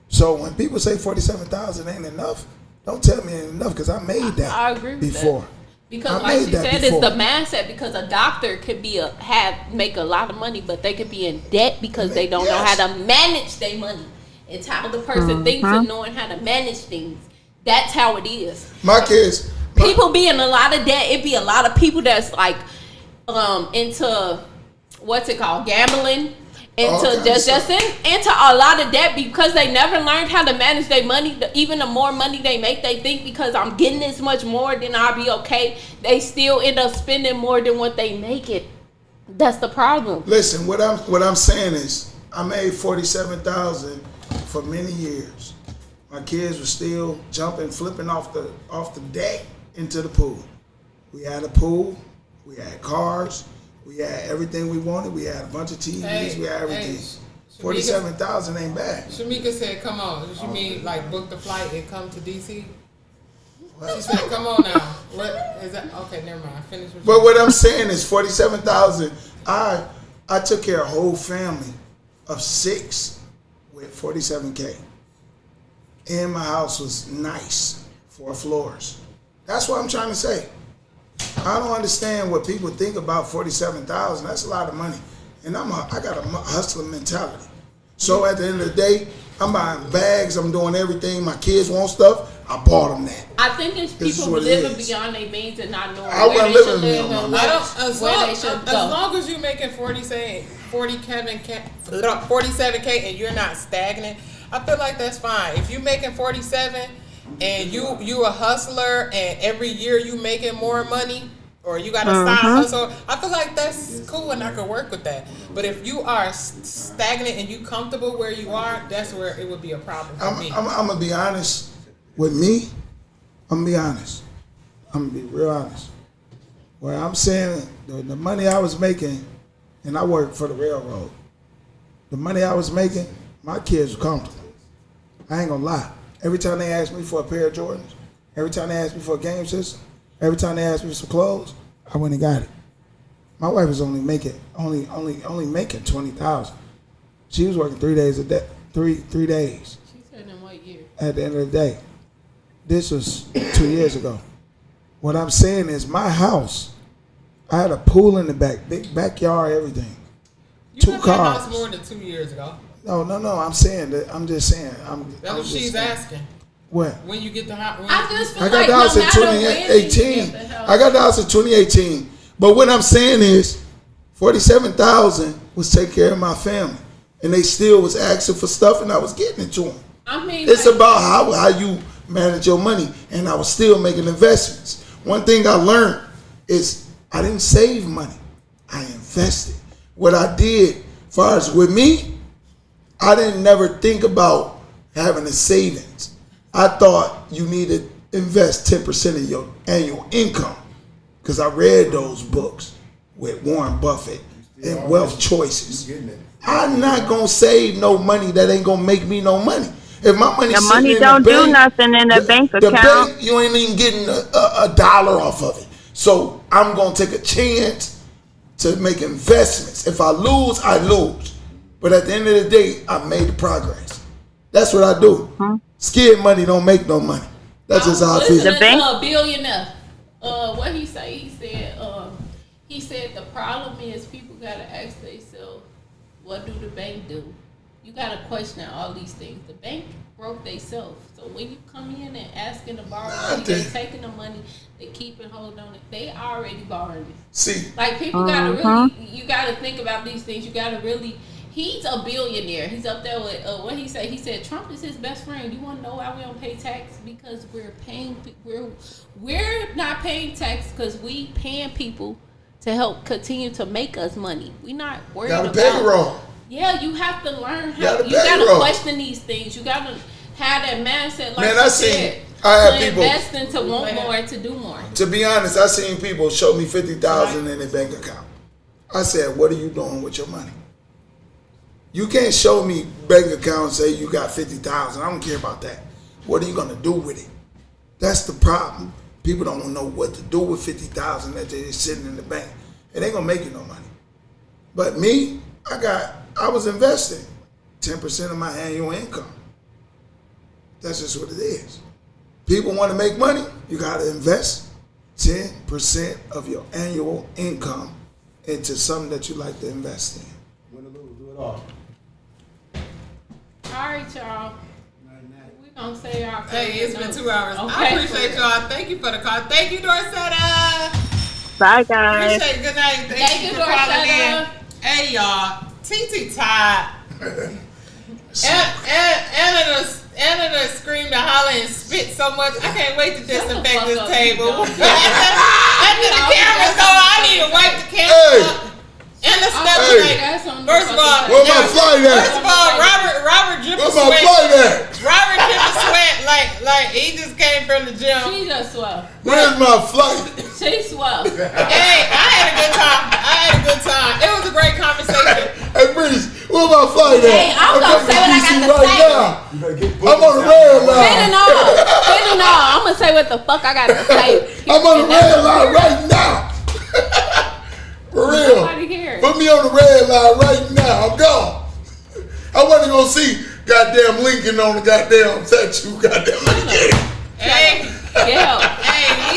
So when people say 47,000 ain't enough, don't tell me it ain't enough because I made that I agree with before. that. Because like she said, it's the mindset. Because a doctor could be make a lot of money, but they could be in debt because they don't know how to manage their money. It's how the person thinks and knowing how to manage things. That's how it is. My kids, people be in a lot of debt. It be a lot of people that's like into what's it called, gambling. Into into a lot of debt because they never learned how to manage their money. Even the more money they make, they think because I'm getting this much more, then I'll be okay. They still end up spending more than what they make it. That's the problem. Listen, what I'm saying is, I made $47,000 for many years. My kids were still jumping, flipping off the deck into the pool. We had a pool. We had cars. We had everything we wanted. We had a bunch of TVs. We had everything. 47,000 ain't bad. Shamika said, "Come on." She mean like book the flight and come to DC? She said, "Come on now." What is that? Okay, never mind. Finish with But what I'm saying is 47,000. I took care of a whole family of 6 with 47K. And my house was nice, 4 floors. That's what I'm trying to say. I don't understand what people think about 47,000. That's a lot of money, and I got a hustler mentality. So at the end of the day, I'm buying bags. I'm doing everything. My kids want stuff. I bought them that. I think it's people living beyond their means and not knowing I where they should live and as long as you're making 47K and you're not stagnant, I feel like that's fine. If you're making 47. And you a hustler, and every year you making more money, or you got a side hustle, I feel like that's cool, and I could work with that. But if you are stagnant and you comfortable where you are, that's where it would be a problem for me. I'm gonna be honest with me. I'm gonna be honest. I'm gonna be real honest. Where I'm saying the money I was making, and I worked for the railroad. The money I was making, my kids were comfortable. I ain't gonna lie. Every time they asked me for a pair of Jordans, every time they asked me for a game system, every time they asked me for some clothes, I went and got it. My wife was only making 20,000. She was working 3 days a day, 3 days. She said in what year? At the end of the day, this was 2 years ago. What I'm saying is, my house, I had a pool in the back, big backyard, everything. You 2 got cars. that house more than 2 years ago. No. I'm saying that. I'm just saying. That's what she's asking. What? When you get the house? I just feel I got like the house no in matter when you 2018. get the house. I got the house in 2018. But what I'm saying is, 47,000 was taking care of my family, and they still was asking for stuff, and I was getting it to them. I mean, It's about how you manage your money, and I was still making investments. One thing I learned is I didn't save money. I invested. What I did, as far as with me, I didn't never think about having a savings. I thought you needed to invest 10% of your annual income because I read those books with Warren Buffett and Wealth Choices. I'm not going to save no money that ain't going to make me no money. If my money The money in don't the bank, do nothing in the bank the account. bank, you ain't even getting a dollar off of it. So I'm going to take a chance to make investments. If I lose, I lose. But at the end of the day, I made progress. That's what I do. Scared money don't make no money. That's just how I feel. The bank- A billionaire. What he say? He said the problem is people gotta ask themselves, what do the bank do? You gotta question all these things. The bank broke themselves. So when you come in and asking to borrow money, they taking the money, they keep and hold on it. They already borrowed it. See, Like people gotta really, you gotta think about these things. You gotta really. He's a billionaire. He's up there with what he said. He said Trump is his best friend. You want to know why we don't pay tax? Because we're not paying tax because we paying people to help continue to make us money. We not worried got a about. payroll. Yeah, you have to learn how. Got a You got to payroll. question these things. You got to have that mindset. Like Man, you I said, seen. I have to people. invest and to want more, to do more. To be honest, I seen people show me $50,000 in their bank account. I said, "What are you doing with your money?" You can't show me bank account and say you got 50,000. I don't care about that. What are you gonna do with it? That's the problem. People don't know what to do with 50,000 that they're just sitting in the bank. It ain't gonna make you no money. But me, I was investing 10% of my annual income. That's just what it is. People want to make money, you gotta invest 10% of your annual income into something that you like to invest in. Win or lose, do it all. All right, y'all. We're going to say our Hey, it's been notes. 2 hours. I Okay. appreciate y'all. Thank you for the call. Thank you, Dorcetta. Bye, guys. Appreciate it. Good night. Thank you for Dorcetta. calling in. Hey, y'all. TT Todd. Anna done screamed and holler and spit so much. I can't wait to disinfect fuck this up, table. you After the cameras go, I need to wipe the camera Hey. up. And the stuff Hey. That's on the First of all, Where my flight first of at? all, Robert dripping Where my sweat. flight at? Robert dripping sweat like he just came from the gym. She just swell. Where's my flight? She swell. Hey, I had a good time. It was a great conversation. Hey, Breeze, where my flight at? Hey, I'm gonna say what I got to right say. now. You better get I'm on the red line. Spinning all. I'm gonna say what the fuck I gotta say. I'm on the red line right now. For real. Nobody cares. Put me on the red line right now. I'm gone. I wasn't gonna see goddamn Lincoln on the goddamn statue. Goddamn Lincoln. Hey, Yeah. hey,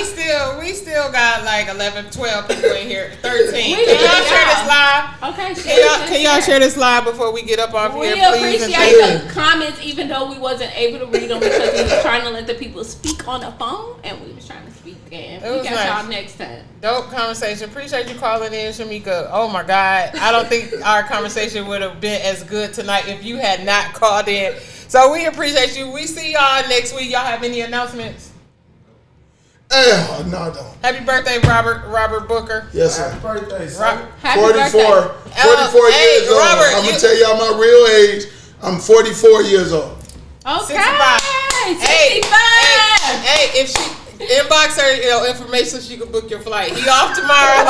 we still got like 11, 12 people in here. 13. We Can y'all do, share yeah. this live? Okay. Can y'all share this live before we get up off We here, please? And appreciate thank the comments, even though we wasn't able to read them because we was trying to let the people speak on the phone, and we was trying to speak. And It we was got nice. y'all next time. Dope conversation. Appreciate you calling in, Shamika. Oh my God. I don't think our conversation would have been as good tonight if you had not called in. So we appreciate you. We see y'all next week. Y'all have any announcements? No, I don't. Happy birthday, Robert Booker. Yes, sir. Happy birthday, son. Rob- Happy 44 birthday. years old. Robert, I'm you- gonna tell y'all my real age. I'm 44 years old. Okay. 65. 65. Hey, if she inbox her information so she can book your flight. He off tomorrow.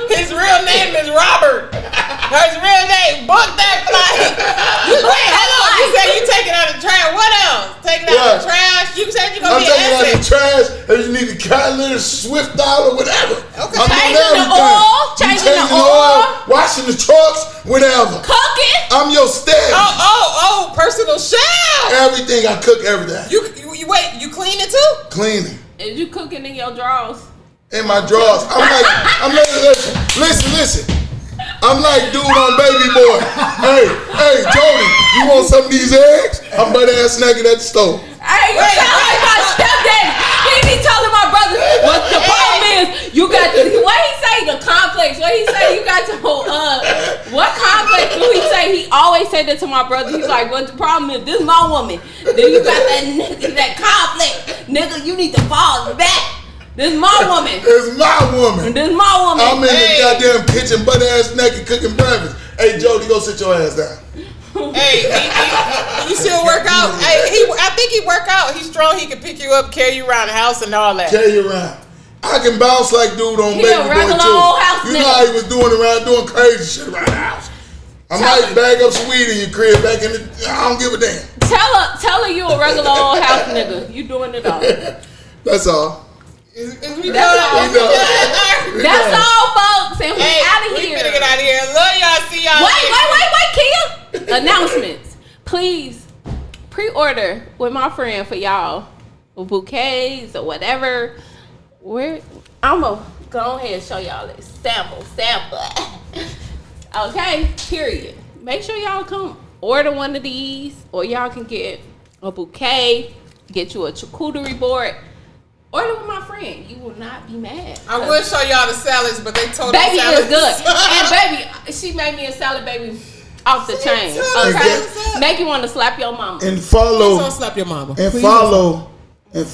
His real name is Robert. His real name. Book that flight. Wait, hold on. You said you taking out the trash. What else? Taking out the trash. You said you gonna I'm be taking out an the trash. If you need a catalyst, Swift out or whatever. Okay. I'm doing Changing the everything. oil, You changing the changing oil. washing the trucks, whatever. Cooking. I'm your staff. Oh, personal chef. Everything I cook, everything. You wait. You clean it too? Cleaning. Is you cooking in your drawers? In my drawers. I'm like, listen. I'm like dude on Baby Boy. Hey, Jody, you want some of these eggs? I'm butt ass naked at the stove. Hey, you sound like my stepdaddy. He be telling my brother, what the problem is, you got the, what he say, the complex. What he say, you got to, what complex do he say? He always say that to my brother. He's like, what the problem is, this is my woman. Then you got that nigga, that complex. Nigga, you need to fall back. This is my woman. It's my woman. This is my woman. I'm in the goddamn kitchen butt ass naked cooking breakfast. Hey, Jody, go sit your ass down. Hey, you still work out? Hey, I think he work out. He's strong. He can pick you up, carry you around the house, and all that. Carry you around. I can bounce like dude on He Baby a Boy regular too. old house You know nigga. how he was doing crazy shit around the house. I might bag up some weed in your crib back in the. I don't give a damn. Tell her you a regular old house nigga. You doing it all. That's all. Is we That's done? all. We done. That's all, folks. And we Hey, out of we here. finna get out of here. Love y'all. See y'all. Wait, Kia. Announcements. Please pre-order with my friend for y'all. Bouquets or whatever. I'm gonna go ahead and show y'all this sample. Okay, period. Make sure y'all come order one of these, or y'all can get a bouquet, get you a charcuterie board. Order with my friend. You will not be mad. I will show y'all the salads, but they told Baby us is good. And baby, she made me a salad, baby, off the chain. tell us Okay? what's up. Make you want to slap your mama. And Please follow don't slap your mama. and Please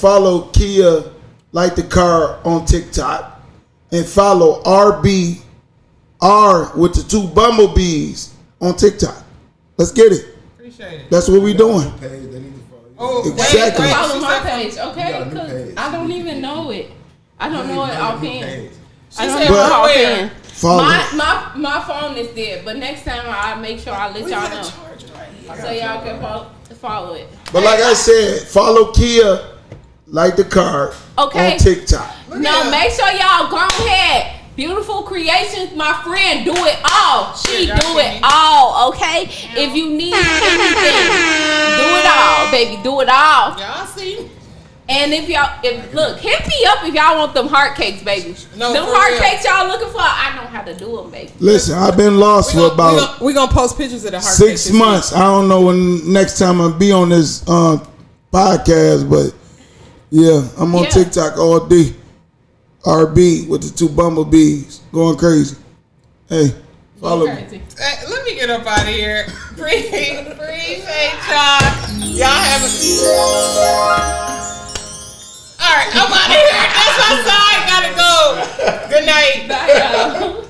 follow Kia Like the Car on TikTok, and follow RB R with the 2 bumblebees on TikTok. Let's get it. Appreciate it. That's what we doing. Page, they need to follow you. Oh, Exactly. wait, Follow she my said- page, okay? got a new 'Cause page. I don't even know it. I don't know it New offhand. page. I don't said know it from where? offhand. Follow. My phone is dead, but next time I'll make sure I let y'all know. So y'all can follow it. But like I said, follow Kia Like the Car Okay. on TikTok. No, make sure y'all go ahead. Beautiful Creations, my friend, do it all. She Yeah, y'all do see it me. all, okay? If you need anything, do it all, baby. Do it all. Y'all see? And if look, hit me up if y'all want them heart cakes, baby. No, them for heart real. cakes y'all looking for, I know how to do them, baby. Listen, I've been lost for about We gonna post pictures of the heart 6 months. I don't know when next time I'll be on this podcast, but yeah, I'm on Yeah. TikTok all day. RB with the 2 bumblebees going crazy. Hey, follow me. Crazy. Hey, let me get up out of here. Appreciate y'all. Y'all have a. All right, I'm out of here. That's my side. Gotta go. Good night. Bye, y'all.